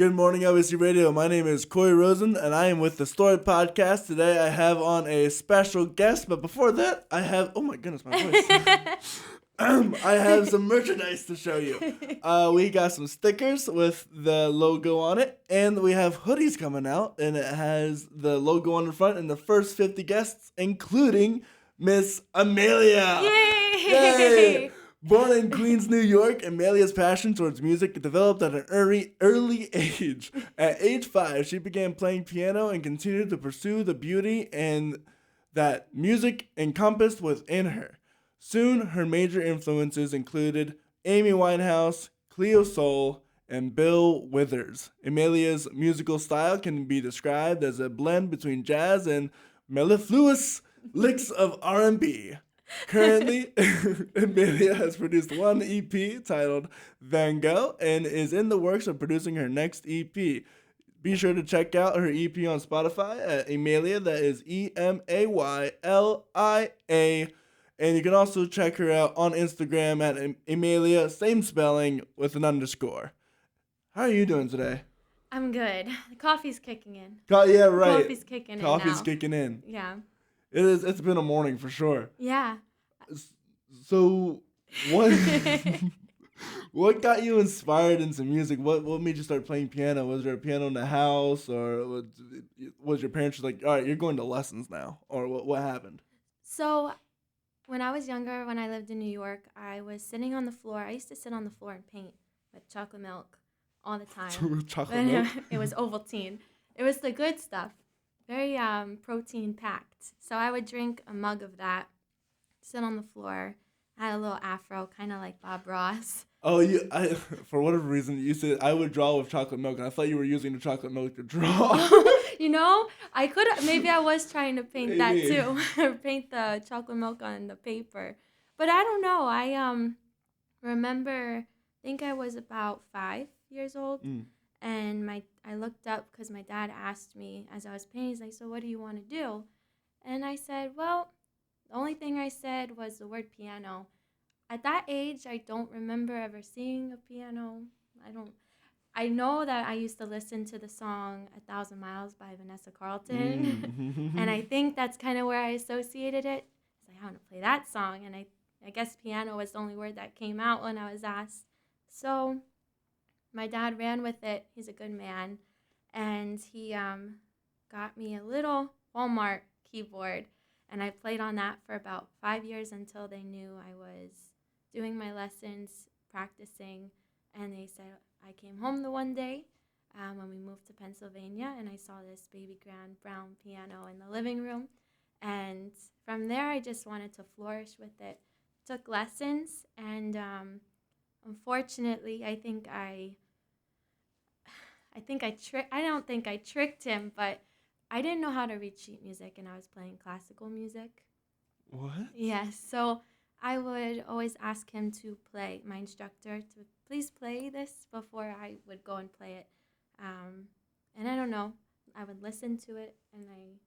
Good morning, LBC Radio. My name is Corey Rosen, and I am with the Story Podcast. Today I have on a special guest, but before that, I have... Oh my goodness, my voice. I have some merchandise to show you. We got some stickers with the logo on it, and we have hoodies coming out, and it has the logo on the front, and the first 50 guests, including Miss Emaylia. Yay! Yay! Born in Queens, New York, Emaylia's passion towards music developed at an early age. At age 5, she began playing piano and continued to pursue the beauty and that music encompassed within her. Soon, her major influences included Amy Winehouse, Cleo Sol, and Bill Withers. Emaylia's musical style can be described as a blend between jazz and mellifluous licks of R&B. Currently, Emaylia has produced one EP titled Van Gogh and is in the works of producing her next EP. Be sure to check out her EP on Spotify at Emaylia, that is Emaylia. And you can also check her out on Instagram at Emaylia, same spelling with an underscore. How are you doing today? I'm good. The coffee's kicking in. Yeah, right. Coffee's kicking in Coffee's now. kicking in. Yeah. It is. It's been a morning for sure. Yeah. So, what what got you inspired into music? What made you start playing piano? Was there a piano in the house, or was your parents just like, all right, you're going to lessons now, or what happened? So, when I was younger, when I lived in New York, I was sitting on the floor. I used to sit on the floor and paint with chocolate milk all the time. Chocolate milk? It was Ovaltine. It was the good stuff. Very protein packed. So I would drink a mug of that, sit on the floor. I had a little afro, kind of like Bob Ross. Oh, for whatever reason, you said I would draw with chocolate milk, and I thought you were using the chocolate milk to draw. Maybe I was trying to paint that too, or paint the chocolate milk on the paper. But I don't know. I remember, I think I was about 5 years old. And I looked up because my dad asked me as I was painting, he's like, so what do you want to do? And I said, well, the only thing I said was the word piano. At that age, I don't remember ever seeing a piano. I know that I used to listen to the song 1,000 Miles by Vanessa Carlton. And I think that's kind of where I associated it. It's like, I want to play that song. And I guess piano was the only word that came out when I was asked. So my dad ran with it. He's a good man. And he got me a little Walmart keyboard. And I played on that for about 5 years until they knew I was doing my lessons, practicing. And they said, I came home the one day when we moved to Pennsylvania. And I saw this baby grand brown piano in the living room. And from there, I just wanted to flourish with it. Took lessons. And unfortunately, I don't think I tricked him, but I didn't know how to read sheet music, and I was playing classical music. What? Yes, so I would always ask him to play, my instructor, to please play this before I would go and play it. And I don't know, I would listen to it, and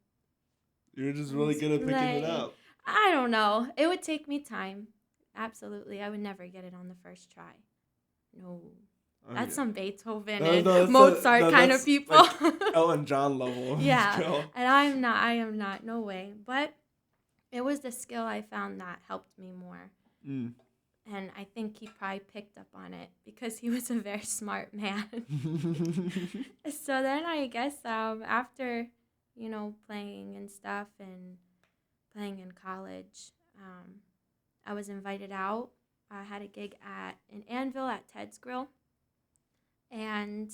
You were just really good at picking it up. I don't know. It would take me time. Absolutely. I would never get it on the first try. No. That's some Beethoven and Mozart kind of people. Like Elton John level. Yeah. Skill. And I am not. No way. But it was the skill I found that helped me more. And I think he probably picked up on it because he was a very smart man. So then I guess after, playing and stuff and playing in college, I was invited out. I had a gig in Annville at Ted's Grill. And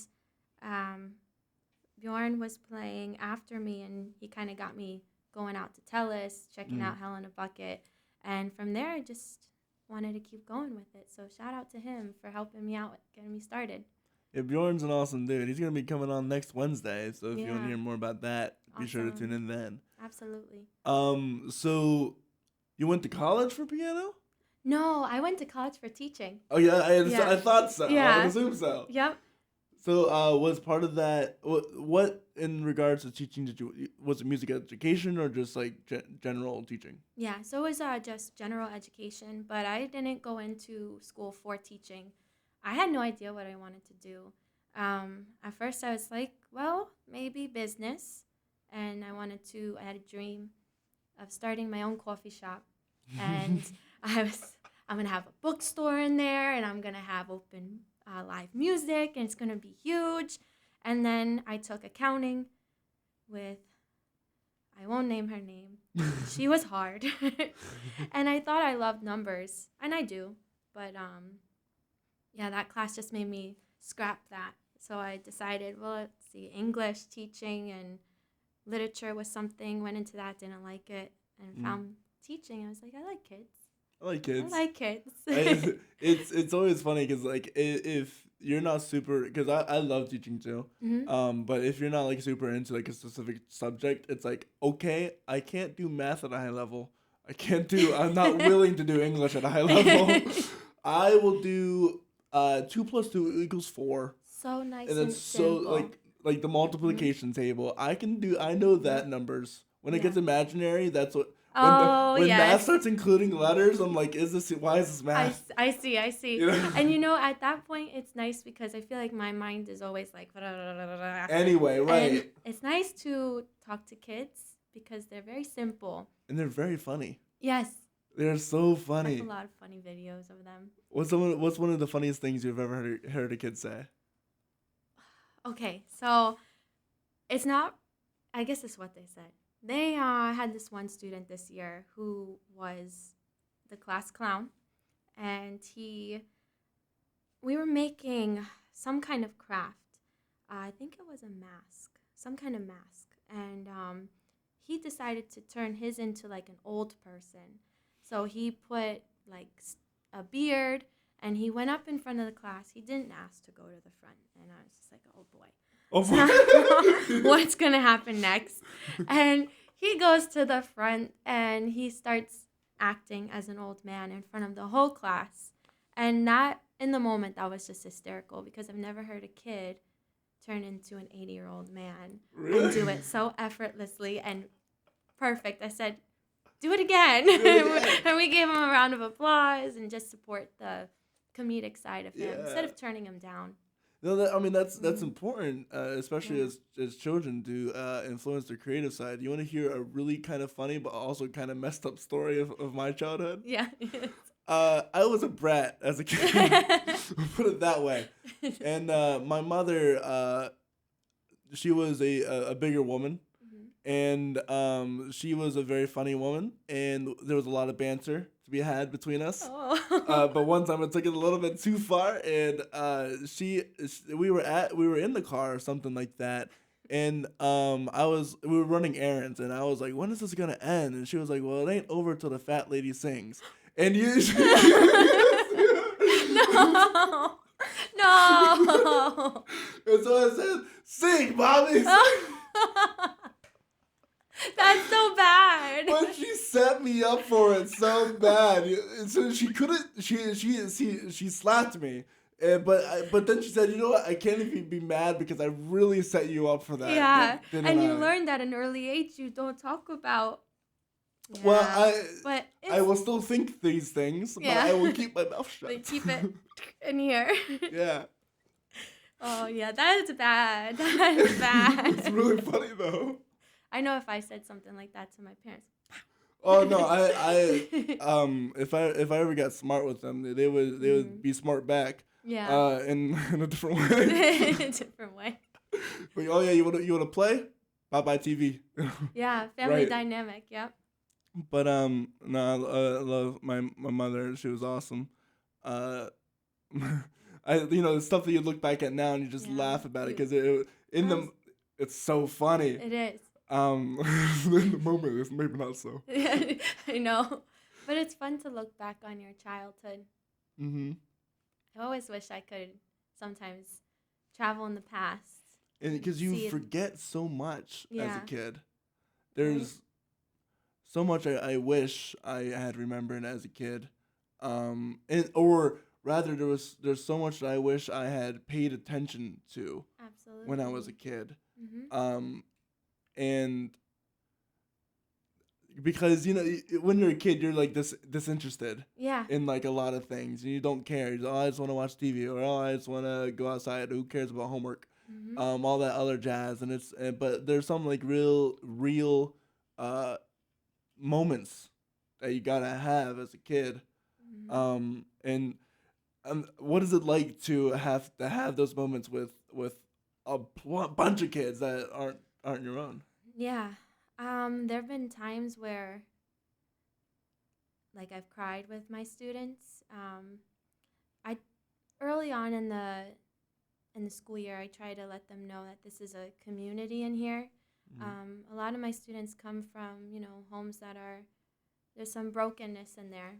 Bjorn was playing after me, and he kind of got me going out to Tellus, checking out Hell in a Bucket. And from there, I just wanted to keep going with it. So shout out to him for helping me out, getting me started. Yeah, Bjorn's an awesome dude. He's going to be coming on next Wednesday. So if you want to hear more about that, be sure to tune in then. Absolutely. So you went to college for piano? No, I went to college for teaching. Oh, yeah, I thought so. Yeah. I would assume so. Yep. So was part of that, what in regards to teaching, was it music education or just like general teaching? Yeah, so it was just general education, but I didn't go into school for teaching. I had no idea what I wanted to do. At first I was like, well, maybe business. And I had a dream of starting my own coffee shop. And I'm going to have a bookstore in there, and I'm going to have open live music, and it's going to be huge. And then I took accounting with, I won't name her name. She was hard. And I thought I loved numbers, and I do. But yeah, that class just made me scrap that. So I decided, well, let's see, English teaching and literature was something, went into that, didn't like it, and found teaching. I was like, I like kids. I like kids. I like kids. It's always funny because like if you're not super, because I love teaching too. But if you're not like super into like a specific subject, it's like, okay, I can't do math at a high level. I'm not willing to do English at a high level. I will do 2 + 2 = 4. So nice and and it's so simple. like the multiplication table. I know that numbers. When it gets imaginary, that's what. When math starts including letters, I'm like, why is this math? I see. You know? And at that point, it's nice because I feel like my mind is always like. Anyway, right. And it's nice to talk to kids because they're very simple. And they're very funny. Yes. They're so funny. I have a lot of funny videos of them. What's one of the funniest things you've ever heard a kid say? Okay, so it's not. I guess it's what they said. They had this one student this year who was the class clown, and we were making some kind of craft. I think it was a mask, some kind of mask, and he decided to turn his into like an old person. So he put like a beard, and he went up in front of the class. He didn't ask to go to the front, and I was just like, oh boy. Oh What's going to happen next? And he goes to the front and he starts acting as an old man in front of the whole class. And in the moment, that was just hysterical because I've never heard a kid turn into an 80-year-old man and do it so effortlessly and perfect. I said, do it again. And we gave him a round of applause and just support the comedic side of him instead of turning him down. No, that's important, especially as children to influence their creative side. You want to hear a really kind of funny but also kind of messed up story of my childhood? Yeah. I was a brat as a kid. Put it that way. And my mother, she was a bigger woman, and she was a very funny woman, and there was a lot of banter to be had between us. But one time I took it a little bit too far, and we were in the car or something like that, and we were running errands, and I was like, when is this gonna end? And she was like, well, it ain't over till the fat lady sings. And you No. And so I said, sing, mommy, sing. That's so bad. But she set me up for it so bad. So she couldn't. She slapped me. But then she said, you know what? I can't even be mad because I really set you up for that. Yeah, and you learned at an early age you don't talk about. Yeah. Well, I will still think these things, but I will keep my mouth shut. But keep it in here. Yeah. Oh yeah, that is bad. That is bad. It's really funny though. I know if I said something like that to my parents. Oh no, if I ever got smart with them, they would be smart back. Yeah. In a different way. In a different way. But oh yeah, you wanna play? Bye TV. Yeah, family dynamic. Yep. But no, I love my mother. She was awesome. The stuff that you look back at now and you just laugh about it because it's so funny. It is. In the moment, it's maybe not so. I know, but it's fun to look back on your childhood. Mm-hmm. I always wish I could sometimes travel in the past. And because you forget so much as a kid. There's so much I wish I had remembered as a kid. Or rather, there's so much that I wish I had paid attention to. Absolutely. When I was a kid. Mm-hmm. And because when you're a kid, you're like disinterested. Yeah. In like a lot of things, and you don't care. Oh, I just want to watch TV, or oh, I just want to go outside. Who cares about homework? All that other jazz, but there's some like real uh moments that you gotta have as a kid. And what is it like to have those moments with a bunch of kids that aren't your own? Yeah. There have been times where, like, I've cried with my students. I early on in the school year, I try to let them know that this is a community in here. A lot of my students come from homes that there's some brokenness in there,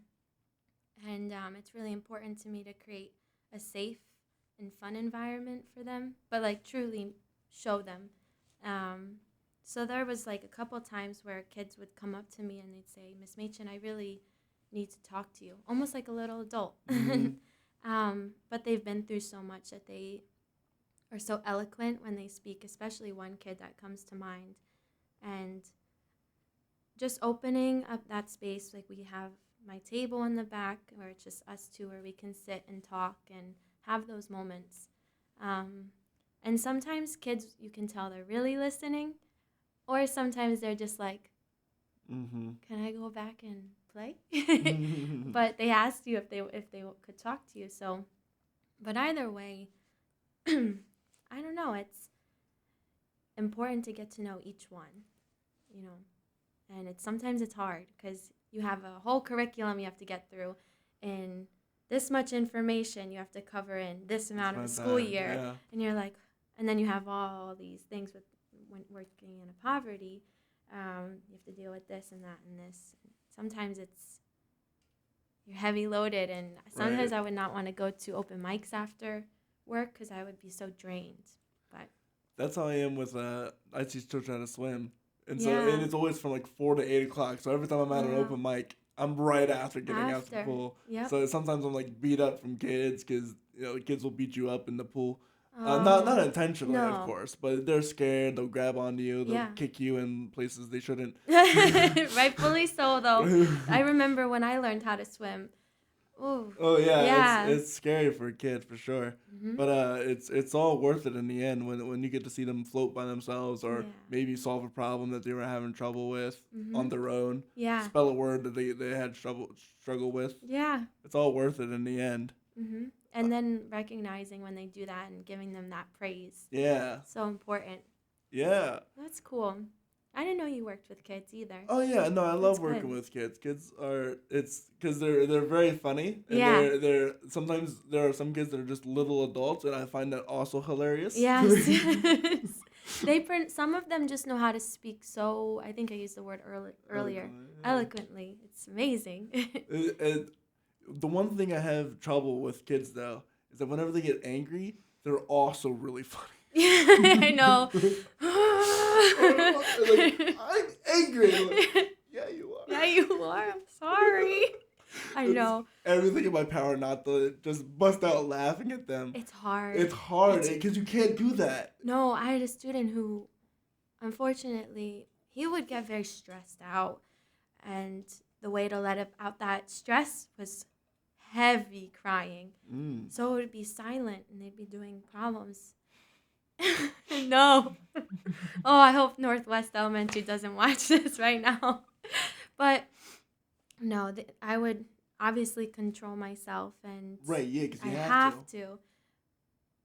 and it's really important to me to create a safe and fun environment for them, but like truly show them. So there was like a couple times where kids would come up to me and they'd say, "Miss Machin, I really need to talk to you," almost like a little adult. But they've been through so much that they are so eloquent when they speak, especially one kid that comes to mind. And just opening up that space, like we have my table in the back where it's just us two, where we can sit and talk and have those moments. And sometimes kids, you can tell they're really listening, or sometimes they're just like, "Can I go back and play?" But they asked you if they could talk to you. So, but either way, I don't know. It's important to get to know each one, and sometimes it's hard because you have a whole curriculum you have to get through, and this much information you have to cover in this amount of a school year, and you're like, and then you have all these things with when working in a poverty, you have to deal with this and that and this. Sometimes you're heavy loaded, and sometimes I would not want to go to open mics after work because I would be so drained. But that's how I am with I teach children how to swim, and and it's always from like 4 to 8 o'clock. So every time I'm at an open mic, I'm right after getting out the pool. Yep. So sometimes I'm like beat up from kids because kids will beat you up in the pool. Not intentionally, of course, but they're scared. They'll grab onto you. They'll kick you in places they shouldn't. Rightfully so, though. I remember when I learned how to swim. Ooh. Oh yeah. It's scary for a kid for sure, but it's all worth it in the end when you get to see them float by themselves or maybe solve a problem that they were having trouble with on their own. Yeah. Spell a word that they had struggle with. Yeah. It's all worth it in the end. And then recognizing when they do that and giving them that praise. Yeah. So important. Yeah. That's cool. I didn't know you worked with kids either. Oh yeah, no, I love working with kids. Kids because they're very funny. And they're sometimes there are some kids that are just little adults, and I find that also hilarious. Yes. Some of them just know how to speak. So I think I used the word earlier. Eloquently. It's amazing. The one thing I have trouble with kids though is that whenever they get angry, they're also really funny. I know. Like, I'm angry. Like, yeah, you are. Yeah, you are. I'm sorry. I know. Everything in my power not to just bust out laughing at them. It's hard. It's hard because you can't do that. No, I had a student who, unfortunately, he would get very stressed out. And the way to let out that stress was heavy crying. So it would be silent and they'd be doing problems. No. Oh, I hope Northwest Elementary doesn't watch this right now. But no, I would obviously control myself and because you have to.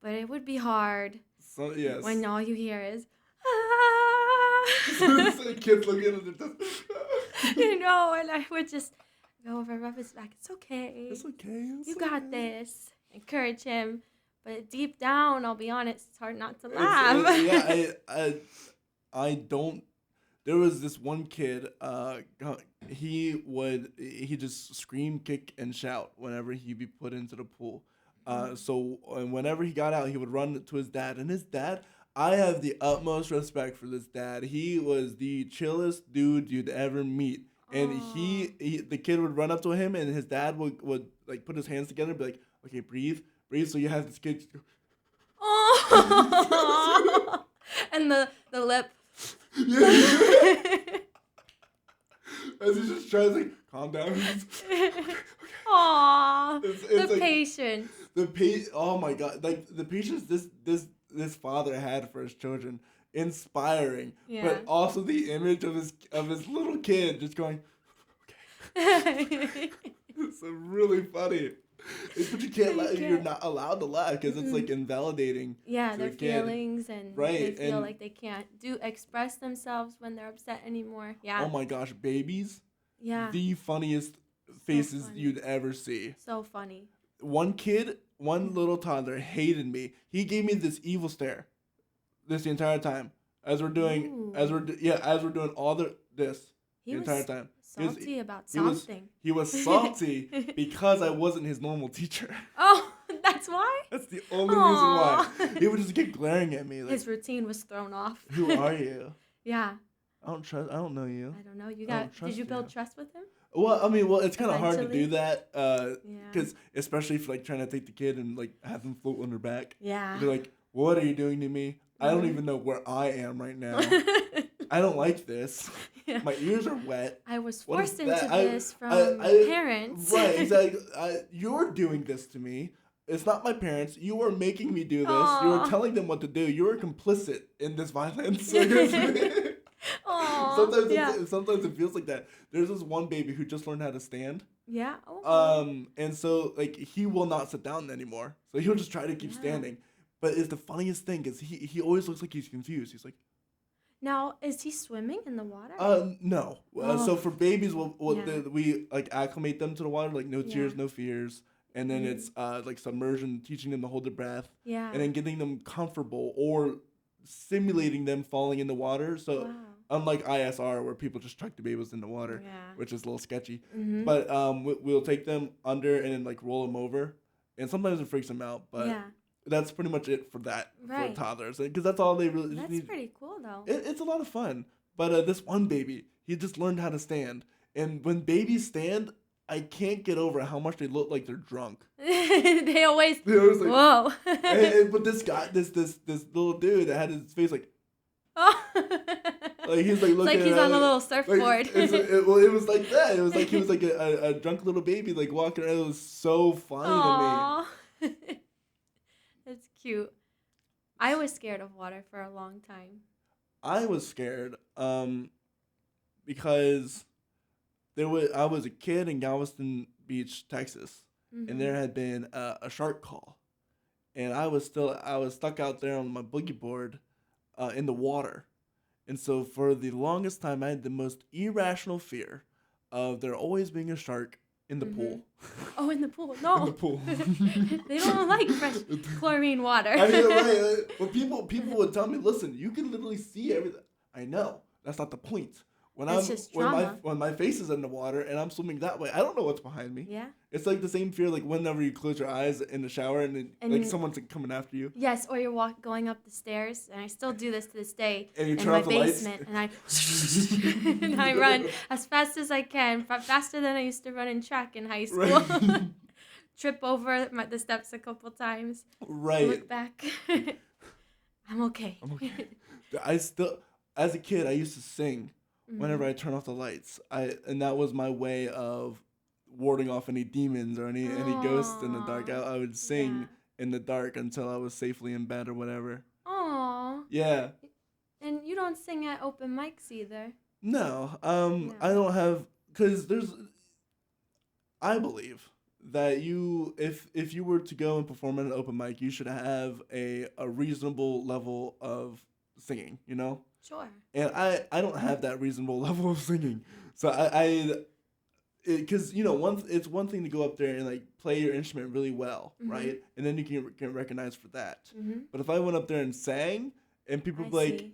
But it would be hard. So yes. When all you hear is kids looking at it. And I would just go over, rub his back. It's okay. It's okay. You got this. Encourage him. But deep down, I'll be honest, it's hard not to laugh. I don't. There was this one kid. He just scream, kick, and shout whenever he'd be put into the pool. So whenever he got out, he would run to his dad. And his dad, I have the utmost respect for this dad. He was the chillest dude you'd ever meet. And the kid would run up to him, and his dad would like put his hands together and be like, "Okay, breathe." So you have this kid. And the lip. down. Aww, It's the patience. Oh my God, like the patience this father had for his children, inspiring. Yeah. But also the image of his little kid just going, okay. It's really funny. But you can't laugh. You're not allowed to laugh because it's like invalidating. Yeah, to their the kid. feelings and they feel like they can't express themselves when they're upset anymore. Yeah. Oh my gosh, babies. Yeah. The funniest faces funny. you'd ever see. So funny. One little toddler hated me. He gave me this evil stare the entire time as we're doing all this the entire time. Salty about something. He was salty because I wasn't his normal teacher. Oh, that's why? That's the only reason why. He would just keep glaring at me. Like, his routine was thrown off. Who are you? Yeah. I don't know you. I don't know. Did you build trust with him? Well, it's kind of hard to do that, because especially if like trying to take the kid and like have him float on their back. Yeah. They're like, "What are you doing to me? I don't even know where I am right now. I don't like this. Yeah. My ears are wet. I was forced into this from my parents." Right, exactly. You're doing this to me. It's not my parents. You are making me do this. Aww. You are telling them what to do. You are complicit in this violence. Sometimes it feels like that. There's this one baby who just learned how to stand. Yeah. Oh. And so like he will not sit down anymore. So he'll just try to keep standing. But it's the funniest thing is he always looks like he's confused. He's like, now, is he swimming in the water? No. So for babies, we like acclimate them to the water, like no tears, no fears. And then it's like submersion, teaching them to hold their breath. Yeah. And then getting them comfortable or simulating them falling in the water. So unlike ISR where people just chuck the babies in the water, which is a little sketchy. Mm-hmm. But we'll take them under and then like roll them over. And sometimes it freaks them out, but that's pretty much it for that for toddlers. Because that's all they really need. That's pretty cool though. It's a lot of fun. But this one baby, he just learned how to stand. And when babies stand, I can't get over how much they look like they're drunk. they always like, whoa. But this guy, this little dude that had his face like, like he's like looking. It's like he's on a little surfboard. Like, it was like that. It was like he was like a drunk little baby like walking around. It was so funny to me. That's cute. I was scared of water for a long time. I was scared, because I was a kid in Galveston Beach, Texas, and there had been a shark call, and I was stuck out there on my boogie board, in the water, and so for the longest time I had the most irrational fear of there always being a shark in the pool. Oh, in the pool? No. In the pool. They don't like fresh chlorine water. I mean, right? But people would tell me, listen, you can literally see everything. I know. That's not the point. When my face is in the water and I'm swimming that way, I don't know what's behind me. Yeah. It's like the same fear like whenever you close your eyes in the shower and like someone's like coming after you. Yes, or you're going up the stairs, and I still do this to this day and you turn off the basement, and and I run as fast as I can, faster than I used to run in track in high school. Right. Trip over the steps a couple times. Right. Look back. I'm okay. I still, as a kid, I used to sing. Whenever I turn off the lights, and that was my way of warding off any demons or any ghosts in the dark. I would sing in the dark until I was safely in bed or whatever. Aww. Yeah. And you don't sing at open mics either. No. I don't have, because I believe that if you were to go and perform at an open mic, you should have a reasonable level of singing, you know? Sure. And I don't have that reasonable level of singing. So because it's one thing to go up there and like play your instrument really well, right? And then you can get recognized for that. But if I went up there and sang and people were like,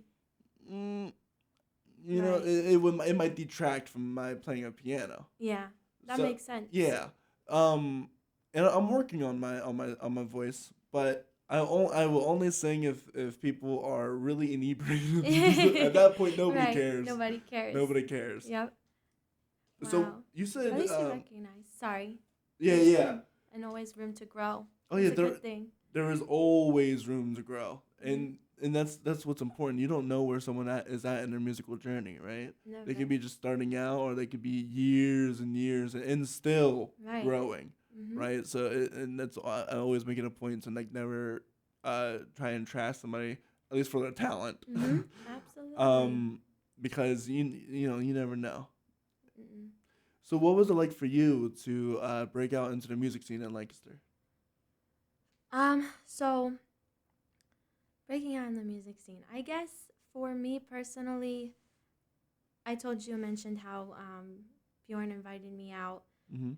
it might detract from my playing a piano. Yeah, that makes sense. Yeah. And I'm working on my voice, but I will only sing if people are really inebriated. At that point, nobody cares. Nobody cares. Yep. Wow. So you said. At least you recognize. Sorry. Yeah. And always room to grow. Oh yeah, there is always room to grow, and and that's what's important. You don't know where someone is at in their musical journey, right? Never. They could be just starting out, or they could be years and years and still Right. growing, Mm-hmm. right? So and that's I always make it a point to like never try and trash somebody, at least for their talent. Mm-hmm. Absolutely. Because you never know. Mm-mm. So what was it like for you to break out into the music scene in Lancaster? So breaking out in the music scene, I guess for me personally, I mentioned how Bjorn invited me out. Mm-hmm.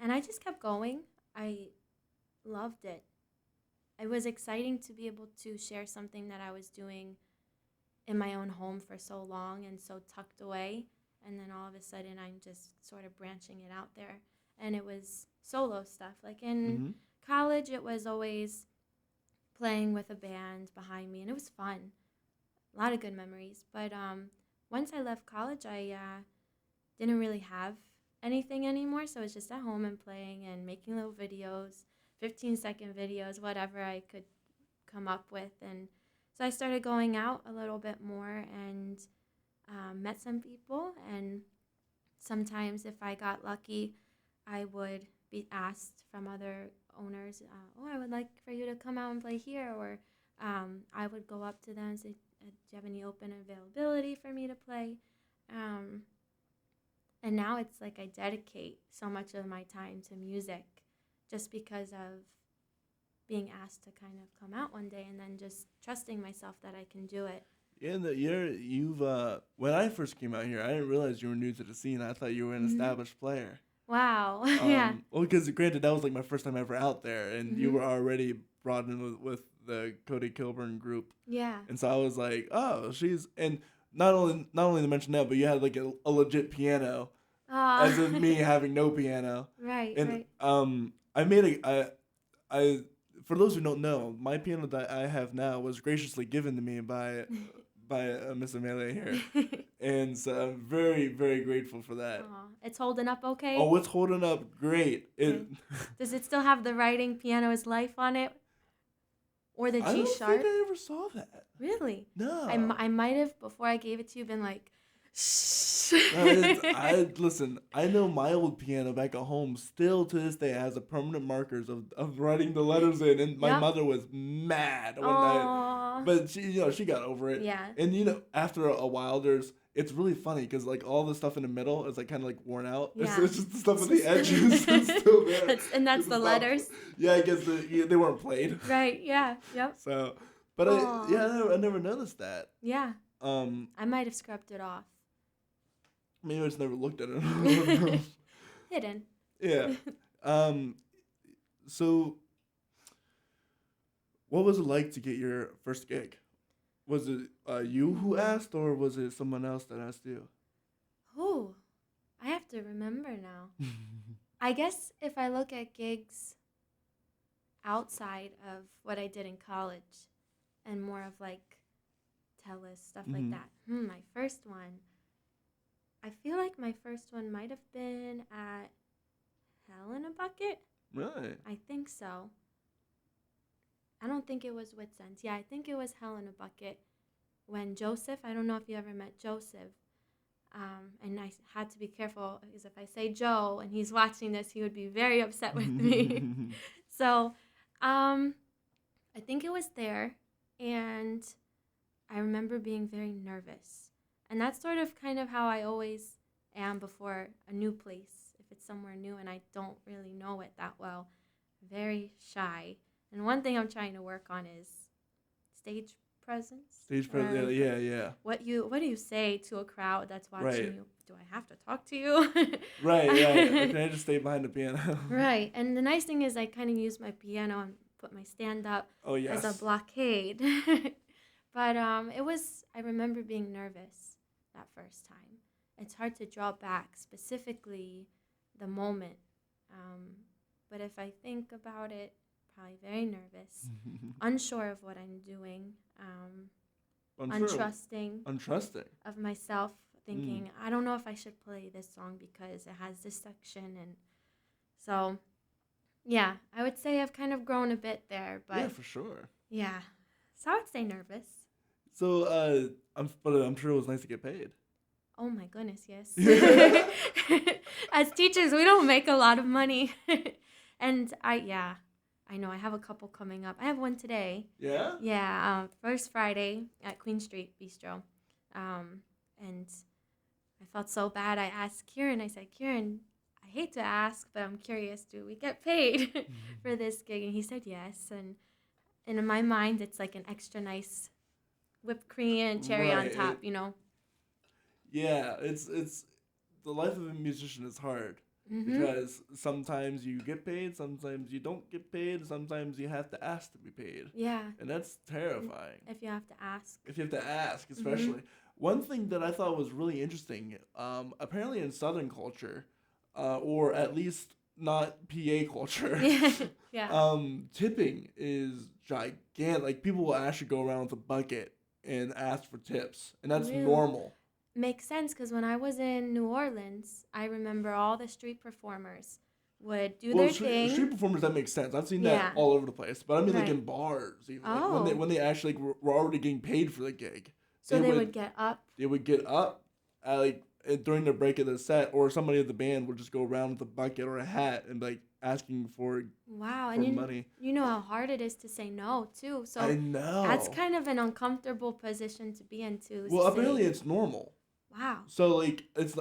And I just kept going. I loved it. It was exciting to be able to share something that I was doing in my own home for so long and so tucked away. And then all of a sudden, I'm just sort of branching it out there. And it was solo stuff. Like in college, it was always playing with a band behind me, and it was fun. A lot of good memories. But once I left college, I didn't really have anything anymore. So I was just at home and playing and making little videos, 15-second videos, whatever I could come up with. And so I started going out a little bit more and met some people. And sometimes if I got lucky, I would be asked from other owners, I would like for you to come out and play here. Or I would go up to them and say, do you have any open availability for me to play? And now it's like I dedicate so much of my time to music just because of being asked to kind of come out one day and then just trusting myself that I can do it. Yeah, you've when I first came out here, I didn't realize you were new to the scene. I thought you were an established player. Wow. Yeah. Well, because granted, that was like my first time ever out there, and you were already brought in with the Cody Kilburn group. Yeah. And so I was like, oh, she's and not only to mention that, but you had like a legit piano, as of me having no piano. Right. And right. I made I for those who don't know, my piano that I have now was graciously given to me by Miss Emaylia here, and so I'm very, very grateful for that. It's holding up okay? Oh, it's holding up great. Okay. Does it still have the writing "Piano is Life" on it, or the G I don't sharp? think I ever saw that. Really? No. I might have before I gave it to you been like, shh. Listen. I know my old piano back at home still to this day has the permanent markers of writing the letters in, and my mother was mad when but she got over it. Yeah. And after a while, it's really funny because like all the stuff in the middle is like kind of like worn out. Yeah. It's just the stuff at the edges is still there. And that's the letters. Yeah, I guess they weren't played. Right. Yeah. Yep. So, but I never noticed that. Yeah. I might have scrubbed it off. Maybe I just never looked at it. Hidden. Yeah. So, what was it like to get your first gig? Was it you who asked, or was it someone else that asked you? Oh, I have to remember now. I guess if I look at gigs outside of what I did in college and more of like Telus, stuff like that. My first one. I feel like my first one might have been at Hell in a Bucket. Really? I think so. I don't think it was Wit Sense. Yeah, I think it was Hell in a Bucket when Joseph, I don't know if you ever met Joseph, and I had to be careful because if I say Joe and he's watching this, he would be very upset with me. So I think it was there, and I remember being very nervous. And that's sort of kind of how I always am before a new place. If it's somewhere new and I don't really know it that well, very shy. And one thing I'm trying to work on is stage presence. Stage presence, yeah. What do you say to a crowd that's watching you? Do I have to talk to you? Right. Or can I just stay behind the piano? Right. And the nice thing is I kind of use my piano and put my stand up as a blockade. But I remember being nervous that first time. It's hard to draw back, specifically the moment. But if I think about it, probably very nervous, unsure of what I'm doing, untrusting of myself, thinking, I don't know if I should play this song because it has this section. And so, yeah, I would say I've kind of grown a bit there. But yeah, for sure. Yeah. So I would say nervous. So, but I'm sure it was nice to get paid. Oh my goodness, yes. As teachers, we don't make a lot of money. And I know I have a couple coming up. I have one today. Yeah? Yeah, first Friday at Queen Street Bistro. And I felt so bad. I asked Kieran, I said, Kieran, I hate to ask, but I'm curious, do we get paid for this gig? And he said yes. And in my mind, it's like an extra nice whipped cream and cherry on top, you know? Yeah, it's the life of a musician is hard because sometimes you get paid, sometimes you don't get paid, sometimes you have to ask to be paid. Yeah. And that's terrifying. If you have to ask. If you have to ask, especially. One thing that I thought was really interesting, apparently in Southern culture, or at least not PA culture, tipping is gigantic. Like, people will actually go around with a bucket and ask for tips, and that's normal. Makes sense, because when I was in New Orleans, I remember all the street performers would do their thing. Street performers, that makes sense. I've seen that all over the place. But I mean, like in bars, even, like when they actually were already getting paid for the gig. So they would get up. They would get up, during the break of the set, or somebody at the band would just go around with a bucket or a hat and like asking for money. You know how hard it is to say no too. So I know that's kind of an uncomfortable position to be in too. Well, apparently it's normal. Wow. So it's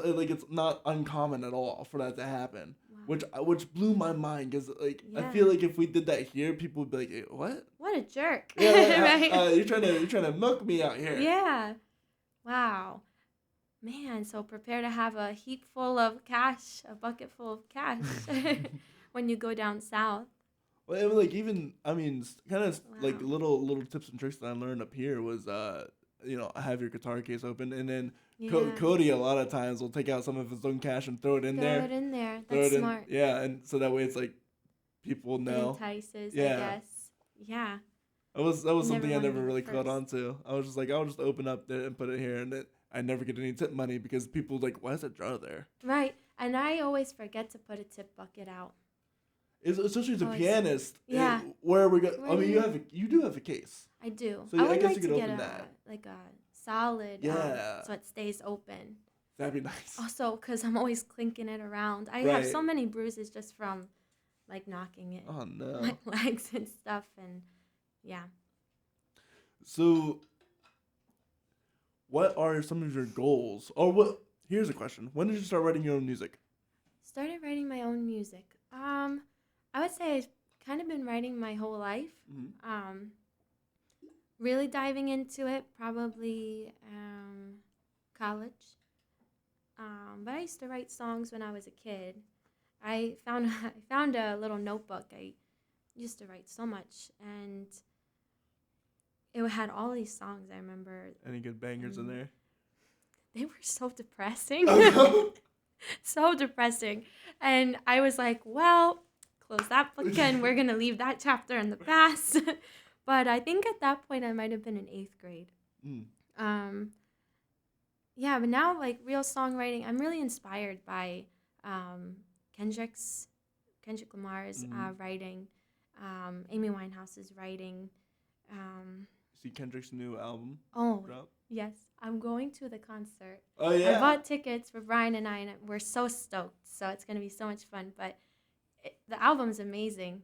not uncommon at all for that to happen. Wow. Which blew my mind, because I feel like if we did that here, people would be like, hey, "What? What a jerk!" Yeah, right? You're trying to milk me out here. Yeah. Wow. Man, so prepare to have a heap full of cash, a bucket full of cash when you go down south. Well, kind of like little tips and tricks that I learned up here was have your guitar case open, and then Cody a lot of times will take out some of his own cash and throw it in there. Throw it in there. That's smart. And so that way it's like people know. It entices, I guess. Yeah. That was something I never really caught on to. I was just like, I'll just open up there and put it here, and I never get any tip money because people like, why is that jar there? Right. And I always forget to put a tip bucket out. Especially as a pianist. Yeah. Where we go? I mean, you do have a case. I do. So I guess you could open that. Like a solid. So it stays open. That'd be nice. Also, because I'm always clinking it around. I have so many bruises just from like knocking it. Oh no. My legs and stuff, and yeah. So, what are some of your goals? Or what? Here's a question: when did you start writing your own music? Started writing my own music. I would say I've kind of been writing my whole life. Really diving into it, probably college. But I used to write songs when I was a kid. I found a little notebook. I used to write so much, and it had all these songs. I remember. Any good bangers in there? They were so depressing. So depressing. And I was like, well, close that book and we're going to leave that chapter in the past. But I think at that point I might have been in 8th grade. But now like real songwriting, I'm really inspired by Kendrick Lamar's writing, Amy Winehouse's writing. See Kendrick's new album? Drop? Yes. I'm going to the concert. Oh, yeah? I bought tickets for Brian and I, and we're so stoked. So it's going to be so much fun. But the album's amazing.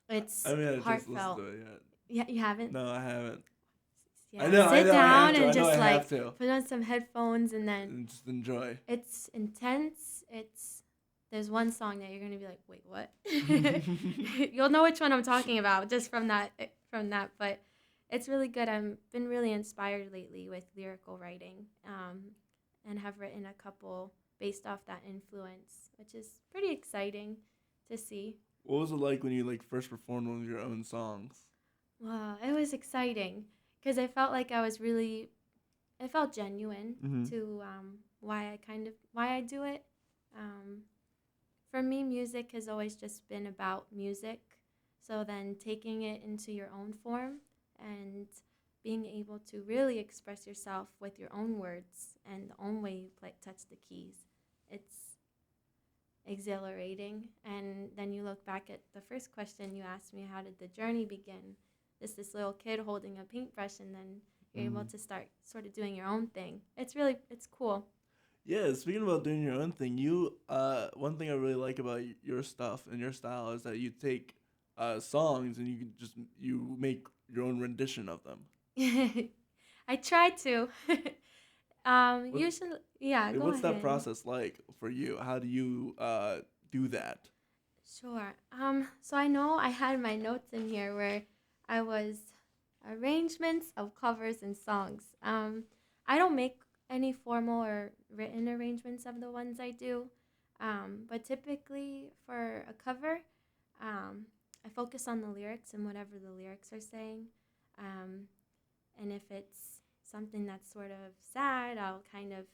It's heartfelt. Just listened to it yet. Yeah, you haven't? No, I haven't. Yeah, sit down and just like put on some headphones and just enjoy. It's intense. There's one song that you're going to be like, wait, what? You'll know which one I'm talking about just from that. But it's really good. I've been really inspired lately with lyrical writing, and have written a couple based off that influence, which is pretty exciting to see. What was it like when you first performed one of your own songs? Well, it was exciting because I felt like it felt genuine to why I do it. For me, music has always just been about music. So then taking it into your own form and being able to really express yourself with your own words and the own way you touch the keys, it's exhilarating. And then you look back at the first question you asked me, how did the journey begin? this little kid holding a paintbrush, and then you're able to start sort of doing your own thing. It's cool. Yeah, speaking about doing your own thing, one thing I really like about your stuff and your style is that you take songs and you make your own rendition of them. I try to. What, Usually, yeah, go what's that ahead. process like for you? How do you do that? Sure. So I know I had my notes in here where I was arrangements of covers and songs. I don't make any formal or written arrangements of the ones I do. But typically for a cover, I focus on the lyrics and whatever the lyrics are saying. Um, and if it's something that's sort of sad, I'll kind of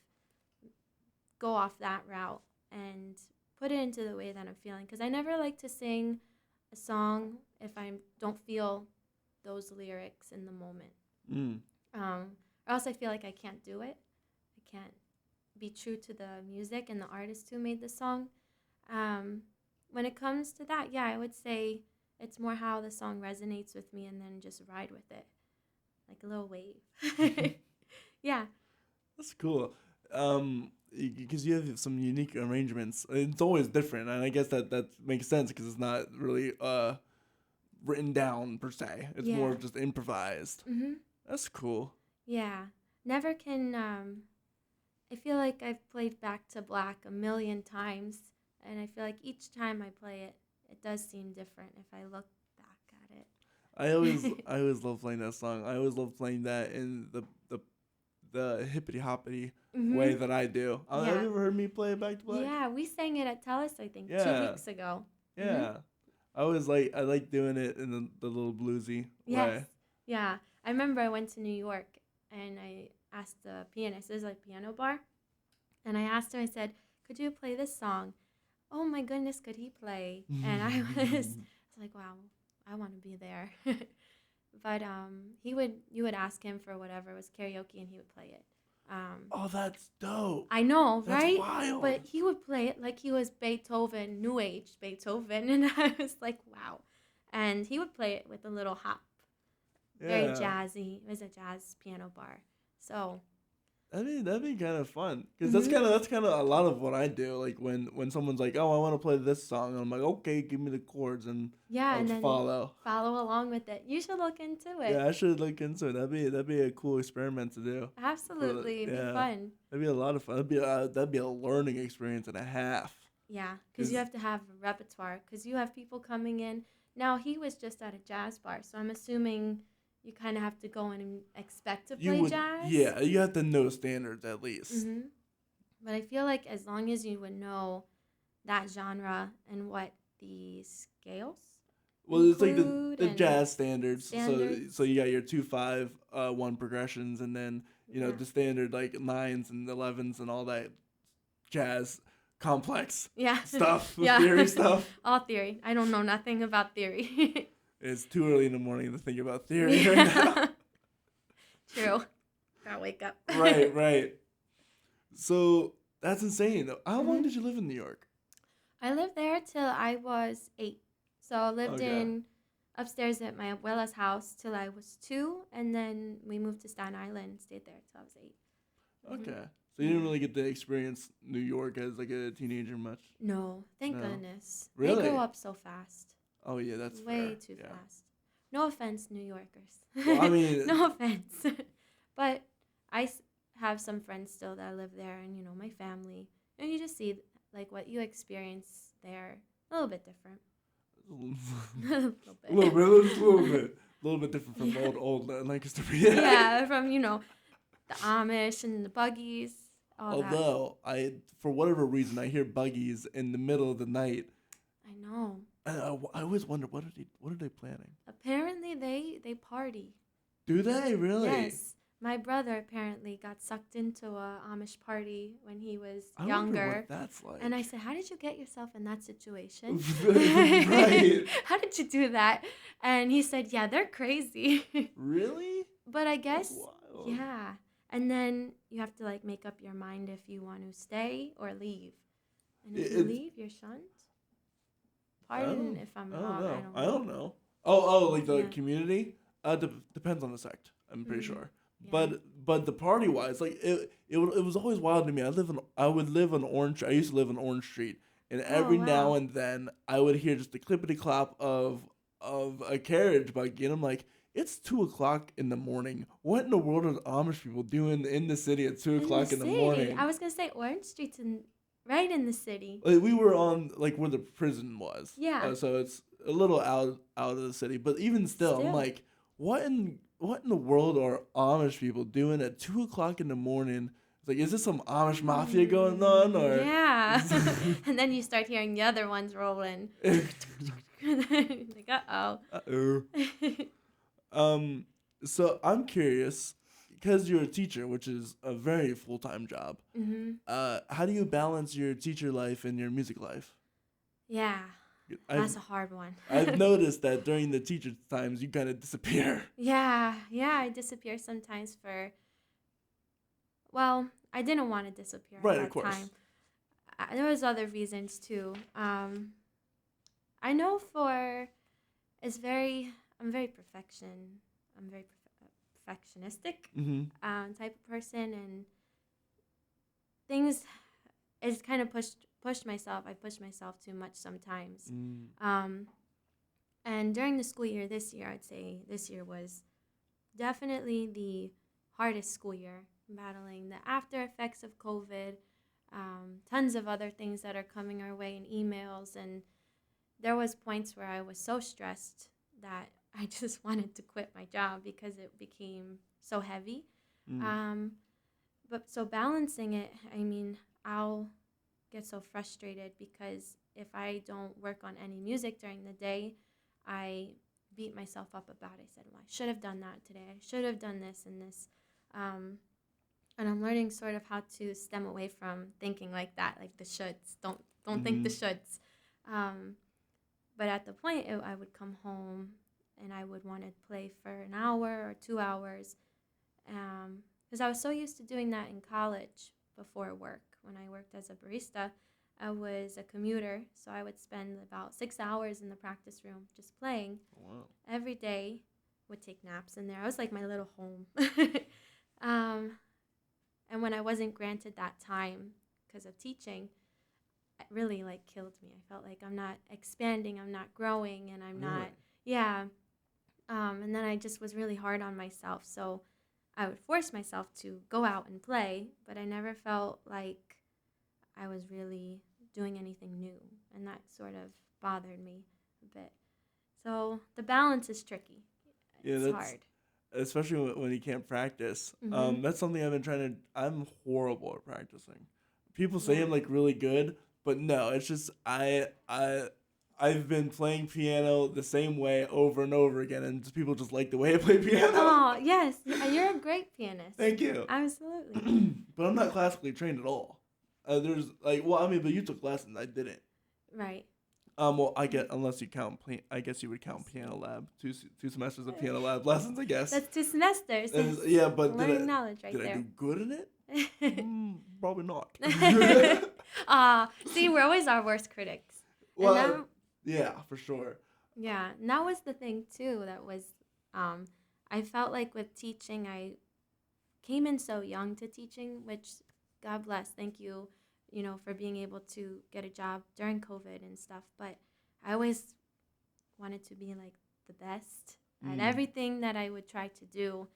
go off that route and put it into the way that I'm feeling. Because I never like to sing a song if I don't feel those lyrics in the moment. Mm. Or else I feel like I can't do it. I can't be true to the music and the artist who made the song. When it comes to that, yeah, I would say it's more how the song resonates with me and then just ride with it like a little wave. Yeah. That's cool. Because you have some unique arrangements. It's always different, and I guess that makes sense because it's not really written down per se. It's Yeah. more just improvised. Mhm. That's cool. Yeah. Never can. I feel like I've played Back to Black a million times, and I feel like each time I play it, it does seem different if I look back at it. I always love playing that song. I always love playing that in the hippity hoppity way Mhm. that I do. Have Yeah. you ever heard me play Back to Black? Yeah, we sang it at Telus, I think, two Yeah, weeks ago. Mhm. yeah. I like doing it in the little bluesy Yes. way. Yeah. I remember I went to New York and I asked the pianist, there's like a piano bar, and I asked him, I said, could you play this song? Oh my goodness, could he play? And I was like, wow, I want to be there. But you would ask him for whatever was karaoke and he would play it. Oh, that's dope. I know, That's right? wild. But he would play it like he was Beethoven, new age Beethoven, and I was like, wow. And he would play it with a little hop, very Yeah. jazzy. It was a jazz piano bar. So, That'd be kind of fun because mhm. that's kind of a lot of what I do. Like when someone's like, "Oh, I want to play this song," and I'm like, "Okay, give me the chords," and Yeah, I'll and just then follow. follow along with it. You should look into it. Yeah, I should look into it. That'd be a cool experiment to do. Absolutely, it'd be Yeah, fun. that'd be a lot of fun. That'd be a learning experience and a half. Yeah, because you Cause have to have a repertoire. Because you have people coming in. Now he was just at a jazz bar, so I'm assuming you kind of have to go in and expect to you play would, jazz. yeah, you have to know standards at least. Mhm. But I feel like as long as you would know that genre and what the scales Well, it's like include the and jazz standards. So standards. you got your 2/5 1 progressions, and then Yeah. the standard like nines and 11s and all that jazz complex Yeah. stuff, the Yeah. theory stuff. All theory. I don't know nothing about theory. It's too early in the morning to think about theory right now. Yeah. True. Gotta wake up. Right, right. So that's insane. How long Hmm. did you live in New York? I lived there till I was 8. So I lived Okay. in upstairs at my abuela's house till I was 2, and then we moved to Staten Island and stayed there till I was 8. Hmm. Okay. So you didn't Yeah. really get to experience New York as like a teenager much? No, thank No. goodness. They grow Really? up so fast. Oh yeah, that's Way fair. too Yeah. fast. No offense, New Yorkers. Well, I mean, No offense. But have some friends still that live there and, my family. And you just see, like, what you experience there. A little bit different. A little a little bit. bit, just a little bit different from Yeah. old Lancaster. Yeah, from, the Amish and the buggies, all that. Although for whatever reason, I hear buggies in the middle of the night, I know. and I always wonder what are they planning? Apparently, they party. Do they really? Yes. My brother apparently got sucked into a Amish party when he was I wonder younger. what that's like. And I said, how did you get yourself in that situation? Right. How did you do that? And he said, yeah, they're crazy. Really? But I That's guess, wild. yeah. And then you have to like make up your mind if you want to stay or leave. And if you It's leave, you're shunned. Pardon if I'm I don't wrong. know. I don't I know. don't know. Oh, like the Yeah. community. Depends on the sect. I'm pretty sure. Yeah. But the party wise, like it was always wild to me. I would live on Orange. I used to live on Orange Street, and Oh every now wow. and then I would hear just the clippity clop of a carriage buggy, and I'm like, it's 2 o'clock in the morning. What in the world are the Amish people doing in the city at two In the o'clock in the city. morning? I was gonna say Orange Street's right in the city. Like, we were on like where the prison was, Yeah. so it's a little out of the city. But even still, I'm Still. like, what in the world are Amish people doing at 2 o'clock in the morning? It's like, is this some Amish mafia going on, or? Yeah. And then you start hearing the other ones rolling. Like, uh-oh. Uh-oh. So I'm curious, because you're a teacher, which is a very full-time job. How do you balance your teacher life and your music life? Yeah. That's a hard one. I've noticed that during the teacher times, you kind of disappear. Yeah. I disappear sometimes well, I didn't want to disappear Right, at of that course. time. There was other reasons too. I know I'm very perfectionistic type of person, and things is kind of pushed myself. I push myself too much sometimes. And during the school year this year, I'd say this year was definitely the hardest school year, battling the after effects of COVID, tons of other things that are coming our way in emails, and there was points where I was so stressed that I just wanted to quit my job because it became so heavy. But so balancing it, I mean, I'll get so frustrated because if I don't work on any music during the day, I beat myself up about it. I said, well, I should have done that today. I should have done this and this. And I'm learning sort of how to stem away from thinking like that, like the shoulds. Don't think the shoulds. But at the point, I would come home and I would want to play for an hour or 2 hours. Because I was so used to doing that in college before work. When I worked as a barista, I was a commuter, so I would spend about 6 hours in the practice room just playing. Wow. Every day, would take naps in there. I was like my little home. And when I wasn't granted that time because of teaching, it really like killed me. I felt like I'm not expanding, I'm not growing, and I'm not, yeah. And then I just was really hard on myself. So I would force myself to go out and play, but I never felt like I was really doing anything new. And that sort of bothered me a bit. So the balance is tricky. Yeah, It's that's hard. especially when you can't practice. That's something I've been trying to. I'm horrible at practicing. People say I'm like really good, but no, it's just I've been playing piano the same way over and over again, and just people just like the way I play piano. Oh, yes. You're a great pianist. Thank you. Absolutely. But I'm not classically trained at all. There's like, well, I mean, but you took lessons. I didn't. Right. Well, unless you count, I guess you would count piano lab, two semesters of piano lab lessons, I guess. That's 2 semesters. Yeah, but learning knowledge right did there. I do good in it? Probably not. See, we're always our worst critics. Well, yeah, for sure. Yeah, and that was the thing too. That was, I felt like with teaching, I came in so young to teaching, which God bless, thank you, for being able to get a job during COVID and stuff. But I always wanted to be like the best at everything that I would try to do.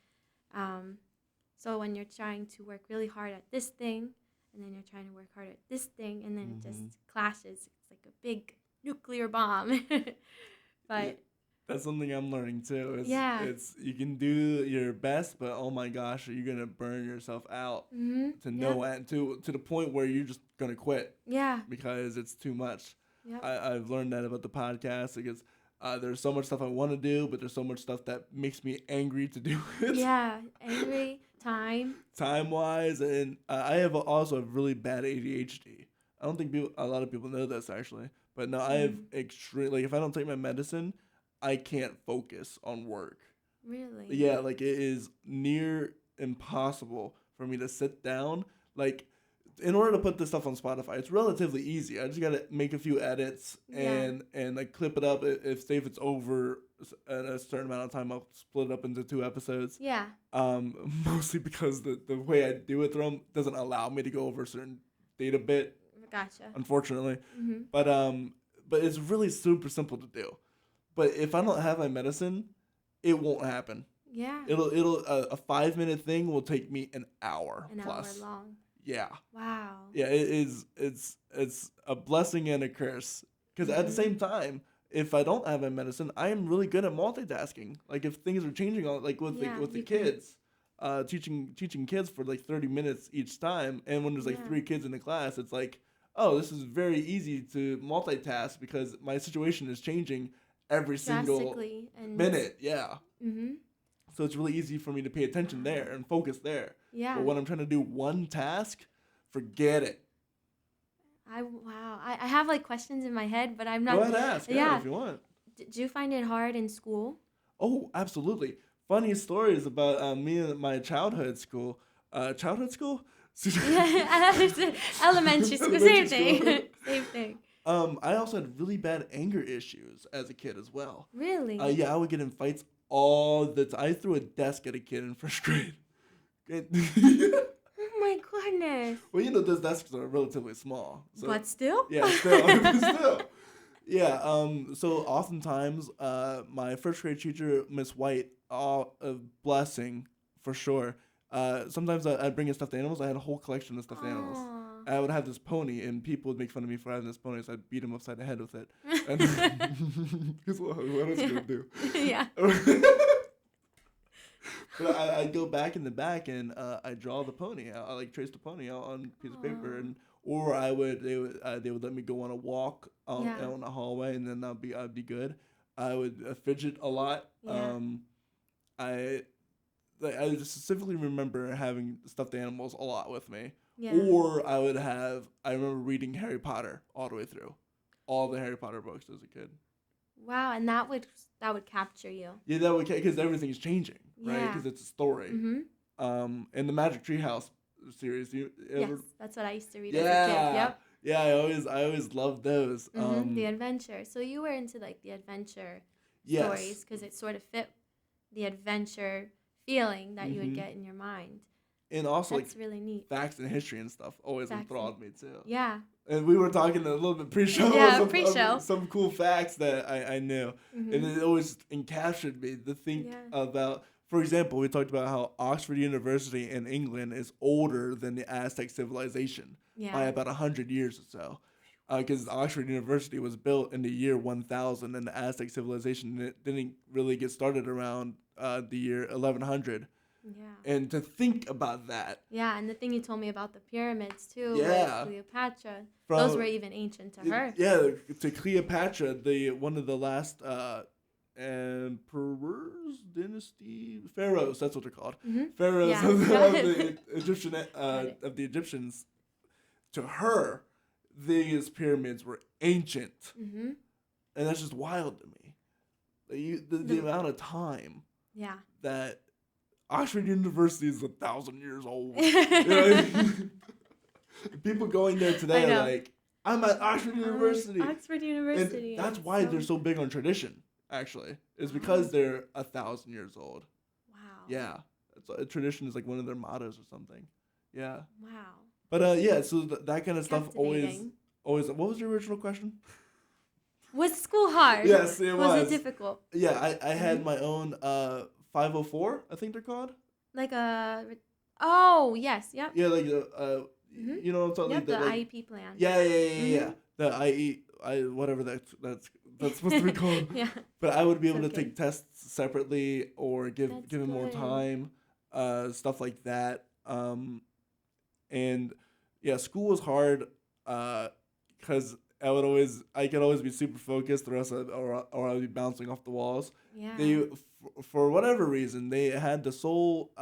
So when you're trying to work really hard at this thing, and then you're trying to work hard at this thing, and then it just clashes. It's like a big nuclear bomb. But that's something I'm learning too. It's you can do your best, but oh my gosh, you're gonna burn yourself out to no end, to the point where you're just gonna quit. Yeah. Because it's too much. Yep. I've learned that about the podcast because there's so much stuff I want to do, but there's so much stuff that makes me angry to do it. Yeah, angry, time-wise, and I have also a really bad ADHD. I don't think a lot of people know this actually, but no, I have extreme. If I don't take my medicine, I can't focus on work. Really? Yeah, like it is near impossible for me to sit down. Like, in order to put this stuff on Spotify, it's relatively easy. I just gotta make a few edits and like clip it up. If it's over a certain amount of time, I'll split it up into 2 episodes. Yeah. Mostly because the way I do it through them doesn't allow me to go over a certain data bit. Gotcha. Unfortunately. Mm-hmm. But it's really super simple to do. But if I don't have my medicine, it won't happen. Yeah. It'll a 5-minute thing will take me an hour plus. An hour long. Yeah. Wow. Yeah, it is. It's a blessing and a curse. Because at the same time, if I don't have my medicine, I am really good at multitasking. Like if things are changing, like with the kids, teaching kids for like 30 minutes each time, and when there's like 3 kids in the class, it's like, oh, this is very easy to multitask because my situation is changing every single minute. Yeah. Mm-hmm. So it's really easy for me to pay attention there and focus there. Yeah. But when I'm trying to do one task, forget it. I have like questions in my head, but I'm not. Go ahead, ask. Yeah, if you want. Did you find it hard in school? Oh, absolutely. Funny stories about me and my childhood school. Childhood school? Elementary school. Same thing. Same thing. I also had really bad anger issues as a kid as well. Really? Yeah, I would get in fights all the time. I threw a desk at a kid in 1st grade. Oh my goodness. Well, those desks are relatively small. So, but still? Yeah, still. Yeah, so oftentimes, my 1st grade teacher, Miss White, a blessing for sure. Sometimes I'd bring in stuffed animals. I had a whole collection of stuffed animals. I would have this pony, and people would make fun of me for having this pony, so I'd beat him upside the head with it. Because what else could I do? Yeah. But I'd go back in the back, and I draw the pony. I like trace the pony out on a piece of paper, or they would let me go on a walk out in the hallway, and then I'd be good. I would fidget a lot. Yeah. I just specifically remember having stuffed animals a lot with me. Yeah. Or I remember reading Harry Potter all the way through. All the Harry Potter books as a kid. Wow, and that would capture you. Yeah, that would, because everything's changing, right? Because it's a story. Mm-hmm. And the Magic Treehouse series. Yes, that's what I used to read as a kid. Yep. Yeah, I always loved those. Mm-hmm. The adventure. So you were into like the adventure stories because it sort of fit the adventure feeling that you would get in your mind. And also, that's really neat. Facts and history and stuff always enthralled me too. Yeah. And we were talking a little bit pre-show. Yeah, pre-show. Some cool facts that I knew. Mm-hmm. And it always encaptured me to think about, for example, we talked about how Oxford University in England is older than the Aztec civilization by about 100 years or so. Because Oxford University was built in the year 1000, and the Aztec civilization didn't really get started around the year 1100. Yeah. And to think about that. Yeah, and the thing you told me about the pyramids too, with Cleopatra, those were even ancient to her. Yeah, to Cleopatra, one of the last emperors, dynasty, pharaohs, that's what they're called. Mm-hmm. Pharaohs of the Egyptian of the Egyptians. To her, these pyramids were ancient. Mm-hmm. And that's just wild to me. The amount of time that Oxford University is 1,000 years old. People going there today are like, I'm at Oxford University. Oxford University. And that's why they're so big on tradition, actually. It's because they're 1,000 years old. Wow. Yeah. Tradition is like one of their mottos or something. Yeah. Wow. But so that kind of stuff always. What was your original question? Was school hard? Yes, it was. Was it difficult? Yeah, I had my own 504, I think they're called. Like yes, yep. Yeah, like you know what I'm talking about? Yep, the like, IEP plan. Yeah. The whatever that's supposed to be called. Yeah. But I would be able to take tests separately or give him more time, stuff like that. And yeah, school was hard because I could always be super focused, or I'd be bouncing off the walls. Yeah. For whatever reason, they had the sole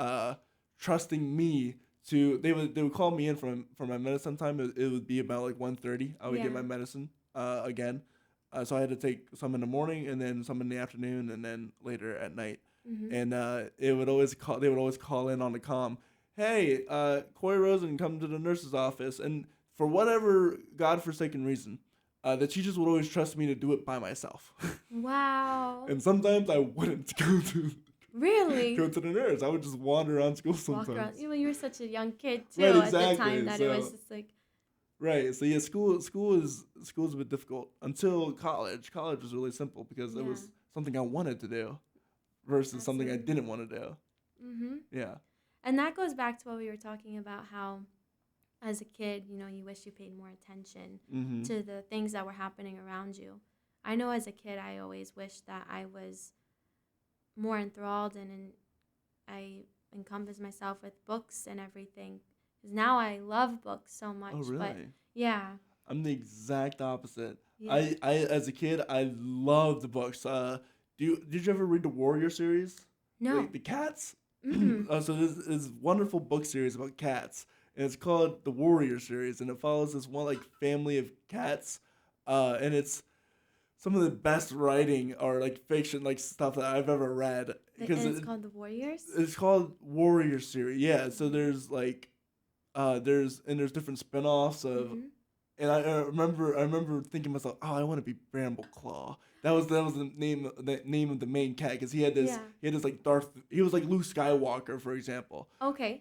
trusting me to. They would call me in for my medicine time. It would be about like 1:30. I would get my medicine again. So I had to take some in the morning, and then some in the afternoon, and then later at night. Mm-hmm. And they would always call in on the comm. Hey, Corey Rosen, come to the nurse's office. And for whatever godforsaken reason, the teachers would always trust me to do it by myself. Wow. And sometimes I wouldn't Really? go to the nerds. I would just wander around school sometimes. Walk around. Well, you were such a young kid too Right, at the exactly. time that it was So- just like. Right. So yeah, school's a bit difficult until college. College was really simple because it Yeah. was something I wanted to do versus something I Absolutely. didn't want to do. Mhm. Yeah. And that goes back to what we were talking about, how as a kid, you know, you wish you paid more attention Mm-hmm. to the things that were happening around you. I know as a kid, I always wished that I was more enthralled and I encompassed myself with books and everything. Because now I love books so much. Oh, really? But yeah. I'm the exact opposite. Yeah. I as a kid, I loved books. Did you ever read the Warrior series? No. Like the cats? Mm-mm. So this wonderful book series about cats, and it's called the Warrior series, and it follows this one like family of cats, and it's some of the best writing or like fiction like stuff that I've ever read. And it's called The Warriors? It's called Warrior series. Yeah. So there's like, there's different spin-offs of. Mhm. And I remember thinking to myself, oh, I want to be Bramble-Claw. That was the name of the main cat because he had this like he was like Luke Skywalker, for example. Okay.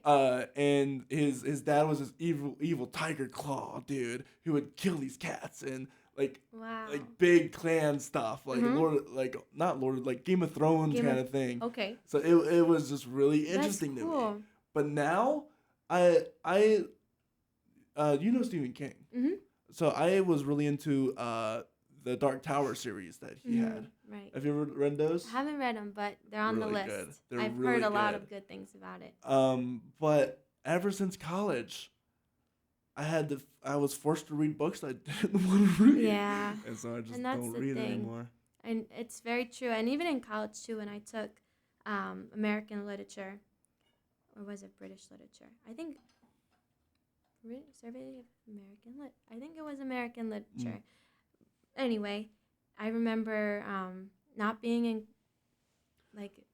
And his dad was this evil Tiger Claw dude who would kill these cats and like Wow. like big clan stuff like Mhm. not Lord like Game of Thrones kind of thing. Okay. So it was just really interesting That's to cool. me. But now you know Stephen King. Mhm. So I was really into the Dark Tower series that he had. Right. Have you ever read those? I haven't read them, but they're on the Really list. good. They're I've really heard a lot good. of good things about it. But ever since college, I was forced to read books I didn't want to read. Yeah. And so I just And that's don't the read thing. anymore. And it's very true. And even in college, too, when I took American literature, or was it British literature? I think Survey of American Lit. I think it was American literature. Anyway, I remember not being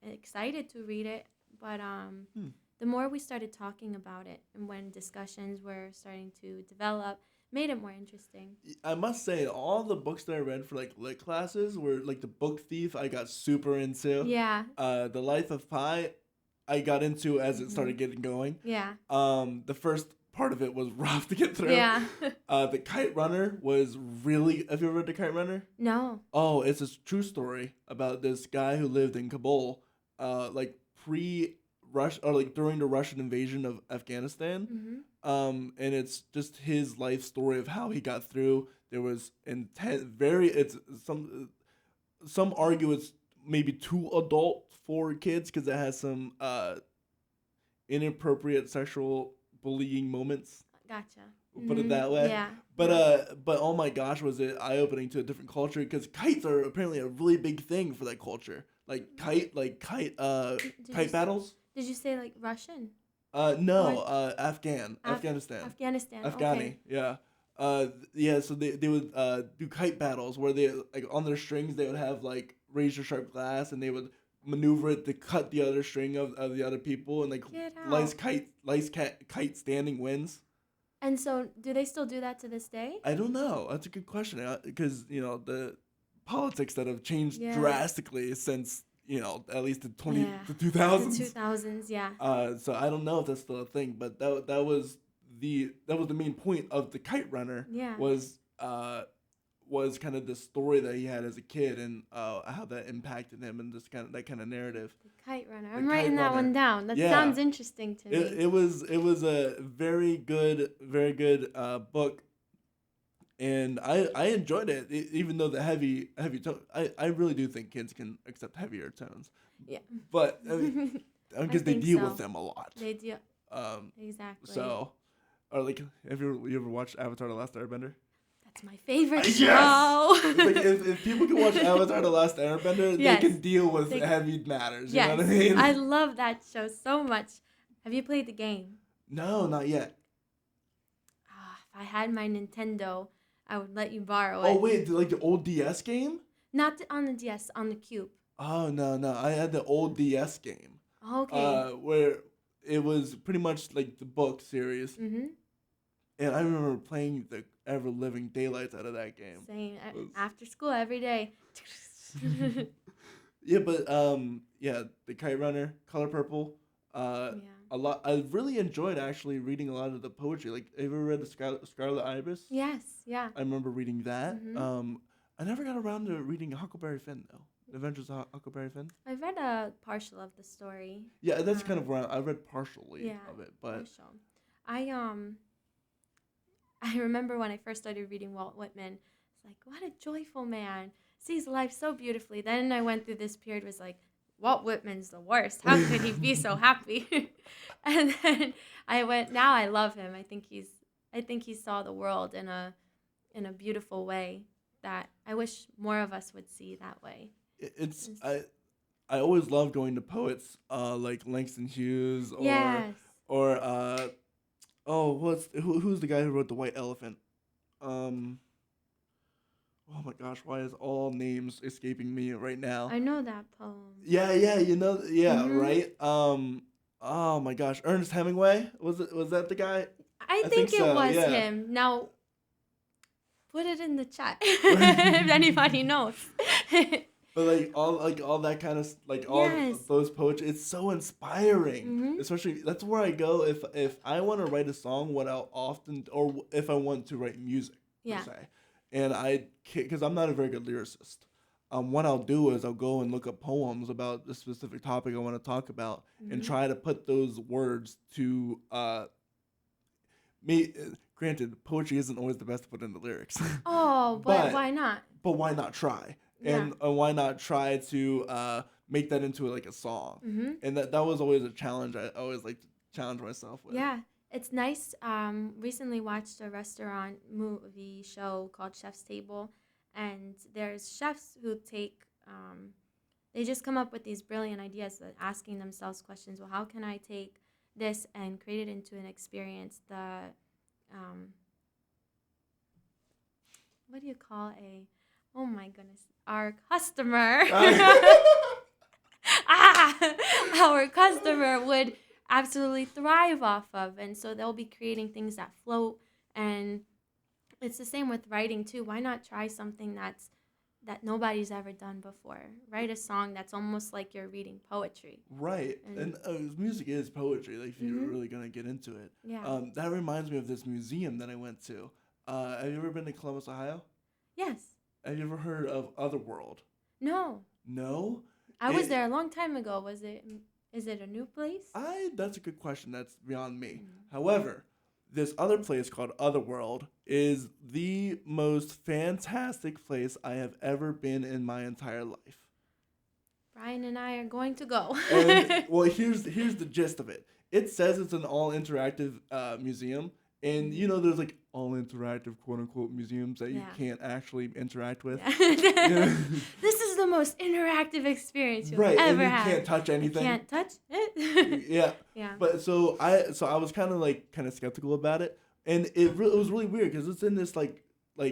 excited to read it, but the more we started talking about it and when discussions were starting to develop, made it more interesting. I must say, all the books that I read for like lit classes were like The Book Thief. I got super into. Yeah. The Life of Pi, I got into as it started getting going. Yeah. The first part of it was rough to get through. Yeah. The Kite Runner was really. Have you ever read The Kite Runner? No. Oh, it's a true story about this guy who lived in Kabul, like pre-Rush or like during the Russian invasion of Afghanistan. Mm-hmm. And it's just his life story of how he got through. There was some argue it's maybe too adult for kids because it has some inappropriate sexual bullying moments. Gotcha. We'll put it that way. Yeah. But oh my gosh, was it eye-opening to a different culture because kites are apparently a really big thing for that culture. Kite battles. Did you say like Russian? No, Afghanistan. Afghanistan. Afghani, Okay. yeah. Yeah, so they would do kite battles where they like on their strings they would have like razor sharp glass and they would maneuver it to cut the other string of the other people and like Get kite standing wins. And so, do they still do that to this day? I don't know. That's a good question because the politics that have changed Yeah. drastically since at least the Yeah. 2000s. The 2000s, yeah. So I don't know if that's still a thing, but that was the main point of the Kite Runner. Yeah. Was kind of the story that he had as a kid and how that impacted him and that kind of narrative. The Kite Runner. The I'm writing Kite that one Runner. down. That Yeah. sounds interesting to me. It was a very good book, and I enjoyed it even though the heavy tone. I really do think kids can accept heavier tones. Yeah. But because they think deal so. with them a lot. They do. Exactly. So, or like, have you ever watched Avatar: The Last Airbender? That's my favorite Yes! show. Like if people can watch Avatar: The Last Airbender, Yes. they can deal with They- heavy matters. You Yes. know what I mean? I love that show so much. Have you played the game? No, not yet. If I had my Nintendo, I would let you borrow it. Oh wait, like the old DS game? Not on the DS, on the Cube. Oh no, I had the old DS game. Okay. Where it was pretty much like the book series, Mm-hmm. And I remember playing the ever living daylights out of that game. Same. After school every day. Yeah, but the Kite Runner, Color Purple. Yeah. A lot. I really enjoyed actually reading a lot of the poetry. Like, have you ever read the Scarlet Ibis? Yes. Yeah. I remember reading that. Mm-hmm. I never got around to reading Huckleberry Finn though. The Adventures of Huckleberry Finn. I read a partial of the story. Yeah, that's kind of where I read partially of it, but partial. I remember when I first started reading Walt Whitman. It's like, what a joyful man, sees life so beautifully. Then I went through this period was like, Walt Whitman's the worst. How could he be so happy? And then I went. Now I love him. I think he saw the world in a beautiful way that I wish more of us would see that way. I always love going to poets like Langston Hughes or Yes. who's the guy who wrote The White Elephant? Oh my gosh, why is all names escaping me right now? I know that poem. Yeah, Mm-hmm. right. Oh my gosh, Ernest Hemingway, was that the guy? I think it so, was yeah. him. Now, put it in the chat if anybody knows. But all that kind of Yes. those poetry, it's so inspiring. Mm-hmm. Especially that's where I go if I want to write a song. What I'll often or if I want to write music Yeah. per se, and because I'm not a very good lyricist. What I'll do is I'll go and look up poems about the specific topic I want to talk about and try to put those words to me. Granted, poetry isn't always the best to put in the lyrics. Oh, but why not? But why not try? Yeah. And why not try to make that into like a song? Mm-hmm. And that was always a challenge. I always like to challenge myself with. Yeah, it's nice. Recently watched a restaurant movie show called Chef's Table, and there's chefs who they just come up with these brilliant ideas, asking themselves questions. Well, how can I take this and create it into an experience? What do you call oh my goodness, our customer. Our customer would absolutely thrive off of, and so they'll be creating things that float. And it's the same with writing too. Why not try something that nobody's ever done before? Write a song that's almost like you're reading poetry. Right, and music is poetry. Like if you're really gonna get into it. Yeah. That reminds me of this museum that I went to. Have you ever been to Columbus, Ohio? Yes. Have you ever heard of Otherworld? No. No. I was there a long time ago. Is it a new place? That's a good question. That's beyond me. However, this other place called Otherworld is the most fantastic place I have ever been in my entire life. Brian and I are going to go. And, well, here's the gist of it. It says it's an all interactive museum, and there's like all interactive quote unquote museums that you can't actually interact with. Yeah. This is the most interactive experience you'll ever and you have. Can't touch anything. You can't touch it. Yeah. Yeah. But so I was kind of skeptical about it, and it was really weird because it's in this like where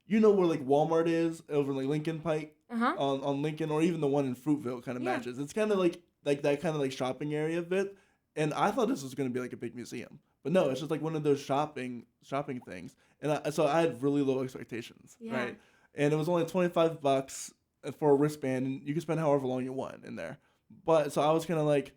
like Walmart is over like Lincoln Pike on Lincoln, or even the one in Fruitville kind of matches. It's kind of like that kind of like shopping area of it, and I thought this was gonna be like a big museum. But no, it's just like one of those shopping things, and so I had really low expectations, right? And it was only $25 for a wristband, and you can spend however long you want in there. But so I was kind of like,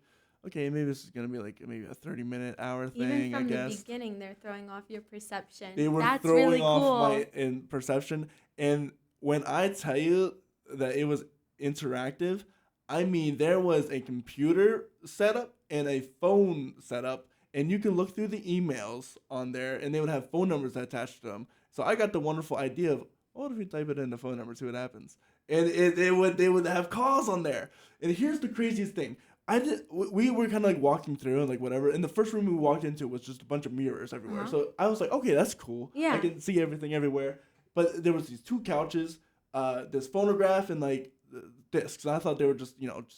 okay, maybe this is gonna be like maybe a 30-minute hour thing. Even from I guess. The beginning, they're throwing off your perception. They were That's throwing really off cool. my perception, and when I tell you that it was interactive, I mean there was a computer setup and a phone setup. And you can look through the emails on there, and they would have phone numbers attached to them. So I got the wonderful idea of, what if you type it in the phone number, see what happens? And they would have calls on there. And here's the craziest thing. We were kind of like walking through and like whatever. And the first room we walked into was just a bunch of mirrors everywhere. So I was like, okay, that's cool. Yeah. I can see everything everywhere. But there was these 2 couches, this phonograph, and like discs. And I thought they were just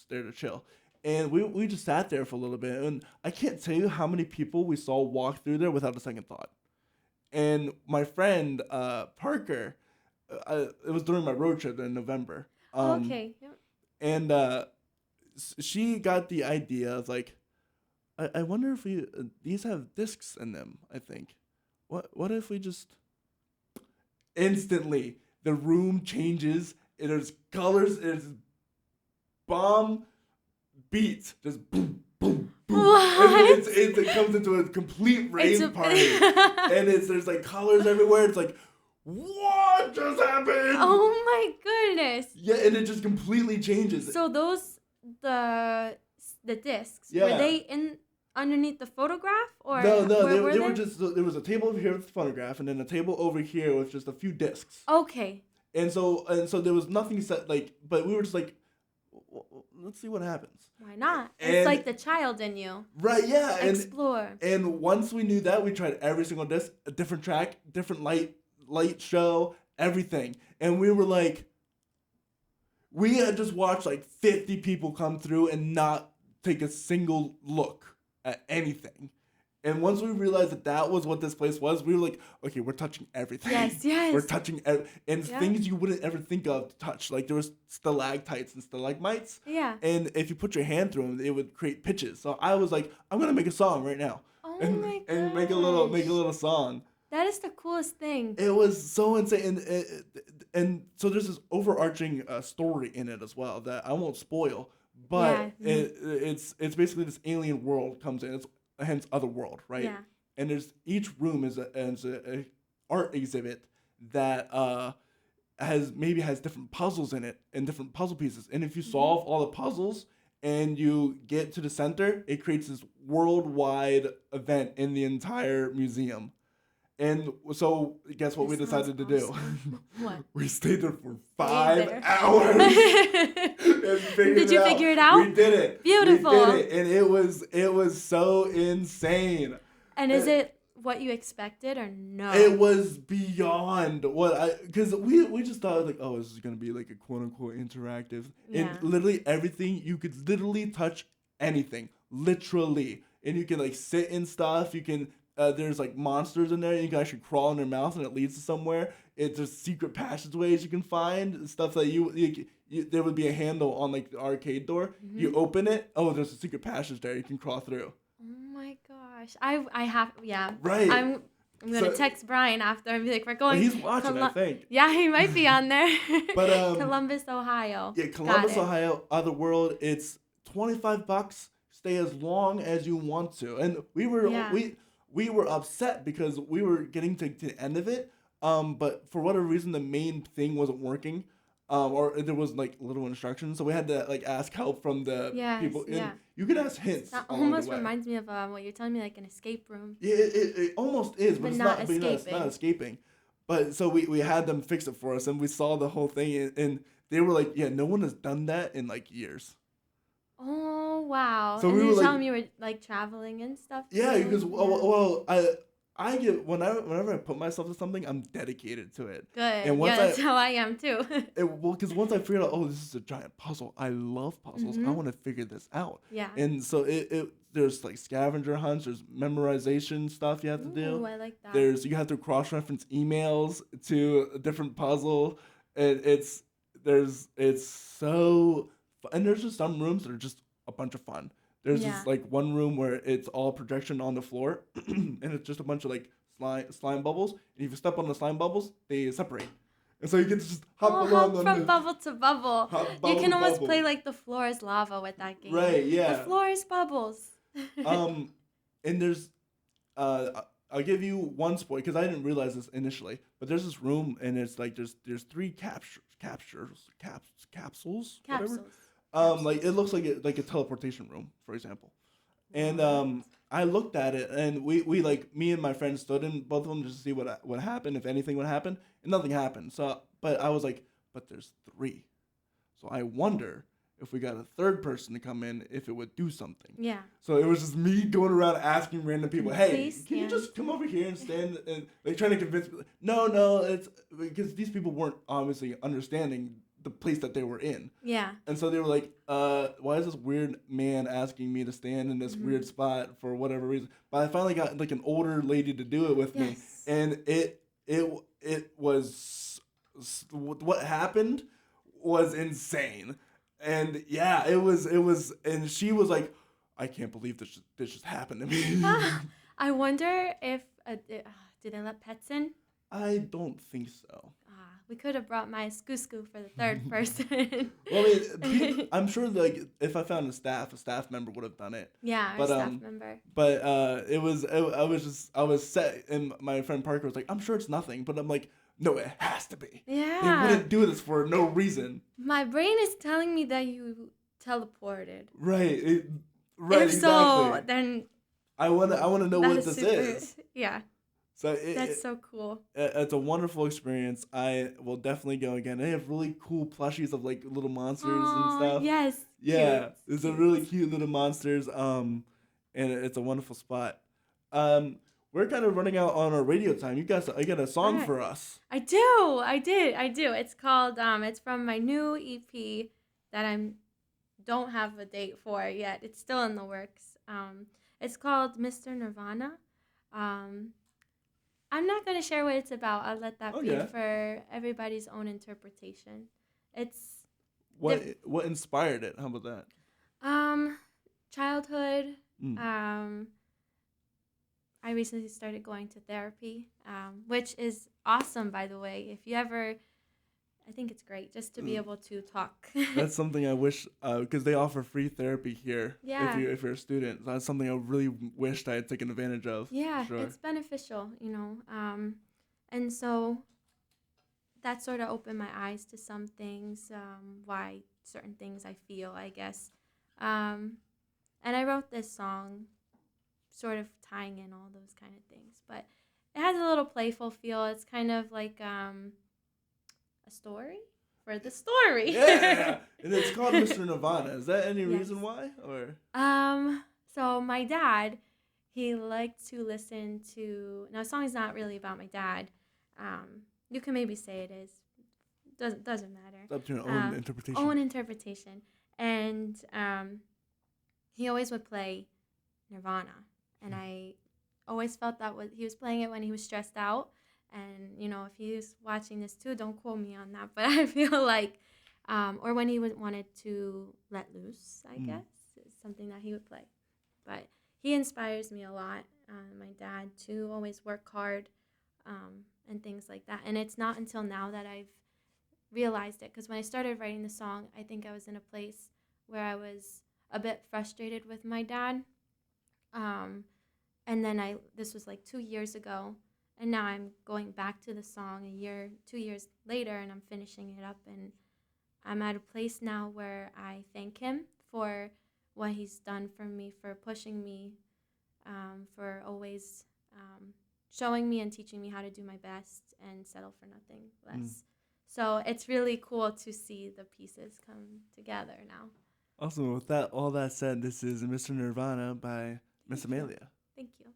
there to chill. And we just sat there for a little bit, and I can't tell you how many people we saw walk through there without a second thought. And my friend Parker, it was during my road trip in November. Okay. Yep. And she got the idea of like, I wonder if these have discs in them. I think, what if we just instantly the room changes and there's colors, there's bomb beats, just boom, boom, boom. What? And it comes into a complete rave party. And there's like colors everywhere. It's like, what just happened? Oh my goodness. Yeah, and it just completely changes. So the discs, were Yeah. they in underneath the photograph, or No, where they were just, there was a table over here with the photograph and then a table over here with just a few discs. Okay. And so there was nothing set, like, but we were just like, let's see what happens. Why not? And, it's like the child in you. Right, yeah. Explore. And once we knew that, we tried every single disc, a different track, different light show, everything. And we were like, we had just watched like 50 people come through and not take a single look at anything. And once we realized that was what this place was, we were like, okay, we're touching everything. Yes. We're touching things you wouldn't ever think of to touch. Like there was stalactites and stalagmites. Yeah. And if you put your hand through them, it would create pitches. So I was like, I'm gonna make a song right now. Oh and, my gosh. And make a little song. That is the coolest thing. It was so insane, and so there's this overarching story in it as well that I won't spoil. But it's basically this alien world comes in. It's hence Otherworld, right? Yeah. And there's each room is a art exhibit that has different puzzles in it and different puzzle pieces. And if you solve all the puzzles and you get to the center, it creates this worldwide event in the entire museum. And so, guess what we decided to do? What? We stayed there for 5 hours. Did you figure it out? We did it. Beautiful. We did it, and it was so insane. And is it what you expected or no? It was beyond because we just thought like, oh, this is gonna be like a quote unquote interactive. Yeah. And literally everything, you could literally touch anything, literally, and you can like sit in stuff. You can. There's like monsters in there. You can actually crawl in their mouth and it leads to somewhere. There's secret passageways you can find. Stuff that you there would be a handle on like the arcade door. Mm-hmm. You open it. Oh, there's a secret passage there. You can crawl through. Oh my gosh. I have, yeah. Right. I'm going to text Brian after and be like, we're going. He's watching, I think. Yeah, he might be on there. But Columbus, Ohio. Yeah, Columbus, Ohio, Otherworld. It's $25. Stay as long as you want to. And we were upset because we were getting to the end of it, but for whatever reason, the main thing wasn't working, or there was like little instructions, so we had to like ask help from the people. And you could ask hints. That almost reminds me of what you're telling me, like an escape room. Yeah, it almost is, but it's not escaping. But so we had them fix it for us, and we saw the whole thing, and they were like, yeah, no one has done that in like years. Oh wow! So and we you were like, telling me you were like traveling and stuff. Yeah, because I get whenever I put myself to something, I'm dedicated to it. Good. And that's how I am too. Because once I figured out, oh, this is a giant puzzle. I love puzzles. Mm-hmm. I want to figure this out. Yeah. And so there's like scavenger hunts. There's memorization stuff you have to do. Ooh, I like that. You have to cross-reference emails to a different puzzle. It's so. And there's just some rooms that are just a bunch of fun. There's this like one room where it's all projection on the floor, and it's just a bunch of like slime bubbles. And if you step on the slime bubbles, they separate, and so you can just hop from bubble to bubble. You can almost play like the floor is lava with that game. Right? Yeah. The floor is bubbles. And there's, I'll give you one spoiler because I didn't realize this initially, but there's this room and it's like there's 3 capsules. Whatever. Like it looks like a teleportation room, for example. And I looked at it, and we like me and my friend stood in both of them just to see what happened, if anything would happen, and nothing happened. So, but I was like, but there's 3, so I wonder if we got a third person to come in, if it would do something. Yeah. So it was just me going around asking random people, hey, please, can you just come over here and stand and like trying to convince me? No, it's because these people weren't obviously understanding the place that they were in. Yeah. And so they were like, why is this weird man asking me to stand in this weird spot for whatever reason? But I finally got like an older lady to do it with me. And it was, what happened was insane. And yeah, it was, and she was like, I can't believe this just happened to me. I wonder if, Do they let pets in? I don't think so. We could have brought my skoo for the third person. Well, I mean, I'm sure like if I found a staff member would have done it. Yeah, our staff member. But I was set, and my friend Parker was like, I'm sure it's nothing, but I'm like, no, it has to be. Yeah. They wouldn't do this for no reason. My brain is telling me that you teleported. Right. Right. If exactly. So, then I wanna know what this is. Yeah. So that's so cool. It's a wonderful experience. I will definitely go again. They have really cool plushies of like little monsters and stuff. Yes. Yeah, cute. it's a really cute little monsters. And it's a wonderful spot. We're kind of running out on our radio time. I got a song for us. I do. It's called it's from my new EP that don't have a date for yet. It's still in the works. It's called Mr. Nirvana. I'm not going to share what it's about. I'll let that be for everybody's own interpretation. It's what inspired it? How about that? Childhood. I recently started going to therapy, which is awesome, by the way. If you ever, I think it's great just to be able to talk. That's something I wish, because they offer free therapy here. Yeah. If you're a student, that's something I really wished I had taken advantage of. Yeah, sure. It's beneficial, and so that sort of opened my eyes to some things, why certain things I feel, I guess. And I wrote this song sort of tying in all those kind of things, but it has a little playful feel. It's kind of like a story for the story. Yeah, and it's called Mr. Nirvana. Is that any reason why, or? So my dad, he liked to listen to. Now, the song is not really about my dad. You can maybe say it is. Doesn't matter. It's up to your own interpretation. Own interpretation, and he always would play Nirvana. And I always felt that he was playing it when he was stressed out. And, if he's watching this too, don't quote me on that. But I feel like, or when he wanted to let loose, I guess, is something that he would play. But he inspires me a lot, my dad, to always work hard and things like that. And it's not until now that I've realized it. Because when I started writing the song, I think I was in a place where I was a bit frustrated with my dad. And then this was like 2 years ago, and now I'm going back to the song 2 years later, and I'm finishing it up, and I'm at a place now where I thank him for what he's done for me, for pushing me, for always showing me and teaching me how to do my best and settle for nothing less. So it's really cool to see the pieces come together now. Awesome. With all that said, this is Mr. Nirvana by Miss Emaylia. Thank you.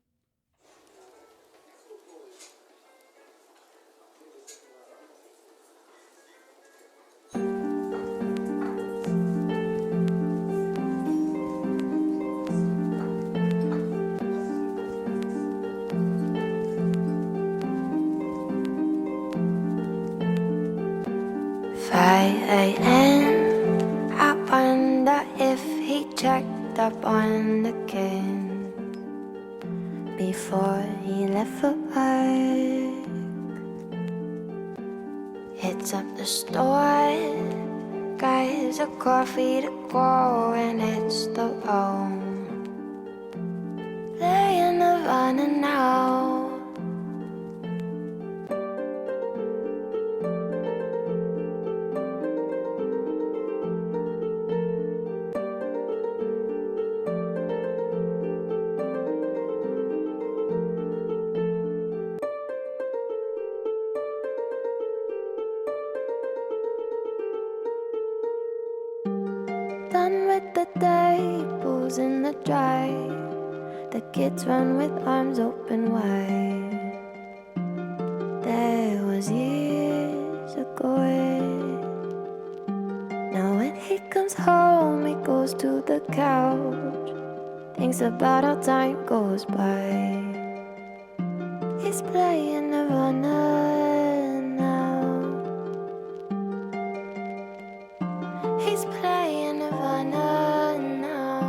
I wonder if he checked up on the kid before he left for work. Hits up the store, guys a coffee to go, and it's the home. They're in Nirvana now. Done with the day, bulls in the drive. The kids run with arms open wide. There was years ago. Now when he comes home, he goes to the couch, thinks about how time goes by. He's playing Nirvana now. He's playing Nirvana now.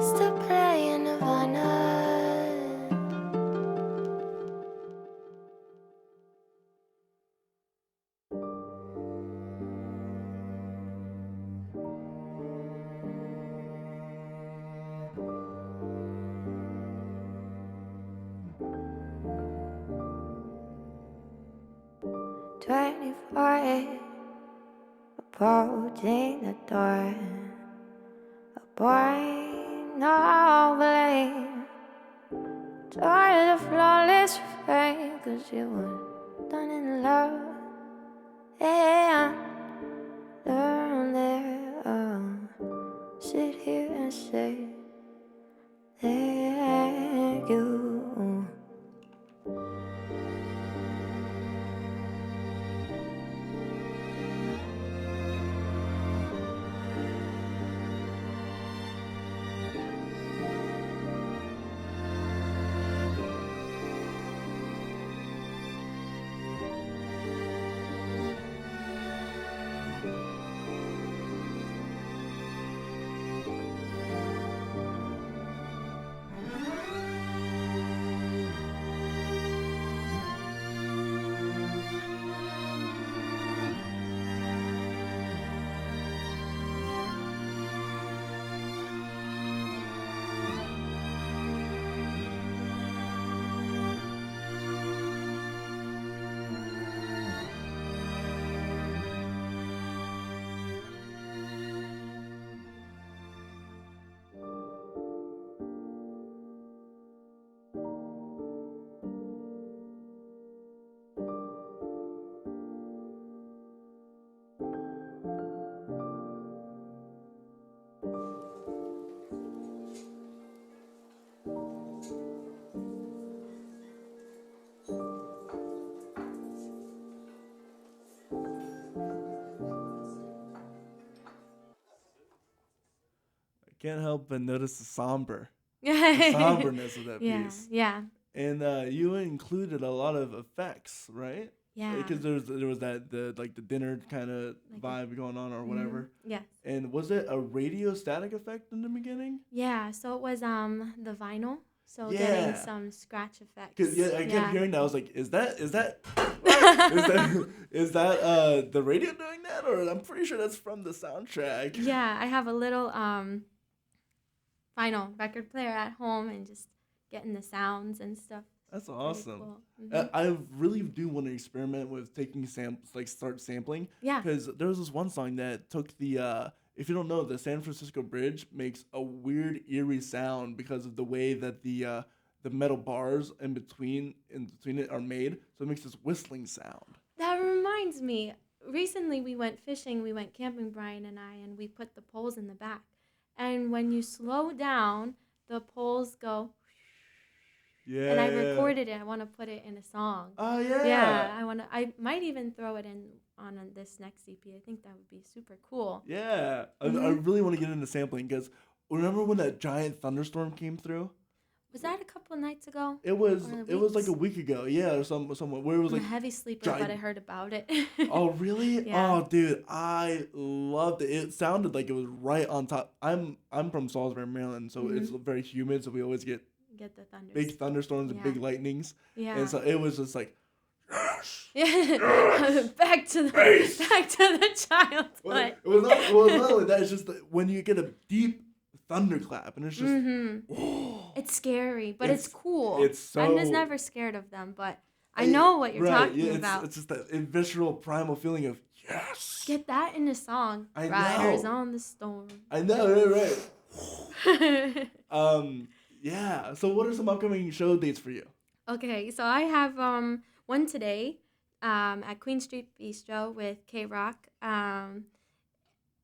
Still playing Nirvana. 24, approaching the door. A boy, no blame. Tired of flawless refrain, 'cause you were done in love. And learn there, sit here and say thank you. Can't help but notice the somberness of that piece. Yeah. And you included a lot of effects, right? Yeah. Because there was the dinner kind of vibe going on or whatever. Yes. And was it a radio static effect in the beginning? Yeah. So it was the vinyl. So getting some scratch effects. Cause I kept hearing that. I was like, is that the radio doing that, or I'm pretty sure that's from the soundtrack. Yeah, I have a little vinyl record player at home and just getting the sounds and stuff. That's awesome. Cool. Mm-hmm. I really do want to experiment with taking start sampling. Yeah. Because there was this one song that took the if you don't know, the San Francisco Bridge makes a weird eerie sound because of the way that the metal bars in between it are made. So it makes this whistling sound. That reminds me. Recently we went fishing. We went camping, Brian and I, and we put the poles in the back. And when you slow down, the poles go. Yeah. And I recorded it. I want to put it in a song. Oh yeah. Yeah. I might even throw it in on this next EP. I think that would be super cool. Yeah. I really want to get into sampling because remember when that giant thunderstorm came through? Was that a couple of nights ago? It was like a week ago. Yeah, or somewhere where it was I'm like a heavy sleeper, but I heard about it. Oh really? Yeah. Oh dude, I loved it. It sounded like it was right on top. I'm from Salisbury, Maryland, so it's very humid, so we always get the thunderstorms. Big thunderstorms and big lightnings. Yeah. And so it was just like yeah. back to the childhood. Well, it was not only that, it's just that when you get a deep thunderclap and it's just it's scary, but it's cool. It's I'm just never scared of them, but I know what you're talking about. It's just that visceral primal feeling of yes. Get that in a song. I Riders know. on the storm. I know, right. Yeah. So what are some upcoming show dates for you? Okay, so I have one today at Queen Street Bistro with K-Rock.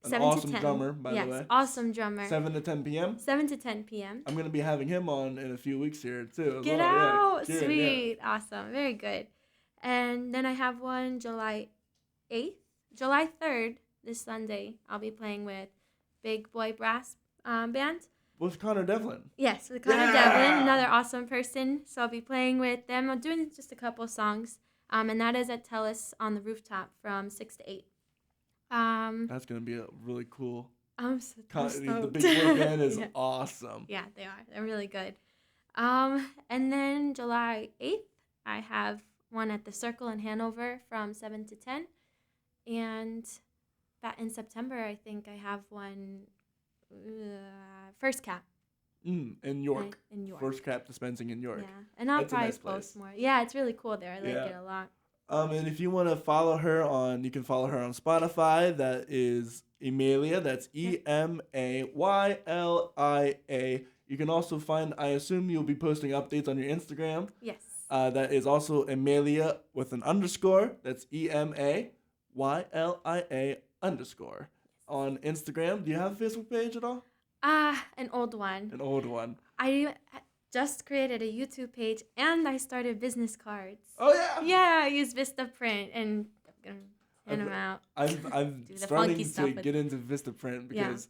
An 7 awesome to 10. drummer, by the way. Yes, awesome drummer. 7 to 10 p.m.? 7 to 10 p.m. I'm going to be having him on in a few weeks here, too. Get well. out! Yeah. Sweet. Yeah. Awesome. Very good. And then I have one July 8th. July 3rd, this Sunday, I'll be playing with Big Boy Brass Band. With Connor Devlin. Yes, with Connor Devlin, another awesome person. So I'll be playing with them. I'm doing just a couple songs. And that is at Tellus on the rooftop from 6 to 8. That's going to be a really cool. I'm stoked. The Big Boy Band is awesome. Yeah, they are. They're really good. And then July 8th, I have one at the Circle in Hanover from 7 to 10. And in September, I think I have one... First Cap. In York. In York. First Cap dispensing in York. Yeah, and I'll That's probably a nice post place. more. Yeah, it's really cool there. I like it a lot. And if you want to follow her you can follow her on Spotify. That is Emaylia. That's Emaylia. You can also find, I assume you'll be posting updates on your Instagram. Yes. That is also Emaylia with an underscore. That's Emaylia_. On Instagram. Do you have a Facebook page at all? An old one. An old one. I just created a YouTube page and I started business cards. Oh yeah. Yeah, I use Vistaprint and I'm gonna hand them out. I'm starting to get into Vistaprint because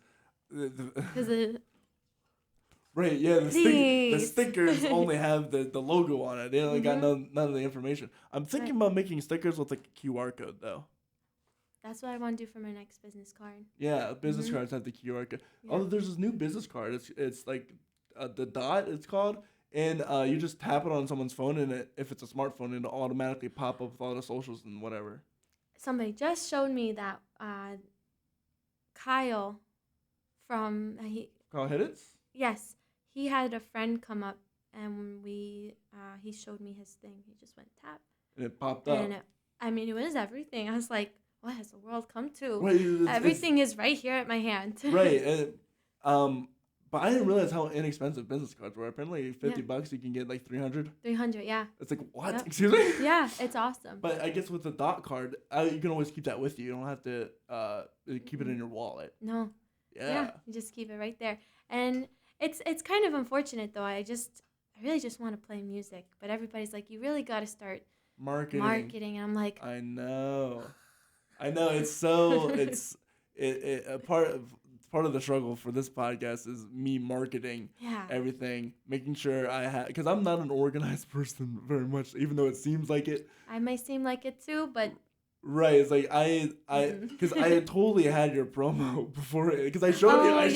right, yeah, the stickers only have the logo on it. They only got none of the information. I'm thinking about making stickers with like a QR code though. That's what I want to do for my next business card. Yeah, business cards have the QR code. Yeah. Oh, there's this new business card. It's like the dot. It's called, and you just tap it on someone's phone, and if it's a smartphone, it'll automatically pop up with all the socials and whatever. Somebody just showed me that Kyle from Kyle Hidditz? Yes, he had a friend come up, and he showed me his thing. He just went tap, and it popped up. And it was everything. I was like, what has the world come to? Right, everything is right here at my hand. Right, and but I didn't realize how inexpensive business cards were. Apparently, $50 you can get like 300. 300, yeah. It's like what? Yep. Excuse me. Yeah, it's awesome. But I guess with the dot card, you can always keep that with you. You don't have to keep it in your wallet. No. Yeah. You just keep it right there, and it's kind of unfortunate though. I really just want to play music, but everybody's like, you really got to start marketing, and I'm like, I know. It's so part of the struggle for this podcast is me marketing everything, making sure I have, because I'm not an organized person very much, even though it seems like it. I may seem like it too, but right, it's like because I had totally had your promo before, because I showed you. You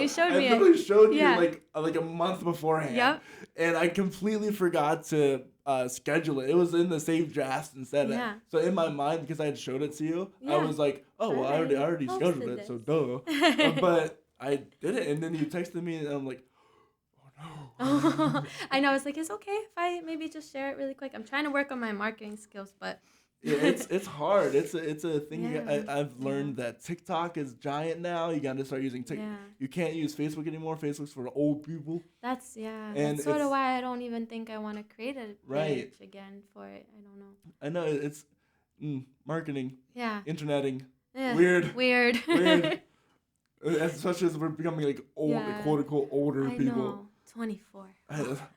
showed me. I literally showed you like a month beforehand. Yep. And I completely forgot to schedule it. It was in the saved drafts instead. Yeah. So in my mind, because I had showed it to you, I was like, oh, well, I already scheduled it, so duh. But I did it, and then you texted me, and I'm like, oh no. I know. It's like, it's okay if I maybe just share it really quick. I'm trying to work on my marketing skills, but. Yeah, it's hard. It's a thing. Yeah. I've learned that TikTok is giant now. You got to start using TikTok. Yeah. You can't use Facebook anymore. Facebook's for the old people. That's sort of why I don't even think I want to create a page again for it. I don't know. I know it's marketing. Yeah. Interneting. Yeah. Weird. Especially as we're becoming like old, quote unquote older people. Know. 24.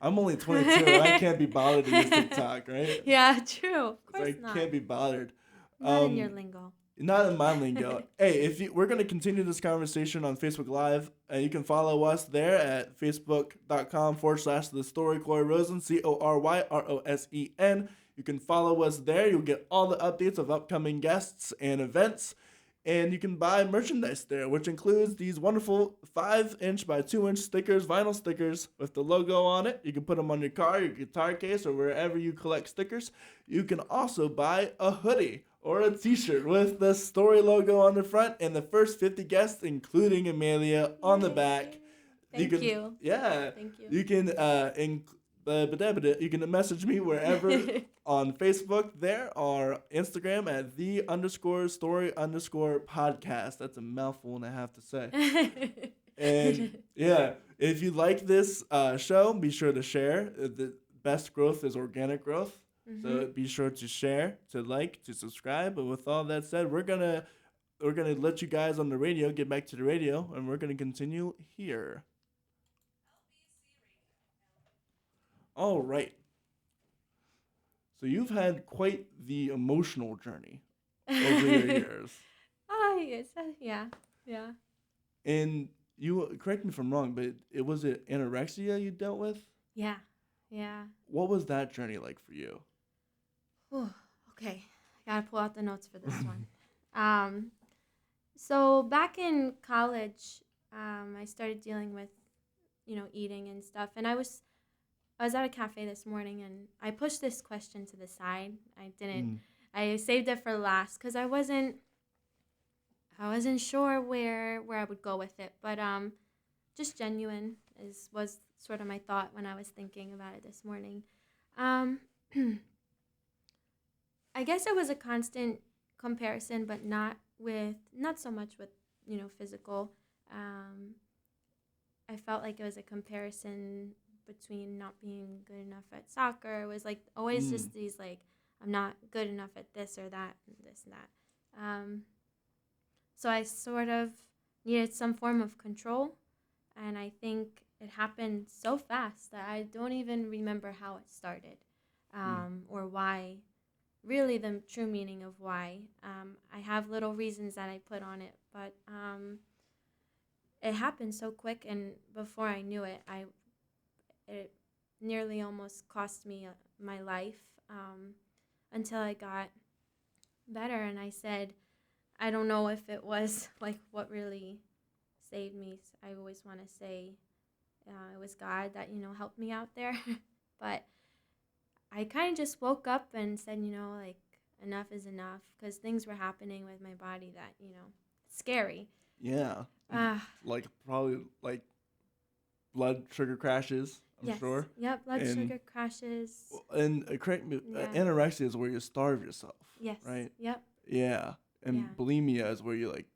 I'm only 22. I can't be bothered to use TikTok, right? Yeah, true. Of course not. I can't be bothered. Not in your lingo. Not in my lingo. Hey, we're going to continue this conversation on Facebook Live, and you can follow us there at facebook.com/The Story Corey Rosen, CORYROSEN. You can follow us there. You'll get all the updates of upcoming guests and events. And you can buy merchandise there, which includes these wonderful 5-inch by 2-inch stickers, vinyl stickers with the logo on it. You can put them on your car, your guitar case, or wherever you collect stickers. You can also buy a hoodie or a t-shirt with the story logo on the front and the first 50 guests, including Emaylia, on the back. Thank you. Yeah. Thank you. You can you can message me wherever on Facebook there or Instagram at _story_podcast. That's a mouthful and I have to say. And yeah, if you like this show, be sure to share. The best growth is organic growth. Mm-hmm. So be sure to share, to like, to subscribe. But with all that said, we're gonna let you guys on the radio get back to the radio, and we're gonna continue here. All right. So you've had quite the emotional journey over your years. Yes. Yeah. And you, correct me if I'm wrong, but was it anorexia you dealt with? Yeah. What was that journey like for you? Okay. I gotta pull out the notes for this one. So back in college, I started dealing with, eating and stuff, and I was at a cafe this morning, and I pushed this question to the side. I saved it for last because I wasn't sure where I would go with it, but just genuine was sort of my thought when I was thinking about it this morning. I guess it was a constant comparison, but not so much with, physical. I felt like it was a comparison between not being good enough at soccer. It was like always just these like, I'm not good enough at this or that and this and that. So I sort of needed some form of control, and I think it happened so fast that I don't even remember how it started, or why, really the true meaning of why. I have little reasons that I put on it, but it happened so quick, and before I knew it, it nearly almost cost me my life, until I got better, and I said, I don't know if it was like what really saved me. I always want to say it was God that, helped me out there. But I kind of just woke up and said, like, enough is enough, because things were happening with my body that, scary. Yeah. Like probably like blood sugar crashes, I'm sure. Yep, blood sugar crashes. And correct me, anorexia is where you starve yourself. Yes. Right? Yep. Yeah. And bulimia is where you like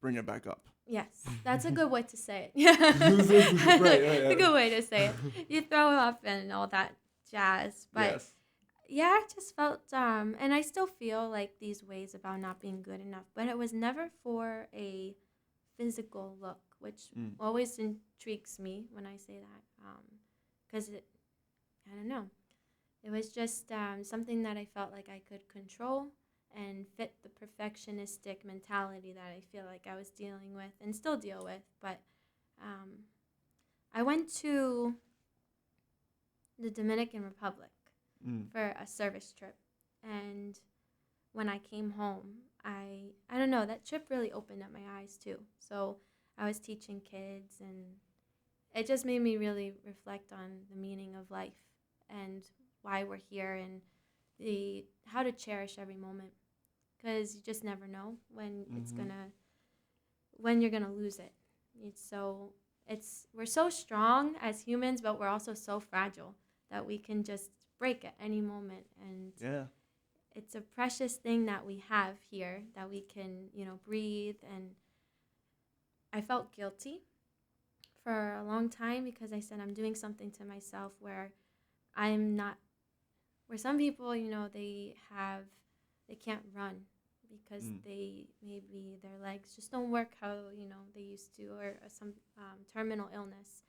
bring it back up. Yes, that's a good way to say it. Yeah, a good way to say it. You throw up and all that jazz, but yeah, I just felt and I still feel like these ways about not being good enough, but it was never for a physical look, which always intrigues me when I say that, because I don't know, it was just something that I felt like I could control and fit the perfectionistic mentality that I feel like I was dealing with and still deal with. But I went to the Dominican Republic for a service trip, and when I came home, I don't know, that trip really opened up my eyes too. So I was teaching kids, and it just made me really reflect on the meaning of life and why we're here, and how to cherish every moment, because you just never know when when you're gonna lose it. We're so strong as humans, but we're also so fragile that we can just break at any moment, and it's a precious thing that we have here, that we can breathe. And I felt guilty for a long time, because I said I'm doing something to myself where I'm not, where some people, they can't run because maybe their legs just don't work how, they used to, or some terminal illness.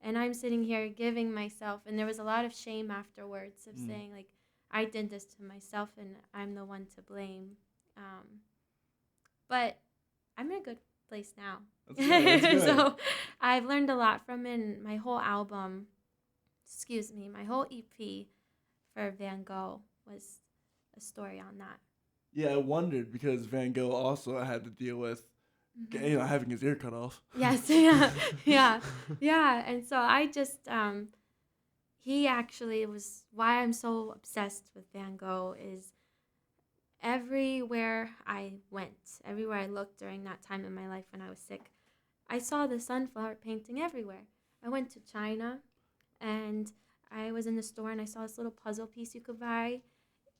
And I'm sitting here giving myself, and there was a lot of shame afterwards of saying, like, I did this to myself and I'm the one to blame. But I'm in a good place now. That's good. That's good. So I've learned a lot from it. And my whole my whole EP for Van Gogh was a story on that. Yeah, I wondered, because Van Gogh also had to deal with having his ear cut off. Yes, yeah. And so I just, he actually was why I'm so obsessed with Van Gogh. Is everywhere I went, everywhere I looked during that time in my life when I was sick, I saw the sunflower painting everywhere. I went to China, and I was in the store, and I saw this little puzzle piece you could buy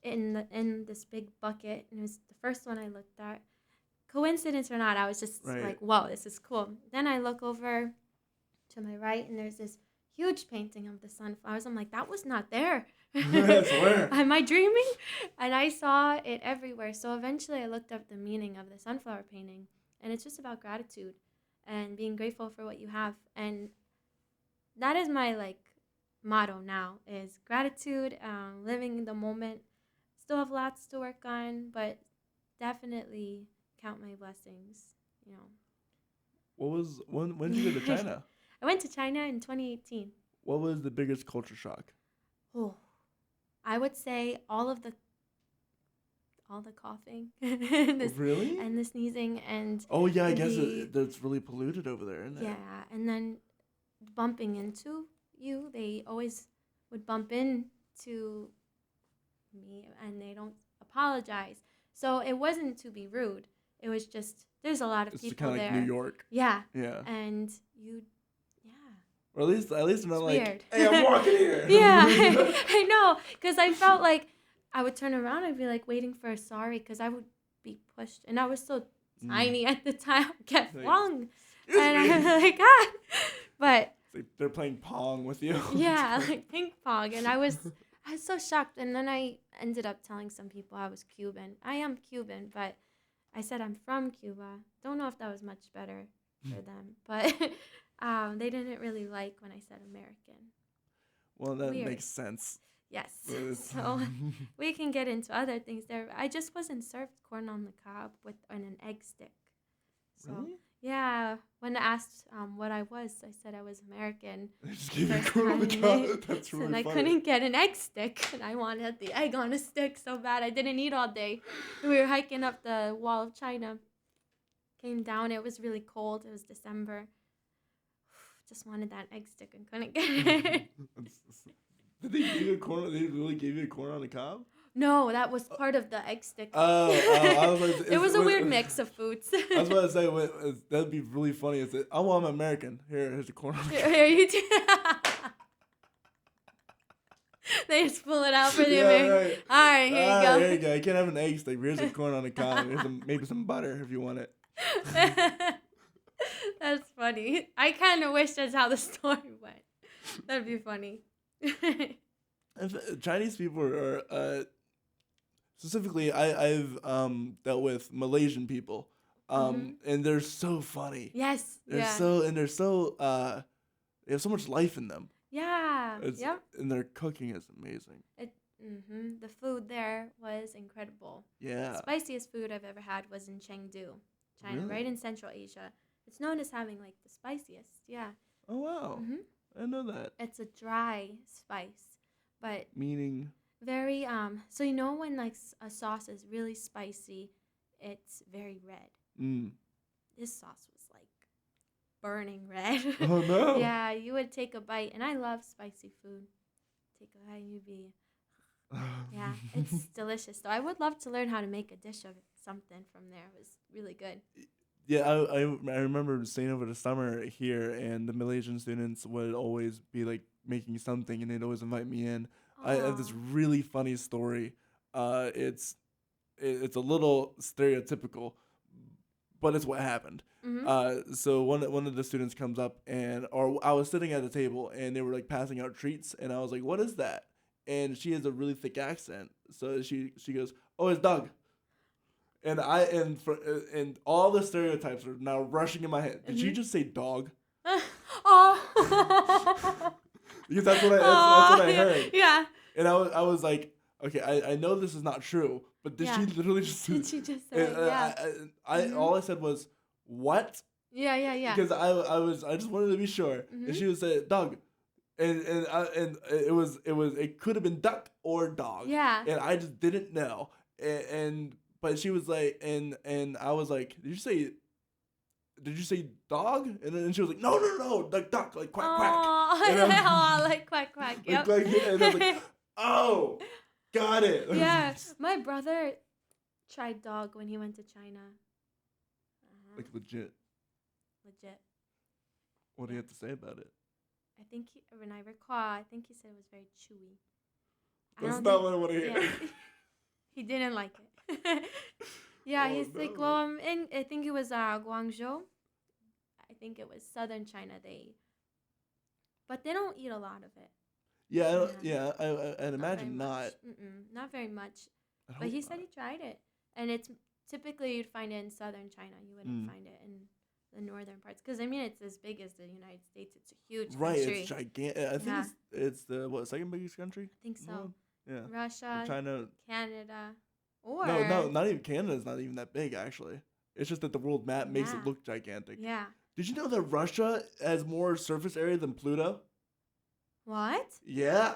in this big bucket, and it was the first one I looked at. Coincidence or not, I was just like, whoa, this is cool. Then I look over to my right, and there's this huge painting of the sunflowers. I'm like, that was not there. Am I dreaming? And I saw it everywhere. So eventually I looked up the meaning of the sunflower painting, and it's just about gratitude and being grateful for what you have. And that is my motto now, is gratitude, living the moment. Still have lots to work on, but definitely count my blessings, When did you go to China? I went to China in 2018. What was the biggest culture shock? Oh, I would say all the coughing, Really? and the sneezing, and I guess it's really polluted over there, isn't it? Yeah, and then bumping into you. They always would bump into me, and they don't apologize. So it wasn't to be rude. It was just, there's a lot of people kind of there. Like New York. Yeah. Yeah. And or at least they're not like, weird. hey, I'm walking here. Yeah, I know, because I felt like I would turn around. I'd be like waiting for a sorry because I would be pushed, and I was so tiny at the time. I get Like, flung, "Excuse and me." I'm like ah, but It's like they're playing Pong with you. yeah, like ping pong, and I was so shocked, and then I ended up telling some people I was Cuban. I am Cuban, but I said I'm from Cuba. Don't know if that was much better for them, but they didn't really like when I said American. Well, that Weird. makes sense. Yes. It's- So we can get into other things there. I just wasn't served corn on the cob with an egg stick. So Really? yeah, when asked what I was, I said I was American. They just gave you First corn on the time cob. That's and really I funny. couldn't get an egg stick, and I wanted the egg on a stick so bad. I didn't eat all day. We were hiking up the wall of China. Came down. It was really cold. It was December. Just wanted that egg stick and couldn't get it. Did they give you a corn? They really gave you a corn on the cob? No, that was part of the egg stick. I was like, It was a weird mix of foods. I was about to say that'd be really funny. Is it? I'm American. Here's a corn on the cob. Here you do. They just pull it out for the Yeah, American. right. All right, here you go. There you go. You can't have an egg steak. Here's a corn on the cob. Here's maybe some butter if you want it. That's funny. I kind of wish that's how the story went. That'd be funny. Chinese people are specifically. I've dealt with Malaysian people, and they're so funny. Yes. They're yeah. they have so much life in them. Yeah. Yep. And their cooking is amazing. The food there was incredible. Yeah. The spiciest food I've ever had was in Chengdu, China, Really? right in Central Asia. It's known as having like the spiciest. Yeah. Oh wow. I didn't know that. It's a dry spice, but Meaning. very So you know when like a sauce is really spicy, it's very red. This sauce was like burning red. Oh no. Yeah, you would take a bite, and I love spicy food. Take a bite, and you'd be, yeah, it's delicious. So I would love to learn how to make a dish of something from there. It was really good. Yeah, I remember staying over the summer here, and the Malaysian students would always be like making something, and they'd always invite me in. I have this really funny story. It's a little stereotypical, but it's what happened. So one of the students comes up, or I was sitting at a table, and they were like passing out treats, and I was like, "What is that?" And she has a really thick accent, so she goes, "Oh, it's Doug." And and all the stereotypes are now rushing in my head. Did she just say dog? Oh. Because that's what I heard. Yeah. And I was like, okay, I know this is not true, but did she literally just? Did she just say? Yeah. All I said was what? Yeah. Because I just wanted to be sure, and she would say dog, and it could have been duck or dog. Yeah. And I just didn't know, but she was like, and I was like, did you say dog? And then she was like, no, like duck, like quack quack. And like quack quack. Yep. Like, and I was like, oh, got it. Yeah, my brother tried dog when he went to China. Like legit. What do you have to say about it? I think when I recall, I think he said it was very chewy. That's not what I want to hear. Yeah. He didn't like it. Yeah, he's like, well, I think it was Guangzhou. I think it was southern China. But they don't eat a lot of it. Yeah, I'd imagine not. Not very much. But he said he tried it, and it's typically you'd find it in southern China. You wouldn't find it in the northern parts, because I mean it's as big as the United States. It's a huge country. Right, it's gigantic. I think it's the second biggest country. I think so. Yeah. Russia, China, Canada, or no, not even Canada's not even that big actually. It's just that the world map makes it look gigantic. Yeah. Did you know that Russia has more surface area than Pluto? What? Yeah.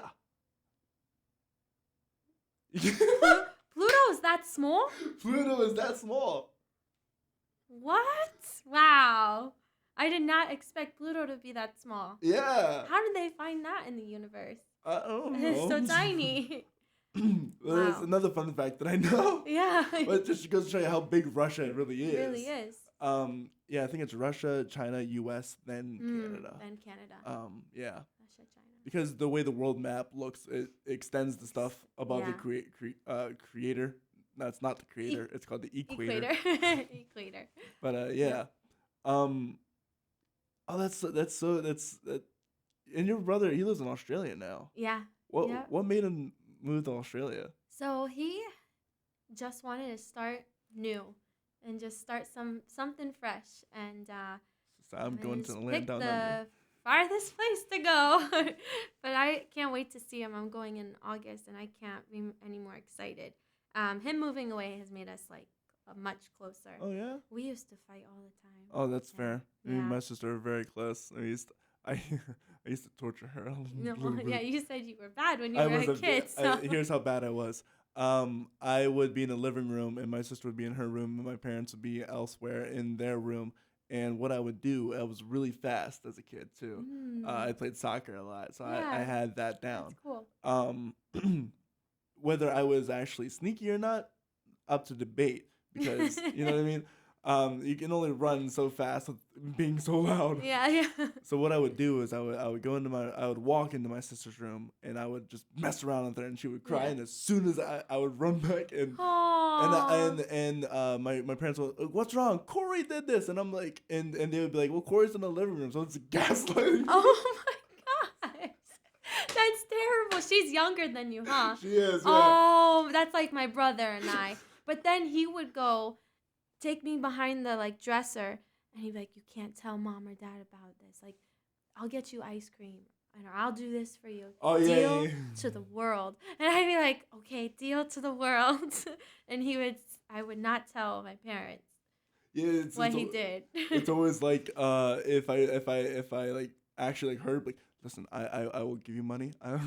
Pluto is that small? Pluto is that small. What? Wow. I did not expect Pluto to be that small. Yeah. How did they find that in the universe? I don't know. It's so tiny. There's another fun fact that I know. Yeah. But just goes to show you how big Russia really is. It really is. Yeah, I think it's Russia, China, U.S., then Canada. Then Canada. Yeah. That's China. Because the way the world map looks, it extends the stuff above the creator. No, it's not the creator. It's called the equator. Equator. But yeah. Oh, that's. And your brother, he lives in Australia now. Yeah. What made him move to Australia? So he just wanted to start new and just start something fresh. And So I'm going to the land picked down the under. farthest place to go. But I can't wait to see him. I'm going in August, and I can't be any more excited. Him moving away has made us like much closer. Oh yeah. We used to fight all the time. Oh, that's fair. Me and Yeah. my sister are very close. I used to torture her. You said you were bad when you were a kid. Here's how bad I was. I would be in the living room, and my sister would be in her room, and my parents would be elsewhere in their room. And what I would do, I was really fast as a kid too. I played soccer a lot, so I had that down. That's cool. Whether I was actually sneaky or not, up to debate, because you know what I mean. You can only run so fast with being so loud. Yeah. So what I would do is I would walk into my sister's room, and I would just mess around with her, and she would cry. And as soon as I would run back my parents would, what's wrong? Corey did this, and I'm like, and they would be like, well, Corey's in the living room, so it's gaslighting. Oh my gosh, that's terrible. She's younger than you, huh? She is. Yeah. Oh, that's like my brother and I. But then he would go take me behind the like dresser, and he'd be like, you can't tell mom or dad about this. Like, I'll get you ice cream, and I'll do this for you. Oh, deal yeah. to the world. And I'd be like, okay, deal to the world. And I would not tell my parents what he did. It's always like if I like actually like heard like, listen, I will give you money. I will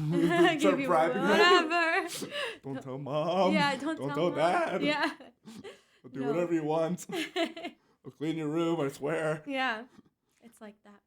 give you whatever. Don't tell mom. Yeah, don't tell dad. Yeah. I'll do whatever you want. I'll clean your room, I swear. Yeah. It's like that.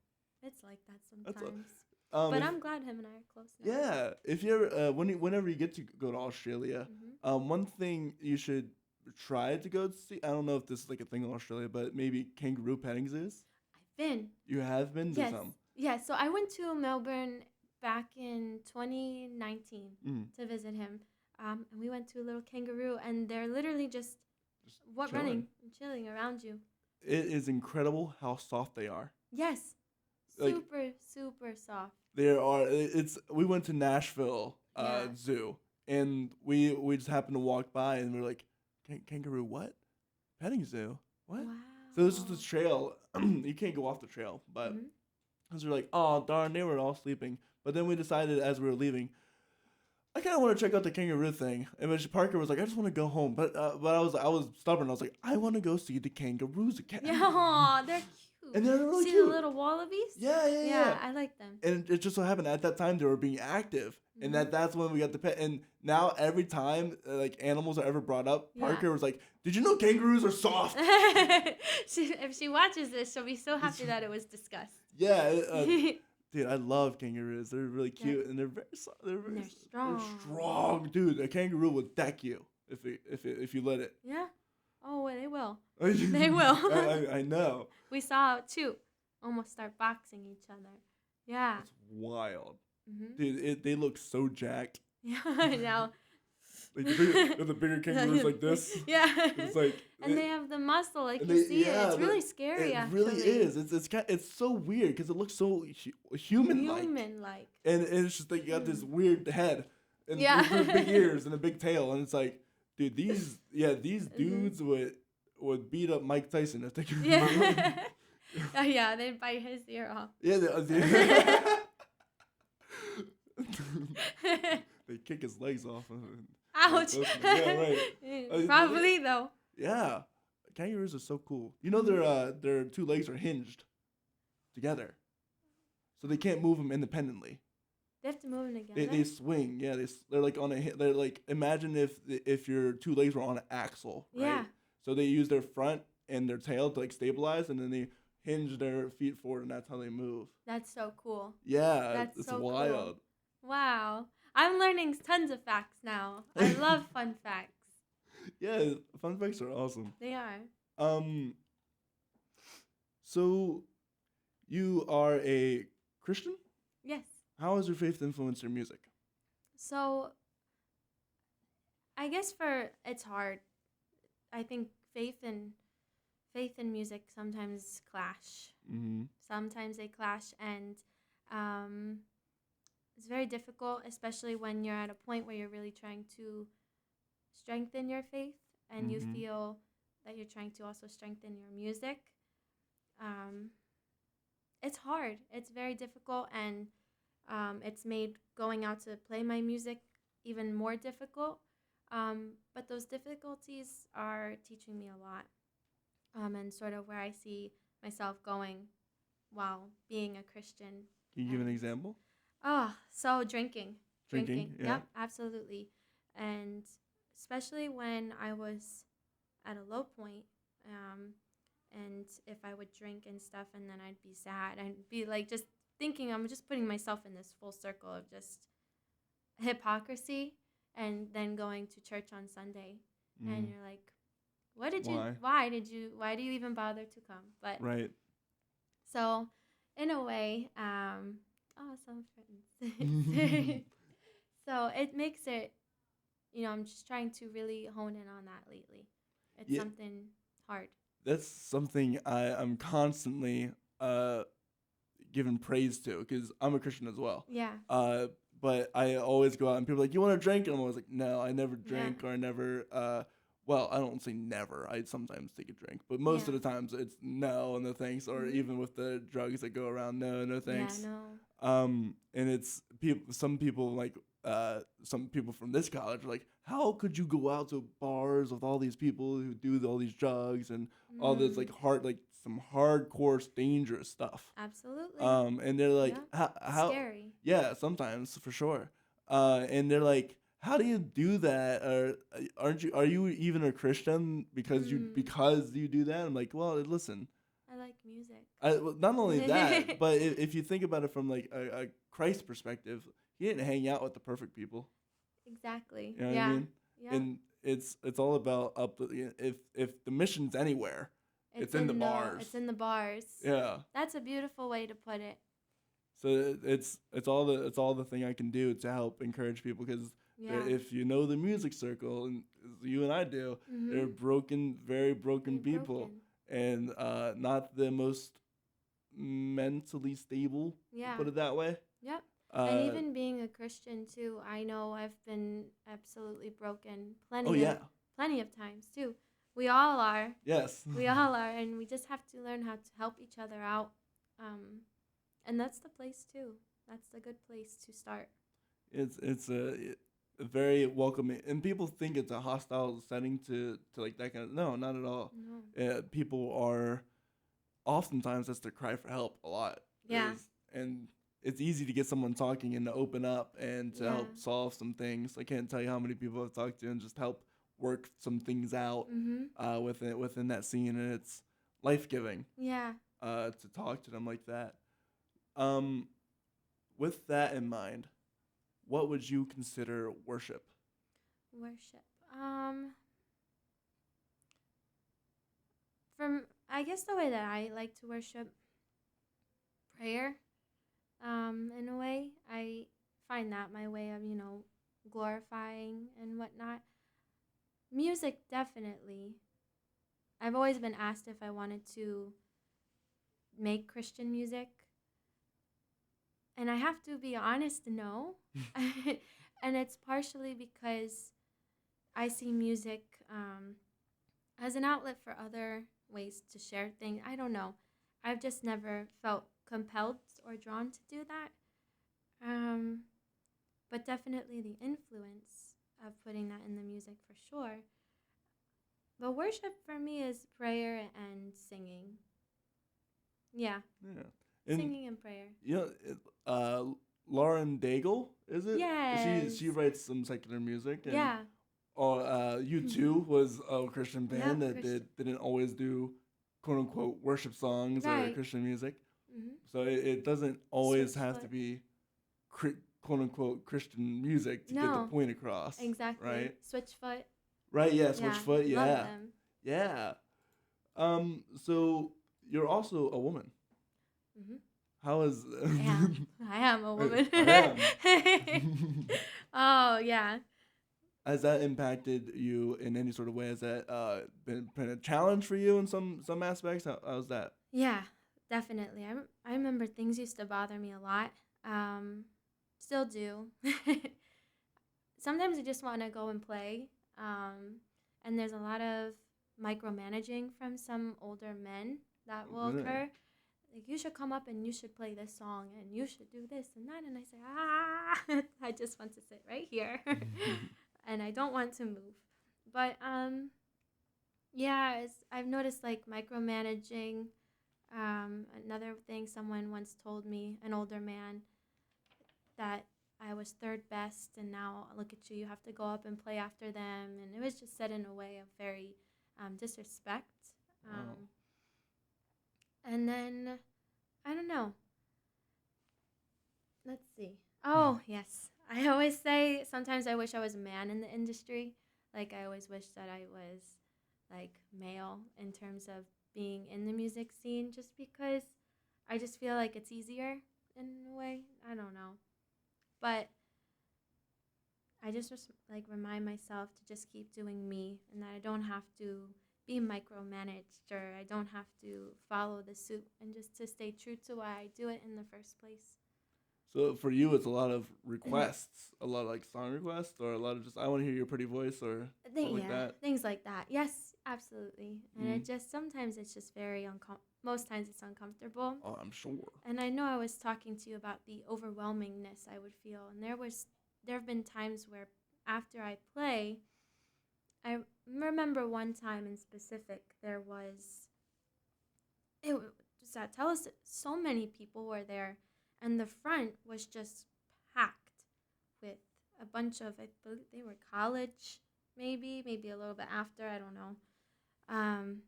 It's like that sometimes. But I'm glad him and I are close now. Yeah. If you ever, whenever you get to go to Australia, one thing you should try to go see, I don't know if this is like a thing in Australia, but maybe kangaroo petting zoos. I've been. You have been? Yes. Yeah, so I went to Melbourne back in 2019 to visit him. And we went to a little kangaroo, and they're literally just running and chilling around you. It is incredible how soft they are. Yes. Super, super soft. We went to Nashville Zoo, and we just happened to walk by, and we were like, kangaroo what? Petting zoo? What? Wow. So this is the trail. You can't go off the trail, but because we're like, oh darn, they were all sleeping. But then we decided as we were leaving, I kind of want to check out the kangaroo thing. And Parker was like, I just want to go home. But I was stubborn. I was like, I want to go see the kangaroos again. Yeah, they're cute. And they're really see cute. The little wallabies? Yeah. I like them. And it just so happened at that time they were being active. And that's when we got the pet. And now every time like animals are ever brought up, Parker was like, did you know kangaroos are soft? If she watches this, she'll be so happy that it was discussed. Yeah. Dude, I love kangaroos. They're really cute, and they're very strong. They're strong, dude. A kangaroo will deck you if you let it. Yeah. Oh, well, they will. They will. I know. We saw two almost start boxing each other. Yeah. It's wild, dude. They look so jacked. Yeah, I know. Like the bigger kangaroos like this. Yeah. It's like. And they have the muscle, like you see it. It's really scary, actually. It really is. It's so weird because it looks so human-like. Human-like. And it's just like you got this weird head and big ears and a big tail, and it's like, dude, these dudes would beat up Mike Tyson if they could. Yeah. Oh yeah, they'd bite his ear off. Yeah. They kick his legs off. Ouch. Yeah, right. Probably though. Yeah, kangaroos are so cool. You know their two legs are hinged together, so they can't move them independently. They have to move them together. They swing. Yeah, they're like on a. They're like, imagine if your two legs were on an axle. Right? Yeah. So they use their front and their tail to like stabilize, and then they hinge their feet forward, and that's how they move. That's so cool. Yeah, it's so wild. Cool. Wow, I'm learning tons of facts now. I love fun facts. Yeah, fun facts are awesome. They are. So, you are a Christian? Yes. How has your faith influenced your music? So I guess it's hard. I think faith and music sometimes clash. Mm-hmm. Sometimes they clash, and um, it's very difficult, especially when you're at a point where you're really trying to strengthen your faith, and you feel that you're trying to also strengthen your music. It's hard. It's very difficult, and it's made going out to play my music even more difficult. But those difficulties are teaching me a lot, and sort of where I see myself going while being a Christian. Can you give an example? Oh, so drinking. Drinking, yeah. Yep, absolutely. And especially when I was at a low point, and if I would drink and stuff and then I'd be sad, I'd be like just thinking I'm just putting myself in this full circle of just hypocrisy, and then going to church on Sunday and you're like, why do you even bother to come? But right. So in a way, some friends. So it makes it, I'm just trying to really hone in on that lately. It's something hard. That's something I'm constantly giving praise to, because I'm a Christian as well. Yeah. But I always go out and people are like, you want to drink? And I'm always like, no, I never drink, or I never, well, I don't say never. I sometimes take a drink, but most of the times it's no and no thanks, or even with the drugs that go around, no thanks. Yeah, no. And it's some people from this college are like, how could you go out to bars with all these people who do all these drugs and all this some hardcore dangerous stuff? Absolutely. And they're like, how scary. Yeah, sometimes for sure. And they're like, how do you do that? Or are you even a Christian because you do that? I'm like, well, listen, I like music. Not only that, but if you think about it from like a Christ perspective, he didn't hang out with the perfect people. Exactly. You know what I mean? Yeah. And it's all about if the mission's anywhere, it's in the bars. It's in the bars. Yeah. That's a beautiful way to put it. So it's all the thing I can do to help encourage people, because if you know the music circle, and you and I do, they're very broken people. And not the most mentally stable, to put it that way. Yep. And even being a Christian too, I know I've been absolutely broken plenty of times too. We all are. Yes. We all are, and we just have to learn how to help each other out. And that's the place too. That's a good place to start. It's a very welcoming, and people think it's a hostile setting to like that kind of. No, not at all. No. People are oftentimes that's their cry for help a lot. Yeah. And it's easy to get someone talking and to open up and to help solve some things. I can't tell you how many people I've talked to and just help work some things out within that scene, and it's life-giving. Yeah. To talk to them like that. With that in mind, what would you consider worship? Worship. I guess the way that I like to worship, prayer, in a way. I find that my way of, glorifying and whatnot. Music, definitely. I've always been asked if I wanted to make Christian music. And I have to be honest, no. And it's partially because I see music as an outlet for other ways to share things. I don't know. I've just never felt compelled or drawn to do that. But definitely the influence of putting that in the music for sure. But worship for me is prayer and singing. Yeah. Singing and prayer. Lauren Daigle, is it? Yes. She writes some secular music. And, yeah. U2 was a Christian band that didn't always do quote unquote worship songs or Christian music. Mm-hmm. So it doesn't always have to be quote unquote Christian music to get the point across. Exactly. Right? Switchfoot. Right, yeah, Switchfoot, yeah. Love them. Yeah. So you're also a woman. Mm-hmm. How is? Yeah, I am a woman. I Oh yeah. Has that impacted you in any sort of way? Has that been a challenge for you in some aspects? How's that? Yeah, definitely. I remember things used to bother me a lot. Still do. Sometimes I just want to go and play. And there's a lot of micromanaging from some older men that will Really? occur. Like, you should come up and you should play this song and you should do this and that. And I say, ah, I just want to sit right here. And I don't want to move. But yeah, I've noticed like micromanaging. Another thing someone once told me, an older man, that I was third best, and now look at you, you have to go up and play after them. And it was just said in a way of very disrespect. Oh. And then, I don't know. Let's see. Oh, yes. I always say sometimes I wish I was a man in the industry. Like, I always wish that I was, like, male in terms of being in the music scene, just because I just feel like it's easier in a way. I don't know. But I just like remind myself to just keep doing me, and that I don't have to be micromanaged, or I don't have to follow the suit, and just to stay true to why I do it in the first place. So for you, it's a lot of requests, a lot of like song requests, or a lot of just I want to hear your pretty voice, or something like that. Things like that. Yes, absolutely. And it just sometimes it's just very most times it's uncomfortable. Oh, I'm sure. And I know I was talking to you about the overwhelmingness I would feel, and there have been times where after I play, I remember one time in specific it was at tell us so many people were there, and the front was just packed with a bunch of, I believe they were college, maybe a little bit after, I don't know. And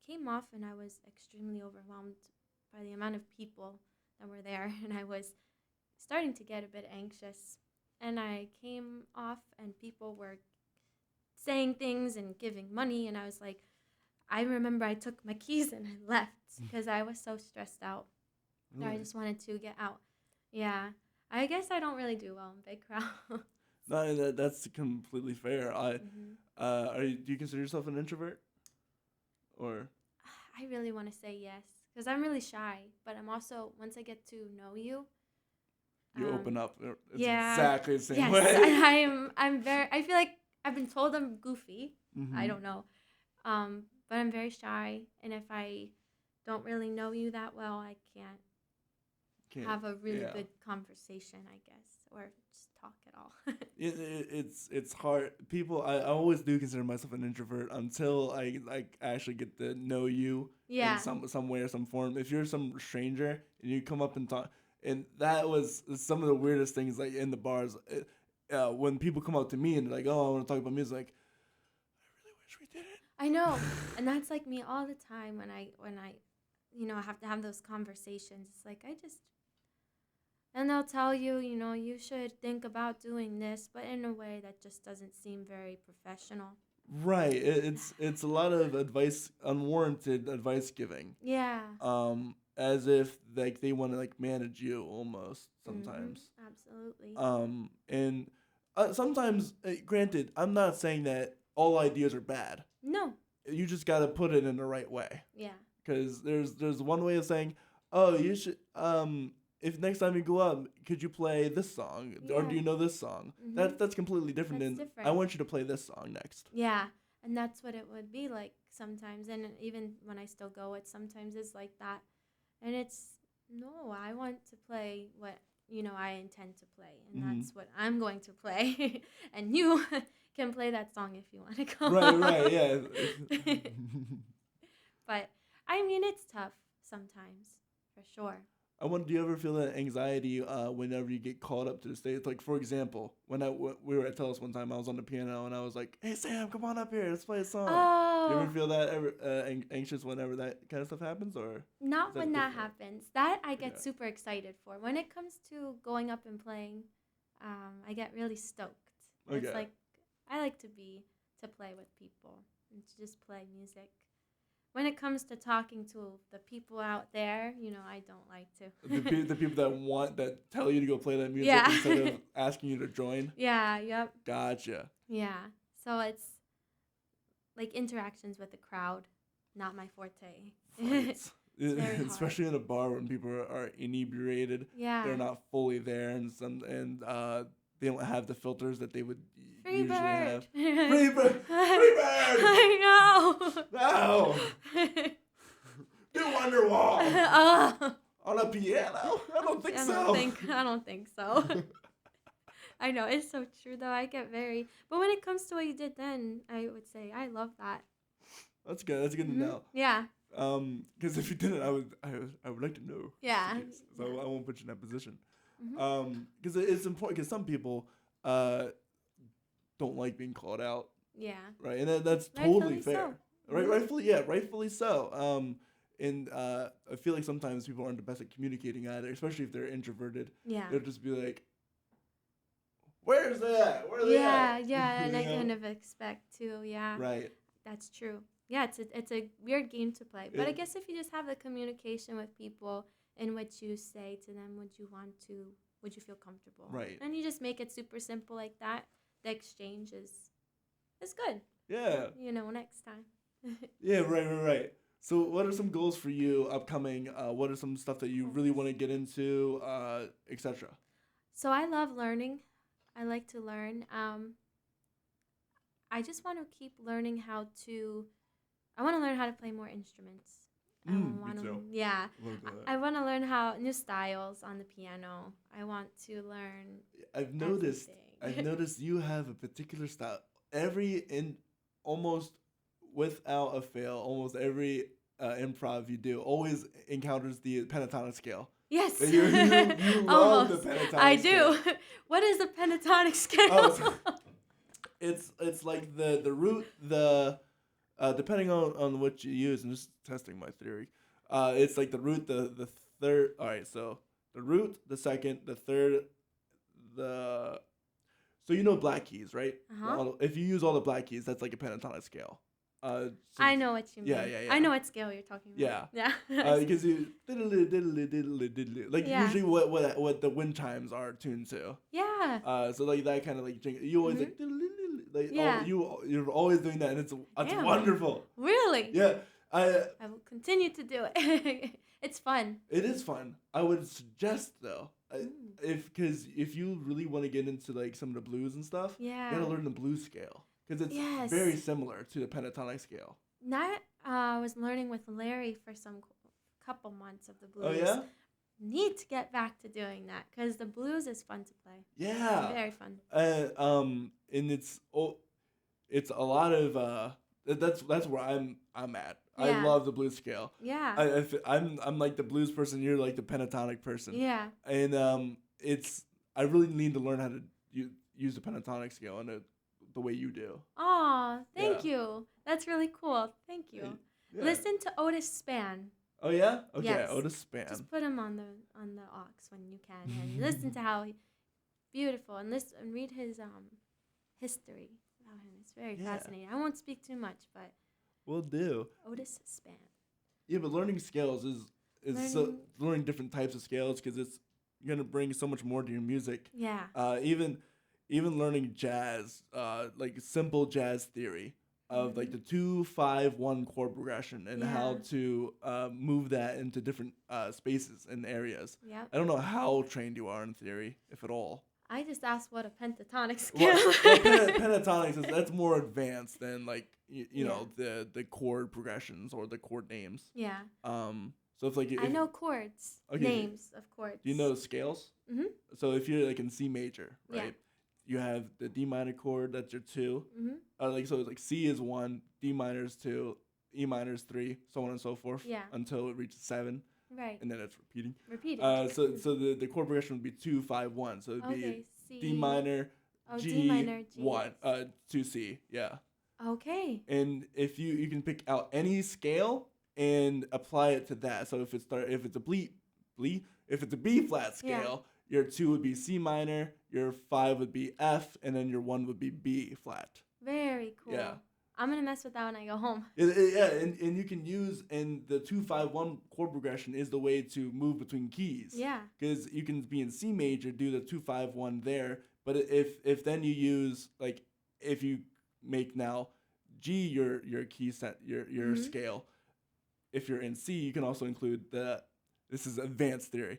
came off and I was extremely overwhelmed by the amount of people that were there, and I was starting to get a bit anxious. And I came off and people were saying things and giving money, and I was like, I remember I took my keys and I left because I was so stressed out. Really? I just wanted to get out. Yeah. I guess I don't really do well in big crowds. No, that's completely fair. Do you consider yourself an introvert, or? I really want to say yes because I'm really shy, but I'm also, once I get to know you, You open up. It's yeah, exactly the same yes, way. I'm very, I feel like I've been told I'm goofy. Mm-hmm. I don't know. But I'm very shy, and if I don't really know you that well, I can't have a really good conversation, I guess, or just talk at all. It's hard. I always do consider myself an introvert until I actually get to know you in some way or some form. If you're some stranger and you come up and talk, and that was some of the weirdest things, like in the bars, when people come up to me and they're like, "Oh, I want to talk about music," like, I really wish we did it. I know, and that's like me all the time when I have to have those conversations. It's like and they'll tell you, you should think about doing this, but in a way that just doesn't seem very professional. Right. It's a lot of advice, unwarranted advice giving. Yeah. As if like they want to like manage you almost sometimes. Absolutely. And sometimes, granted, I'm not saying that all ideas are bad. No. You just got to put it in the right way. Yeah. Because there's one way of saying, oh, you should if next time you go up, could you play this song? Yeah. Or do you know this song? Mm-hmm. That's completely different than I want you to play this song next. Yeah, and that's what it would be like sometimes. And even when I still go, it sometimes is like that. And I want to play what, I intend to play. And that's what I'm going to play. And you can play that song if you want to go. Right, yeah. But, I mean, it's tough sometimes, for sure. Do you ever feel that anxiety whenever you get called up to the stage? Like, for example, when we were at Tellus one time, I was on the piano and I was like, "Hey Sam, come on up here, let's play a song." Oh. You ever feel that anxious whenever that kind of stuff happens, or? Not when that happens. That I get super excited for. When it comes to going up and playing, I get really stoked. Okay. It's like I like to play with people and to just play music. when it comes to talking to the people out there, I don't like to. The people that tell you to go play that music Yeah. instead of asking you to join. Yeah, yep. Gotcha. Yeah. So it's like interactions with the crowd, not my forte. Fights. very hard. Especially in a bar when people are inebriated. Yeah. They're not fully there, and they don't have the filters that they would Free usually bird. have. Free bird! Free bird! I know. No! Do Wonderwall! Oh. On a piano? I don't think so. I don't think so. I know, it's so true though. I get very, but when it comes to what you did then, I would say I love that. That's good. That's good to know. Yeah. Because if you didn't, I would like to know. Yeah. So I won't put you in that position. Mm-hmm. Because it's important. Because some people don't like being called out. Yeah. Right, and that's totally Rightfully fair. so. Right, rightfully so. And I feel like sometimes people aren't the best at communicating either, especially if they're introverted. Yeah. They'll just be like, "Where's that? Where are they at?" Yeah, and You I know? kind of expect too. Yeah. Right. That's true. Yeah, it's a weird game to play, but I It- guess if you just have the communication with people in what you say to them, would you feel comfortable? Right. And you just make it super simple like that. The exchange is good. Yeah. Next time. Yeah. Right. So, what are some goals for you upcoming? What are some stuff that you really want to get into, etc.? So I love learning. I like to learn. I just want to keep learning how to. I want to learn how to play more instruments. Me too. Yeah. Love that. I want to learn how new styles on the piano. I want to learn. I've noticed everything. you have a particular style. Almost without a fail, almost every improv you do always encounters the pentatonic scale. Yes. You love the Almost. pentatonic I scale. do. What is a pentatonic scale? Oh, it's like the root, depending on what you use. I'm just testing my theory. It's like the root, the third. All right, so the root, the second, the third, so you know black keys, right? Uh-huh. If you use all the black keys, that's like a pentatonic scale. I know what you mean. Yeah. I know what scale you're talking Yeah. about. Yeah. Because you like Yeah. usually what the wind chimes are tuned to. Yeah. So like that kind of like you always like Yeah. you're always doing that, and it's Damn. wonderful. Really? Yeah, I will continue to do it. It's fun. it is fun. I would suggest though, if you really want to get into like some of the blues and stuff, Yeah. you gotta learn the blues scale because it's Yes. very similar to the pentatonic scale. That I was learning with Larry for some couple months of the blues. Oh yeah, Need to get back to doing that because the blues is fun to play. yeah. Very fun. And it's a lot of that's where I'm at. I Yeah. love the blues scale. Yeah. I'm like the blues person. You're like the pentatonic person. Yeah. And I really need to learn how to use the pentatonic scale and the way you do. Aw, thank you. That's really cool. Thank you. Yeah. Listen to Otis Spann. Oh yeah. Okay. Yes. Otis Spann. Just put him on the aux when you can and listen to how beautiful and read his history about him. It's very Yeah. fascinating. I won't speak too much, but Will do. Otis Spann. Yeah, but learning scales is learning different types of scales because it's gonna bring so much more to your music. Yeah. Even learning jazz, like simple jazz theory of like the 2-5-1 chord progression and how Yeah. to move that into different spaces and areas. Yep. I don't know how trained you are in theory, if at all. I just asked what a pentatonic scale. Pentatonics that's more advanced than like you know the chord progressions or the chord names. Yeah. So if like I know chords. Okay. Names of chords. Do you know scales? Mhm. So if you're like in C major, Yeah. right? You have the D minor chord, that's your 2. Mhm. So it's like C is 1, D minor is 2, E minor is 3, so on and so forth. Yeah. Until it reaches 7, Right. and then it's repeating. Repeat it. So the chord progression would be 2-5-1. So it'd Okay. be C. D minor, Oh, G, D minor, G. 1, to C. Yeah. Okay. And if you can pick out any scale and apply it to that. So if it's a if it's a B flat scale, your 2 would be C minor, your 5 would be F, and then your 1 would be B flat. Very cool. Yeah. I'm gonna mess with that when I go home. Yeah, and you can use, and the 2-5-1 chord progression is the way to move between keys. Yeah. Because you can be in C major, do the 2-5-1 there, but if then you use, like, if you make now G your key set, your scale, if you're in C, you can also include this is advanced theory,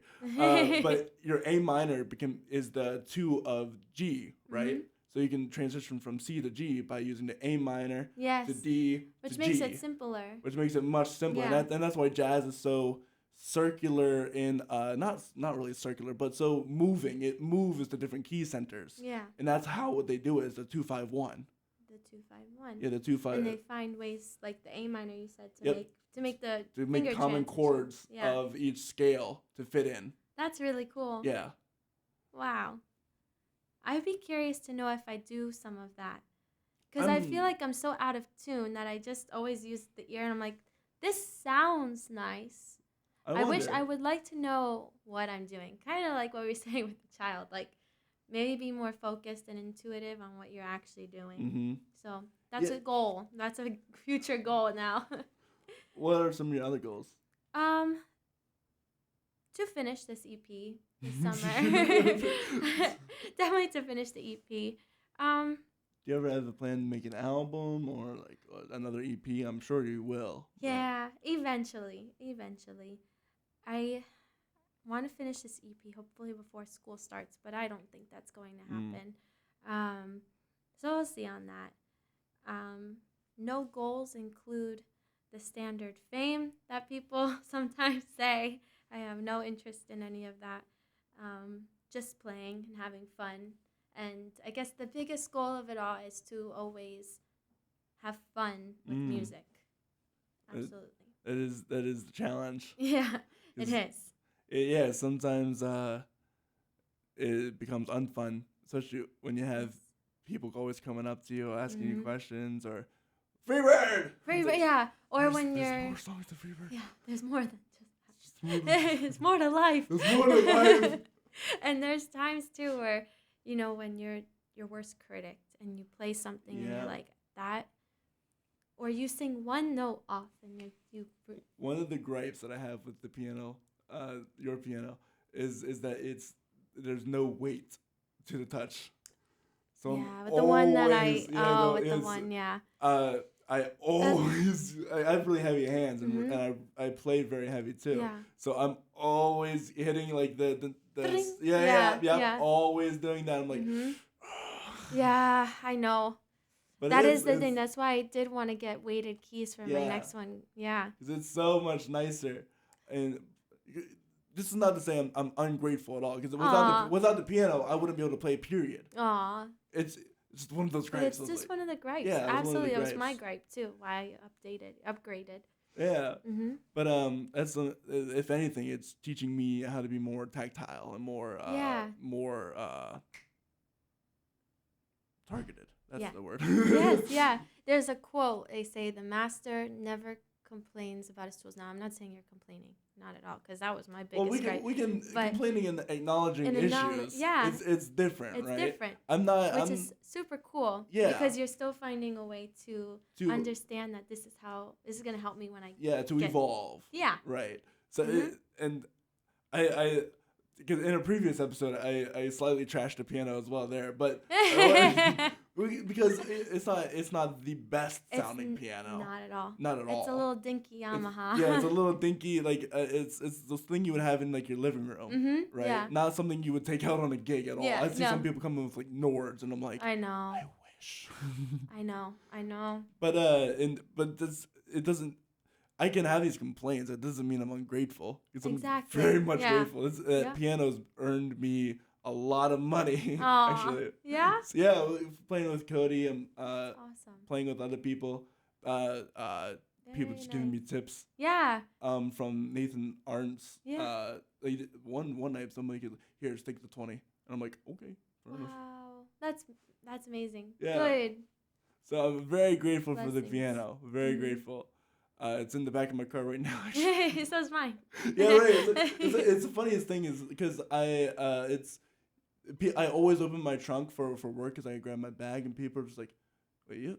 but your A minor is the 2 of G, right? So you can transition from C to G by using the A minor to D which to makes G, it simpler. which makes it much simpler. Yeah. And that's why jazz is so circular in not really circular, but so moving. It moves to different key centers. Yeah. And that's how what they do is the 2-5-1. The 2-5-1. Yeah, the 2-5. And they find ways like the A minor you said to make the common chords yeah. of each scale to fit in. That's really cool. Yeah. Wow. I'd be curious to know if I do some of that. Because I feel like I'm so out of tune that I just always use the ear and I'm like, this sounds nice. I wish I would like to know what I'm doing. Kind of like what we were saying with the child. Like, maybe be more focused and intuitive on what you're actually doing. Mm-hmm. So that's a goal. That's a future goal now. What are some of your other goals? To finish this EP this summer. Definitely to finish the EP. Do you ever have a plan to make an album or like another EP? I'm sure you will. Yeah, eventually. I want to finish this EP hopefully before school starts, but I don't think that's going to happen. So we'll see on that. No goals include the standard fame that people sometimes say. I have no interest in any of that. Just playing and having fun. And I guess the biggest goal of it all is to always have fun with music. Absolutely. That is the challenge. Yeah, it is. Yeah, sometimes it becomes unfun, especially when you have people always coming up to you, asking you questions, or Freebird! Freebird, yeah. Or when there's you're... more songs to Freebird. Yeah, there's more than just that. There's more to life. There's more to life. And there's times, too, where, you know, when you're your worst critic and you play something and you're like, that... Or you sing one note off and you One of the gripes that I have with the piano, your piano, is that there's no weight to the touch. So yeah, with the one that I have really heavy hands and I play very heavy too. Yeah. So I'm always hitting like the always doing that. I'm like, yeah, I know. But that is the thing. That's why I did want to get weighted keys for my next one. Yeah. Because it's so much nicer. And this is not to say I'm ungrateful at all. Because without the piano, I wouldn't be able to play, period. Aw. It's just one of those gripes. It's just one of the gripes. Yeah, absolutely. It was my gripe, too. Why I upgraded. Yeah. But that's if anything, it's teaching me how to be more tactile and more targeted. That's the word. Yes, yeah. There's a quote. They say the master never complains about his tools. Now, I'm not saying you're complaining. Not at all, because that was my biggest gripe. We can complaining and acknowledging issues. Yeah. It's different, right? It's different. Which is super cool. Yeah. Because you're still finding a way to understand that this is going to help me when I evolve. Yeah. Right. So, because in a previous episode, I slightly trashed the piano as well there, but because it's not the best sounding piano. Not at all. Not at all. It's a little dinky Yamaha. It's a little dinky, like it's this thing you would have in like your living room, right? Yeah. Not something you would take out on a gig at all. I see some people come in with like Nords, and I'm like, I know. I wish. I know. But it doesn't. I can have these complaints. It doesn't mean I'm ungrateful. I'm very much grateful. Piano's earned me a lot of money, actually. Yeah? So, yeah, playing with Cody and awesome. Playing with other people. People just giving me tips. Yeah. From Nathan Arntz. Yeah. One night, somebody could, here, just take the 20. And I'm like, okay. Wow. That's amazing. Yeah. Good. So I'm very grateful for the piano. Very grateful. It's in the back of my car right now. So is mine. Yeah, right. It's the funniest thing is because I always open my trunk for work because I grab my bag and people are just like, wait,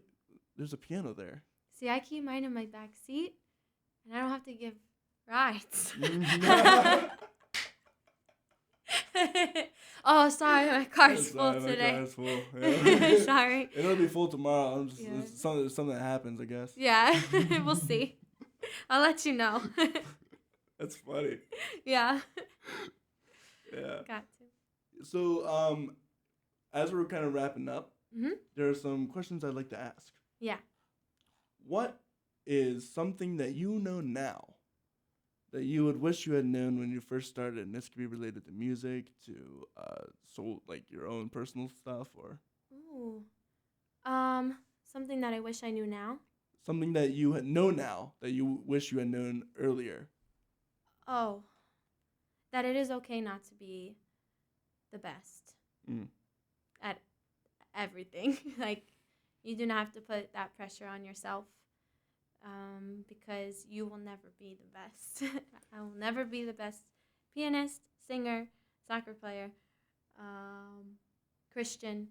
There's a piano there. See, I keep mine in my back seat, and I don't have to give rides. Oh, sorry, my car's full today. My car's full. Yeah. Sorry. It'll be full tomorrow. I'm just Yeah. it's something that happens, I guess. Yeah, we'll see. I'll let you know. That's funny. Yeah. Yeah. Got to. So, as we're kind of wrapping up, Mhm. there are some questions I'd like to ask. Yeah. What is something that you know now that you would wish you had known when you first started? And this could be related to music, to like your own personal stuff, or Ooh. Something that I wish I knew now. something that you know now that you wish you had known earlier. Oh, that it is okay not to be the best at everything. Like, you do not have to put that pressure on yourself, because you will never be the best. I will never be the best pianist, singer, soccer player, Christian,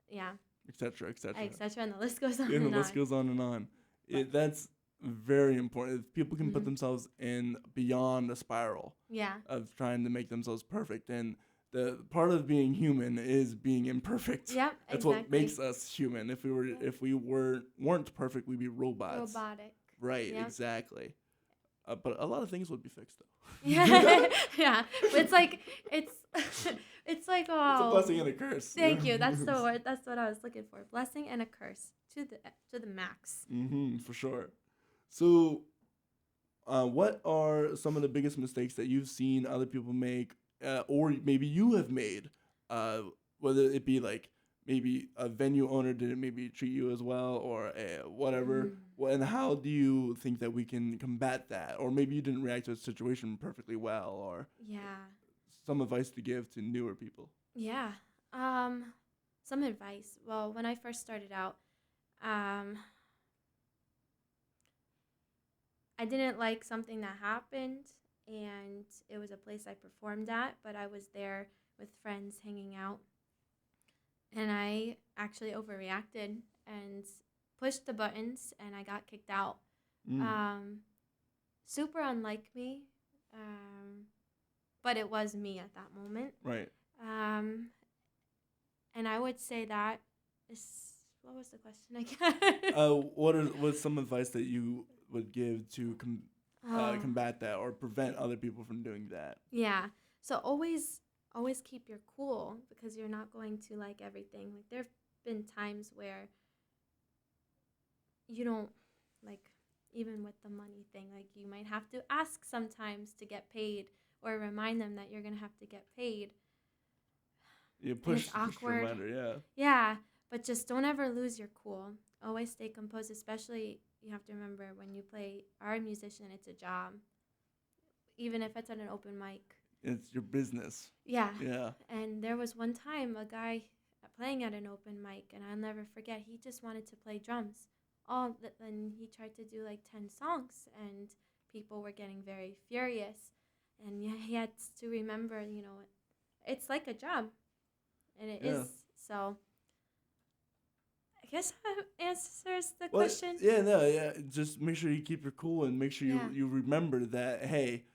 yeah, Etc. Etc. etc. And the list goes on Yeah, and the on. list goes on and on. That's very important. If people can put themselves in beyond a spiral Yeah. of trying to make themselves perfect, and the part of being human is being imperfect. Yep. That's exactly. what makes us human. If we weren't perfect, we'd be robots. Robotic. Right. Yep. Exactly. But a lot of things would be fixed though. Yeah. Yeah. It's like it's like, oh. It's a blessing and a curse. Thank you. That's the word. That's what I was looking for. Blessing and a curse to the max. For sure. So, what are some of the biggest mistakes that you've seen other people make, or maybe you have made? Whether it be like maybe a venue owner didn't maybe treat you as well, or whatever. And how do you think that we can combat that? Or maybe you didn't react to a situation perfectly well, or some advice to give to newer people. Yeah. Some advice. Well, when I first started out, I didn't like something that happened, and it was a place I performed at, but I was there with friends hanging out, and I actually overreacted and pushed the buttons, and I got kicked out. Super unlike me, but it was me at that moment. Right. And I would say that is, what was the question again? What's some advice that you would give to combat that or prevent other people from doing that? Yeah. So always keep your cool, because you're not going to like everything. Like, there've been times where you don't, like, even with the money thing, like, you might have to ask sometimes to get paid, or remind them that you're going to have to get paid. You push it's awkward. The reminder, yeah. Yeah, but just don't ever lose your cool. Always stay composed, especially, you have to remember, when you play, our musician, it's a job. Even if it's at an open mic. It's your business. Yeah. Yeah. And there was one time a guy playing at an open mic, and I'll never forget, he just wanted to play drums. And he tried to do like 10 songs, and people were getting very furious. And he had to remember, it's like a job. And it is. So I guess that answers the question. Yeah, no, yeah. Just make sure you keep your cool, and make sure you remember that, hey,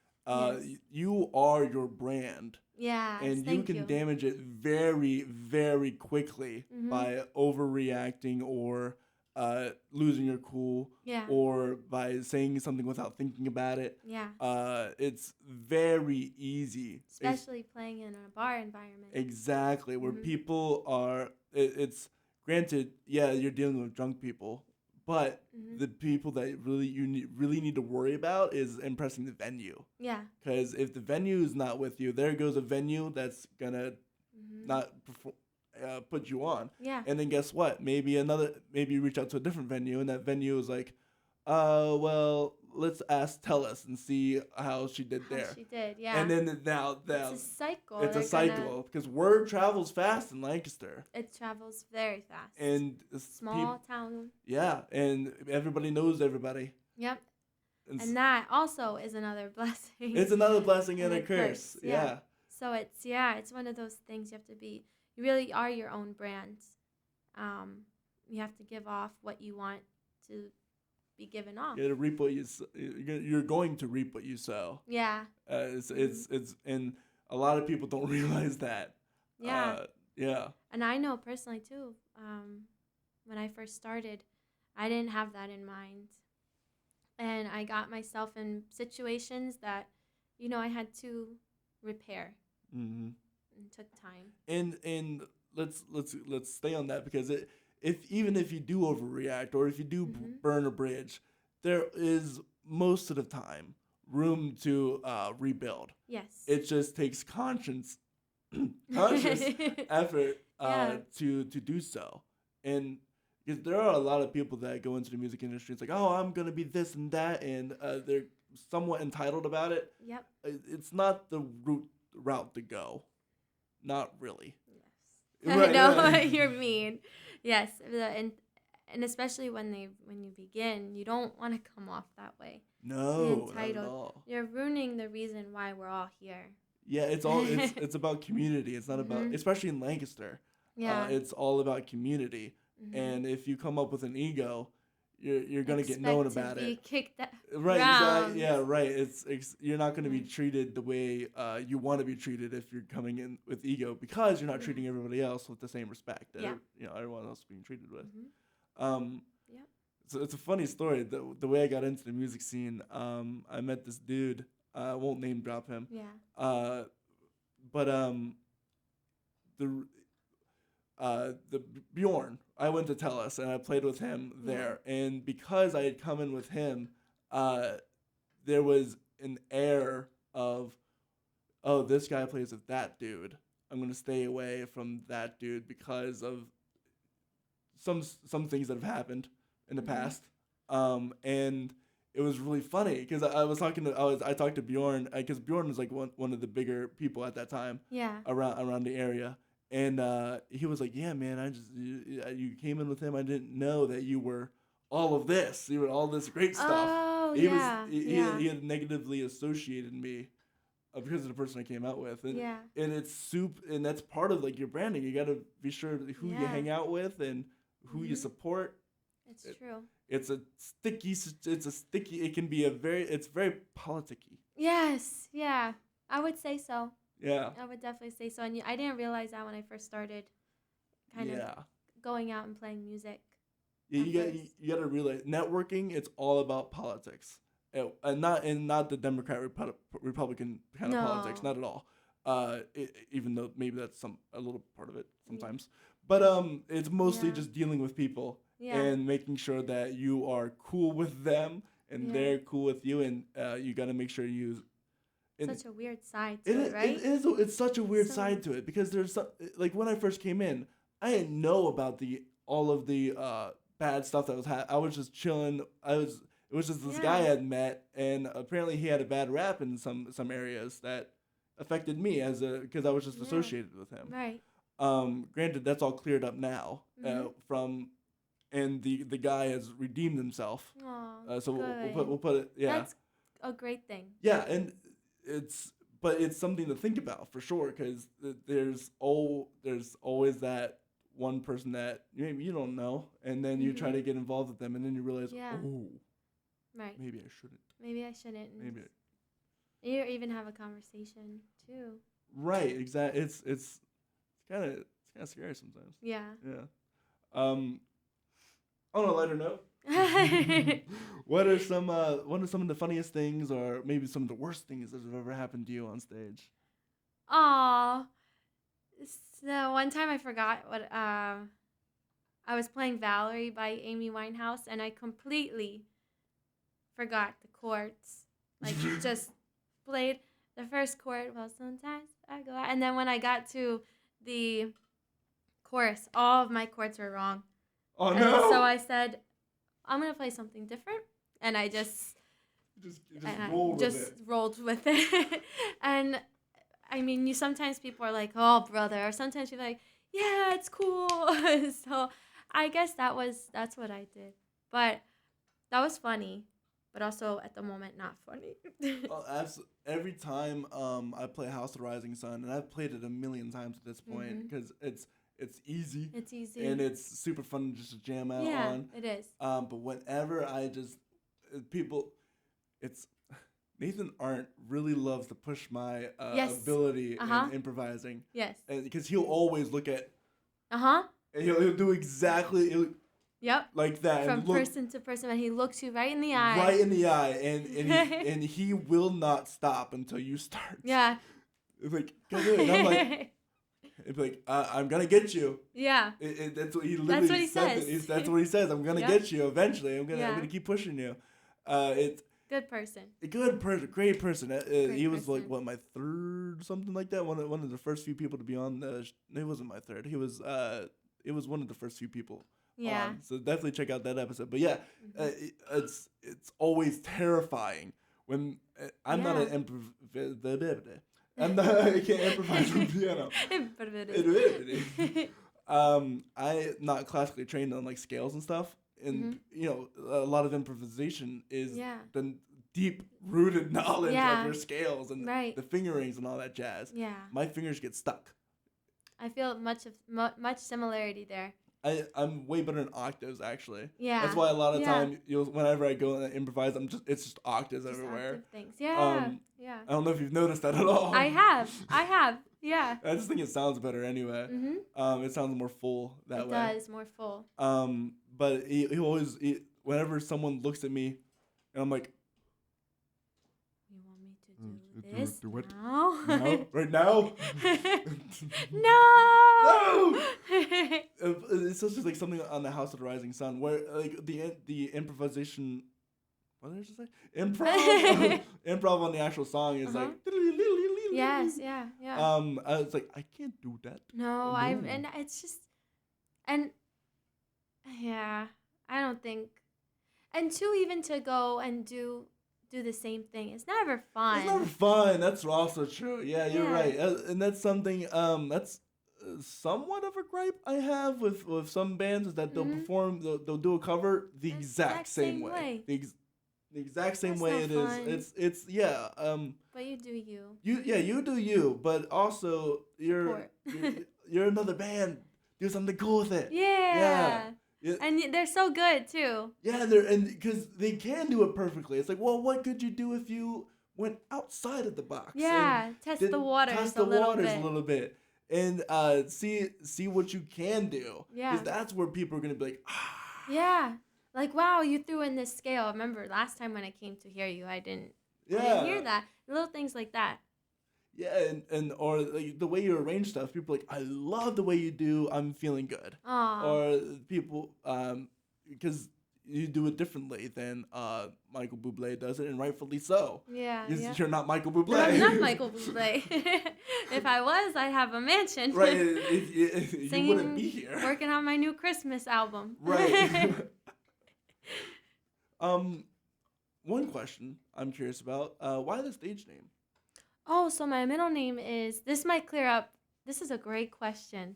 you are your brand. Yeah. And you can damage it very, very quickly by overreacting, or losing your cool, or by saying something without thinking about it. Yeah. It's very easy. Especially playing in a bar environment. Exactly, where people are, it's granted, you're dealing with drunk people, but the people that really need to worry about is impressing the venue. Yeah. Because if the venue is not with you, there goes a venue that's gonna not put you on. Yeah. And then guess what? Maybe you reach out to a different venue, and that venue is like, well, let's ask Tellus and see how she did there. She did, yeah. And then now it's a cycle. It's a cycle, because word travels fast in Lancaster. It travels very fast. And small town. Yeah, and everybody knows everybody. Yep. And that also is another blessing. It's another blessing and a curse. Yeah. So it's one of those things you have to be. You really are your own brand. You have to give off what you want to be given off. You gotta reap what you're going to reap what you sow. Yeah. It's and a lot of people don't realize that. Yeah. Yeah. And I know personally too. When I first started, I didn't have that in mind, and I got myself in situations that, I had to repair. Mm-hmm. It took time. And let's stay on that, because even if you do overreact, or if you do burn a bridge, there is most of the time room to rebuild. Yes. It just takes conscious effort to do so. And because there are a lot of people that go into the music industry, it's like, oh, I'm gonna be this and that, and they're somewhat entitled about it. Yep. It's not the route to go. Not really. Yes. Right, I know right. what you mean. Yes, and especially when you begin, you don't want to come off that way. No, not at all. You're ruining the reason why we're all here. Yeah, it's about community. It's not about, especially in Lancaster. Yeah. It's all about community. And if you come up with an ego, you're gonna get known about it. Kicked Right, exactly. Yeah, right. It's you're not gonna be treated the way you want to be treated if you're coming in with ego, because you're not treating everybody else with the same respect that everyone else is being treated with. So it's a funny story. The way I got into the music scene, I met this dude. I won't name drop him. Yeah. But the Bjorn, I went to Tellus and I played with him there, and because I had come in with him, there was an air of, oh, this guy plays with that dude, I'm gonna stay away from that dude because of some things that have happened in the past, and it was really funny because I talked to Bjorn, because Bjorn was like one of the bigger people at that time around the area. And he was like, yeah, man, you came in with him. I didn't know that you were all of this. You were all this great stuff. Oh, He had negatively associated me because of the person I came out with. And it's and that's part of like your branding. You got to be sure who you hang out with and who you support. It's true. It's sticky. It can be it's very politicky. Yes. Yeah. I would say so. Yeah. I would definitely say so. And I didn't realize that when I first started kind of going out and playing music. Yeah, you got to realize networking, it's all about politics. And not the Democrat Republican kind of politics, not at all. Even though maybe that's a little part of it sometimes. But it's mostly just dealing with people and making sure that you are cool with them and they're cool with you, and you got to make sure you. Such a weird side to it, right? It's such a weird side to it, because there's like when I first came in, I didn't know about all of the bad stuff that was I was just chilling. It was just this guy I had met, and apparently he had a bad rap in some areas that affected me because I was just associated with him. Right. Granted, that's all cleared up now and the guy has redeemed himself. Aww, so we'll put it. Yeah. That's a great thing. Yeah, and it's something to think about for sure, because there's always that one person that maybe you don't know, and then you try to get involved with them, and then you realize, right, maybe I shouldn't. Maybe you even have a conversation too. Right, exactly. It's kind of scary sometimes. Yeah. On a lighter note, what are some of the funniest things, or maybe some of the worst things that have ever happened to you on stage? Aw. So one time I forgot what I was playing Valerie by Amy Winehouse, and I completely forgot the chords. Like just played the first chord. Well, sometimes I go out, and then when I got to the chorus, all of my chords were wrong. Oh and no! So I said, I'm gonna play something different, and I just rolled with it. And I mean, sometimes people are like, "Oh, brother," or sometimes you're like, "Yeah, it's cool." So I guess that's what I did, but that was funny, but also at the moment not funny. Every time I play House of the Rising Sun, and I've played it a million times at this point, because It's easy. It's easy. And it's super fun just to jam out on. Yeah, it is. But whenever I just people, it's Nathan Arndt really loves to push my ability in improvising. Yes. Because he'll always look at. And he'll do exactly. Yep. Like that. From person to person, and he looks you right in the eye. Right in the eye, and he will not stop until you start. Yeah. It's like, go do it. And I'm like, it's like, I'm gonna get you. Yeah. That's what he literally That's what he says. That's what he says. I'm gonna get you eventually. I'm gonna keep pushing you. It's good person. A good person, great person. He was person. like what, my third, something like that. One of the first few people to be on. It wasn't my third. He was. It was one of the first few people. Yeah. So definitely check out that episode. But yeah, it's always terrifying when I'm not an improvisator. I can't improvise on piano. I'm not classically trained on like scales and stuff, and a lot of improvisation is the deep rooted knowledge of your scales and the fingerings and all that jazz. Yeah, my fingers get stuck. I feel much similarity there. I'm way better in octaves actually. Yeah, that's why a lot of time whenever I go and improvise, it's just octaves everywhere. Octave things. Yeah, yeah. I don't know if you've noticed that at all. I have. Yeah. I just think it sounds better anyway. Mm-hmm. It sounds more full that way. It does, more full. But he always whenever someone looks at me, and I'm like, you want me to do this do it now? No, right now? No. It's just like something on the House of the Rising Sun where like the improvisation. What did I just say? Improv on the actual song is like. Yes, yeah. I was like, I can't do that. No, and it's just, and yeah, I don't think, and even to go and do the same thing, it's never fun. It's never fun. That's also true. Yeah, you're right, and that's something that's somewhat of a gripe I have with some bands is that they'll perform, they'll do a cover the exact same way. The exact same way it is. It's But you do you. You do you. But also you're another band. Do something cool with it. Yeah. And they're so good too. Yeah, because they can do it perfectly. It's like, well, what could you do if you went outside of the box? Yeah, test the waters a little bit. And see what you can do. Yeah. Because that's where people are gonna be like, Yeah. Like, wow, you threw in this scale. I remember last time when I came to hear you, I didn't hear that. Little things like that. Yeah, and or like the way you arrange stuff, people are like, I love the way you do, I'm feeling good. Aww. Or people, because you do it differently than Michael Bublé does it, and rightfully so. Yeah. You're not Michael Bublé. I'm not Michael Bublé. If I was, I'd have a mansion. Right, you wouldn't be here. Working on my new Christmas album. Right. One question I'm curious about, why the stage name? Oh, so my middle name is, this might clear up, this is a great question.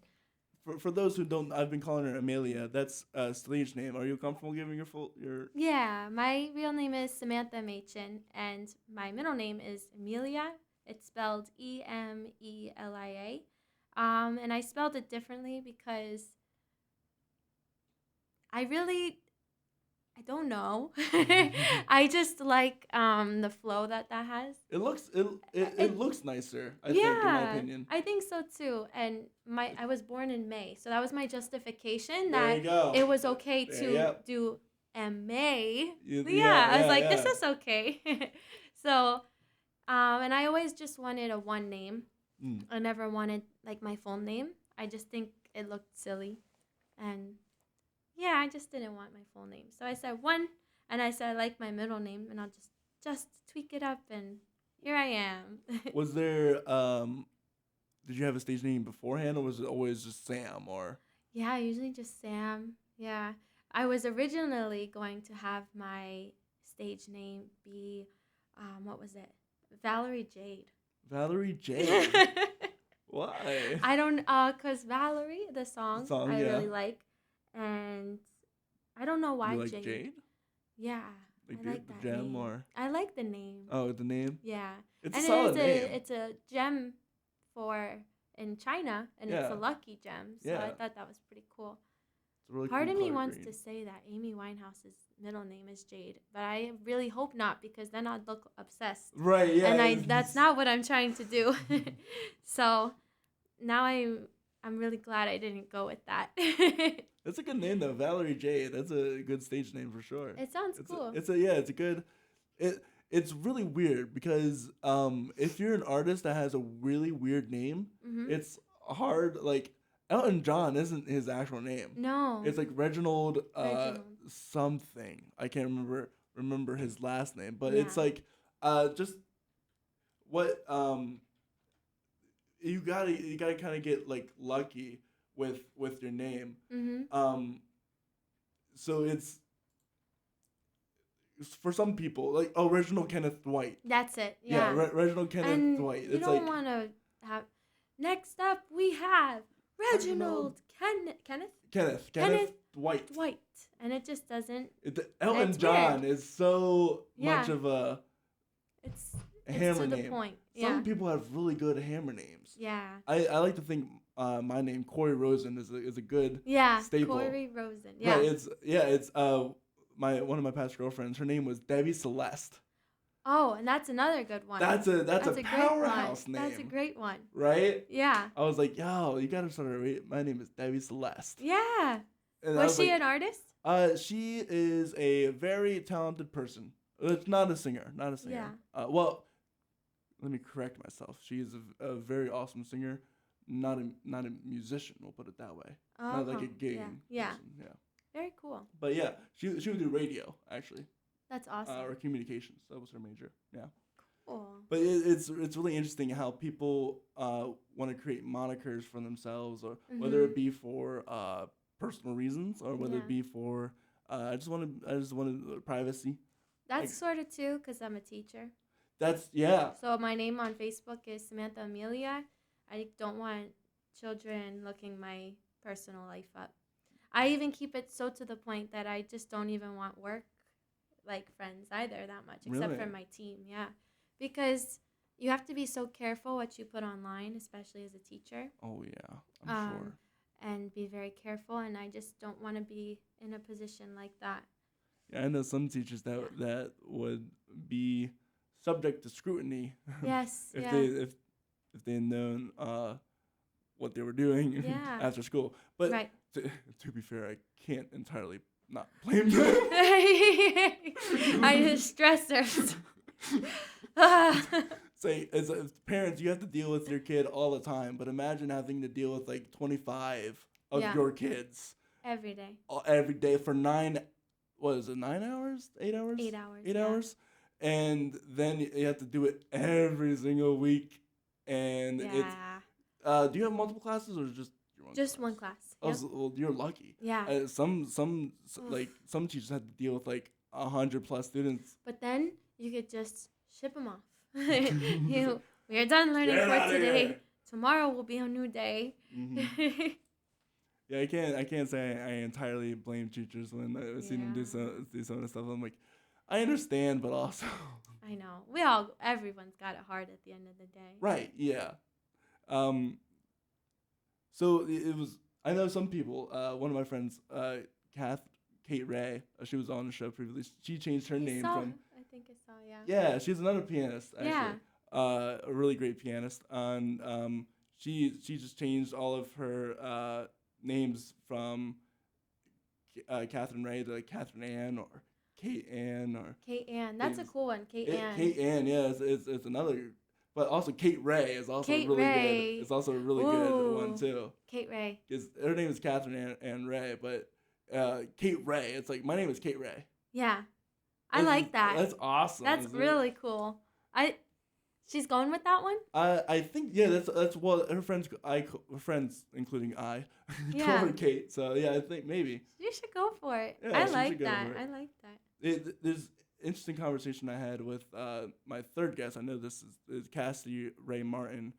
For those who don't, I've been calling her Emaylia. That's a stage name. Are you comfortable giving your Yeah, my real name is Samantha Machin, and my middle name is Emaylia. It's spelled Emelia. And I spelled it differently because I don't know. I just like the flow that has. It looks nicer, I think, in my opinion. I think so too. And I was born in May, so that was my justification that it was okay to do M-May. I was like, this is okay. So, and I always just wanted a one name. I never wanted like my full name. I just think it looked silly, and yeah, I just didn't want my full name. So I said one, and I said I like my middle name, and I'll just tweak it up, and here I am. Was there, did you have a stage name beforehand, or was it always just Sam, or? Yeah, usually just Sam. Yeah. I was originally going to have my stage name be, what was it? Valerie Jade. Valerie Jade? Why? I don't, because Valerie, the song I really like. And I don't know why. You like Jade? Yeah. Like I like the that gem name. or? I like the name. Oh, the name? Yeah. It's a solid name. It's a gem for in China, and it's a lucky gem. So I thought that was pretty cool. It's a really Part cool of me color wants green. to say that Amy Winehouse's middle name is Jade, but I really hope not, because then I'd look obsessed. Right, yeah. And that's not what I'm trying to do. So now I'm really glad I didn't go with that. That's a good name though, Valerie Jade. That's a good stage name for sure. It sounds cool. It's a good. It's really weird because if you're an artist that has a really weird name, it's hard. Like Elton John isn't his actual name. No. It's like Reginald. Something. I can't remember his last name, but it's like just what you gotta kind of get like lucky with your name. So it's for some people like Reginald Kenneth Dwight. That's it. Yeah. Reginald Kenneth Dwight. You don't want to have. Next up, we have Reginald Kenneth Dwight. And it just doesn't. Elton John is so much of It's hammer to the name. point. Some people have really good hammer names. Yeah. I like to think my name Corey Rosen is a good staple. Corey Rosen. Yeah. Right, it's one of my past girlfriends. Her name was Debbie Celeste. Oh, and that's another good one. That's a powerhouse name. That's a great one. Right? Yeah. I was like, yo, you gotta start my name is Debbie Celeste. Yeah. And was she an artist? She is a very talented person. It's not a singer. Yeah. Well, let me correct myself. She is a very awesome singer, not a musician. We'll put it that way. Not like a gigging person. Yeah. Very cool. But yeah, she would do radio actually. That's awesome. Or communications. That was her major. Yeah. Cool. But it's really interesting how people want to create monikers for themselves, or whether it be for personal reasons, or whether it be for I just wanted privacy. That's sort of too, because I'm a teacher. So my name on Facebook is Samantha Emaylia. I don't want children looking my personal life up. I even keep it so to the point that I just don't even want work like friends either that much, except for my team. Yeah, because you have to be so careful what you put online, especially as a teacher. Oh yeah, I'm sure. And be very careful, and I just don't want to be in a position like that. Yeah, I know some teachers that would be subject to scrutiny. Yes. if they had known what they were doing after school. But to be fair, I can't entirely not blame them. I just stressors. Say, as parents, you have to deal with your kid all the time. But imagine having to deal with like 25 of your kids every day. Every day for 9 hours? 8 hours? 8 hours. 8 hours. And then you have to do it every single week. And it's do you have multiple classes or just your one just class? One class. Oh, Yep. well, you're lucky. Yeah. Some teachers have to deal with like 100+ students. But then you could just ship them off. We are done learning for today. Here. Tomorrow will be a new day. Yeah, I can't say I entirely blame teachers when I see them do some of the stuff. I'm like, I understand, but also I know everyone's got it hard at the end of the day. Right. Yeah. So it was. I know some people. One of my friends, Kate Ray, she was on the show previously. She changed her name from. I think I saw. Yeah. Yeah, she's another pianist. Actually. Yeah. A really great pianist, and she just changed all of her names from Catherine Ray to like Catherine Ann or Kate Ann or. Kate Ann, that's a cool one. Kate Ann. Kate Ann, yeah, it's another. But also Kate Ray is also really good. It's also a really good one too. Kate Ray. Her name is Catherine Ann Ray, but Kate Ray. It's like my name is Kate Ray. Yeah, I like that. That's awesome. That's really cool. She's going with that one. I think that's what her friends including I call her Kate. So yeah, I think maybe you should go for it. Yeah, I like that. I like that. There's interesting conversation I had with my third guest. I know this is Cassidy Ray Martin.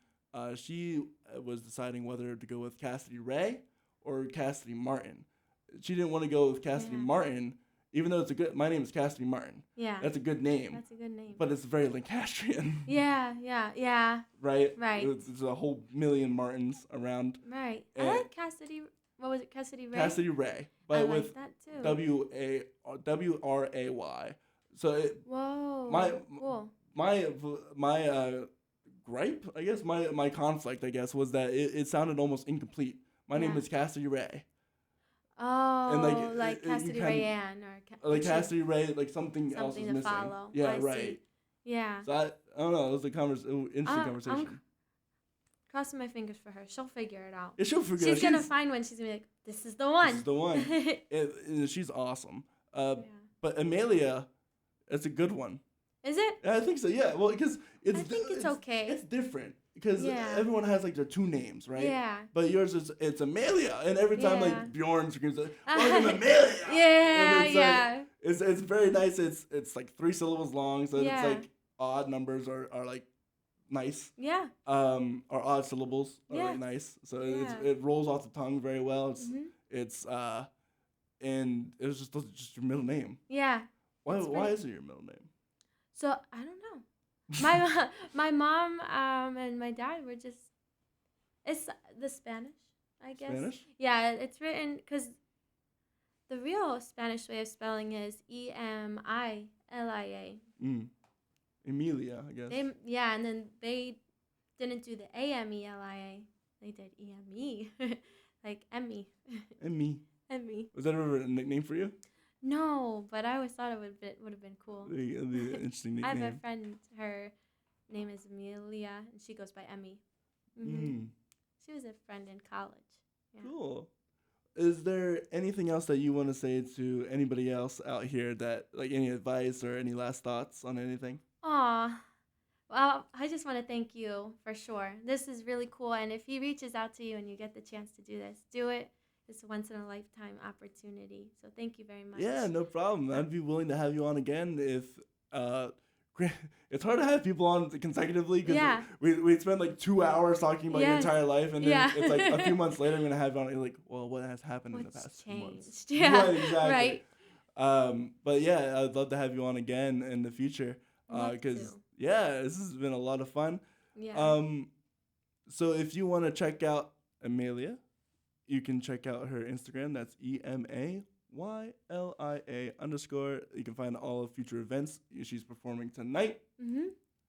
She was deciding whether to go with Cassidy Ray or Cassidy Martin. She didn't want to go with Cassidy Martin, even though it's a good, my name is Cassidy Martin. Yeah. That's a good name. That's a good name. But it's very Lancastrian. Yeah. Right? Right. There's a whole million Martins around. Right. I like Cassidy. What was it? Cassidy Ray? Cassidy Ray. But I with like that too. WRAY. So Cool. my gripe, I guess, my conflict, I guess, was that it sounded almost incomplete. My name is Cassidy Ray. Oh, And like Cassidy Rayanne or like Cassidy Ray, like something else is something to missing. follow. Yeah, I right. see. Yeah. So I don't know. It was interesting conversation. I'm crossing my fingers for her. She'll figure it out. Yeah, she'll figure it out. She's gonna find one. She's gonna be like, "This is the one." This is the one. She's awesome. But Emaylia, it's a good one. Is it? I think so. Yeah. Well, because I think it's okay. It's different because everyone has like their two names, right? Yeah. But yours it's Emaylia, and every time like Bjorn screams, like, "Welcome, Emaylia!" Yeah. It's very nice. It's like 3 syllables long, so Yeah. it's like odd numbers are like nice. Yeah. Or odd syllables are Yeah. like nice. So it rolls off the tongue very well. It's and it was just your middle name. Yeah. Why is it your middle name? So I don't know. My mom and my dad were just. It's the Spanish, I guess. Spanish? Yeah, it's written because the real Spanish way of spelling is Emilia. Emaylia, I guess. And then they didn't do the Amelia. They did EME, like Emmy. Emmy. Emmy. Was that ever a nickname for you? No, but I always thought it would have been cool. It'd be an interesting nickname. I have a friend. Her name is Emaylia, and she goes by Emmy. She was a friend in college. Yeah. Cool. Is there anything else that you want to say to anybody else out here that, like, any advice or any last thoughts on anything? Aw. Well, I just want to thank you for sure. This is really cool. And if he reaches out to you and you get the chance to do this, do it. It's a once-in-a-lifetime opportunity. So thank you very much. Yeah, no problem. I'd be willing to have you on again if... it's hard to have people on consecutively because we spend like 2 hours talking about your entire life, and then it's like a few months later I'm gonna have you on. And you're like, well, what has happened in the past few months? Yeah, right, exactly. Right. But yeah, I'd love to have you on again in the future because this has been a lot of fun. Yeah. So if you want to check out Emaylia, you can check out her Instagram. That's EMAYLIA_. You can find all of future events she's performing tonight.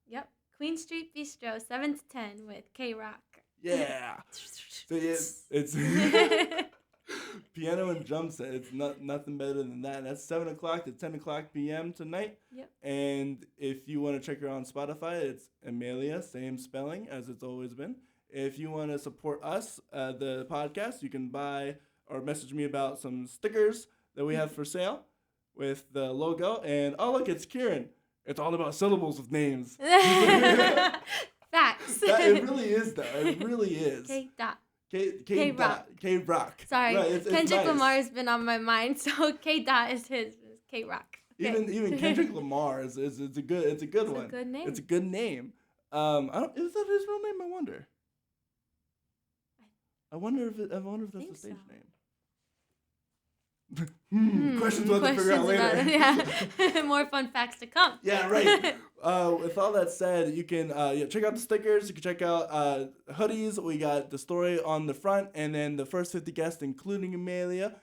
Yep. Queen Street Bistro, 7 to 10 with K-Rock. Yeah. So it's piano and drum set. It's nothing better than that. That's 7 o'clock to 10 o'clock p.m. tonight. Yep. And if you want to check her on Spotify, it's Emaylia, same spelling as it's always been. If you want to support us, the podcast, you can buy or message me about some stickers that we have for sale with the logo. And oh, look, it's Kieran. It's all about syllables with names. Facts. It really is, though. It really is. K-Dot. K-Rock. K-Rock. Sorry. Right, it's Kendrick nice. Lamar has been on my mind, so K-Dot is his. K-Rock. Okay. Even Kendrick Lamar is a good one. It's a good name. It's a good name. Is that his real name? I wonder. I wonder if that's a stage name. Questions we'll have to figure out later. Yeah. More fun facts to come. Yeah, right. With all that said, you can check out the stickers. You can check out hoodies. We got the story on the front, and then the first 50 guests, including Emaylia,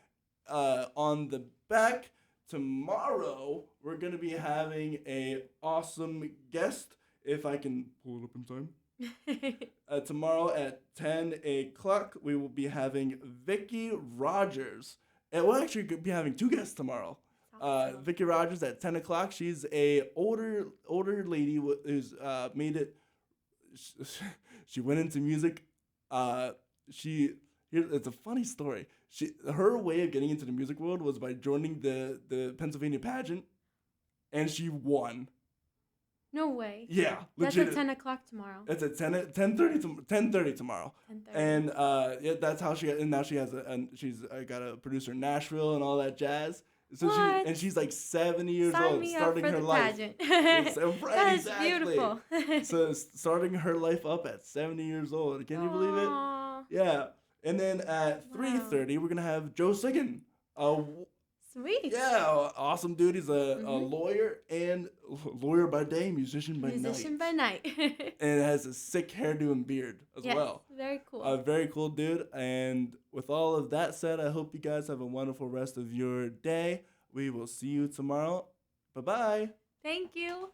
on the back. Tomorrow, we're going to be having a awesome guest, if I can pull it up in time. Tomorrow at 10 o'clock, we will be having Vicky Rogers. And we'll actually be having 2 guests tomorrow. Awesome. Vicky Rogers at 10 o'clock. She's a older lady who's made it. She went into music. It's a funny story. Her way of getting into the music world was by joining the Pennsylvania pageant, and she won. No way. Yeah, that's legit. at 10 o'clock tomorrow. It's at 10:30 tomorrow. 10:30. And that's how she got. And now she has she's got a producer in Nashville and all that jazz. So What? she's like 70 years Sign old, me starting up for her the life. pageant. Right, That's beautiful. So starting her life up at 70 years old. Can you believe it? Aw. Yeah. And then at 3:30 we're gonna have Joe Siggin. Sweet. Yeah, awesome dude. He's a lawyer and lawyer by day, musician by night. And has a sick hairdo and beard as well. Very cool. A very cool dude. And with all of that said, I hope you guys have a wonderful rest of your day. We will see you tomorrow. Bye-bye. Thank you.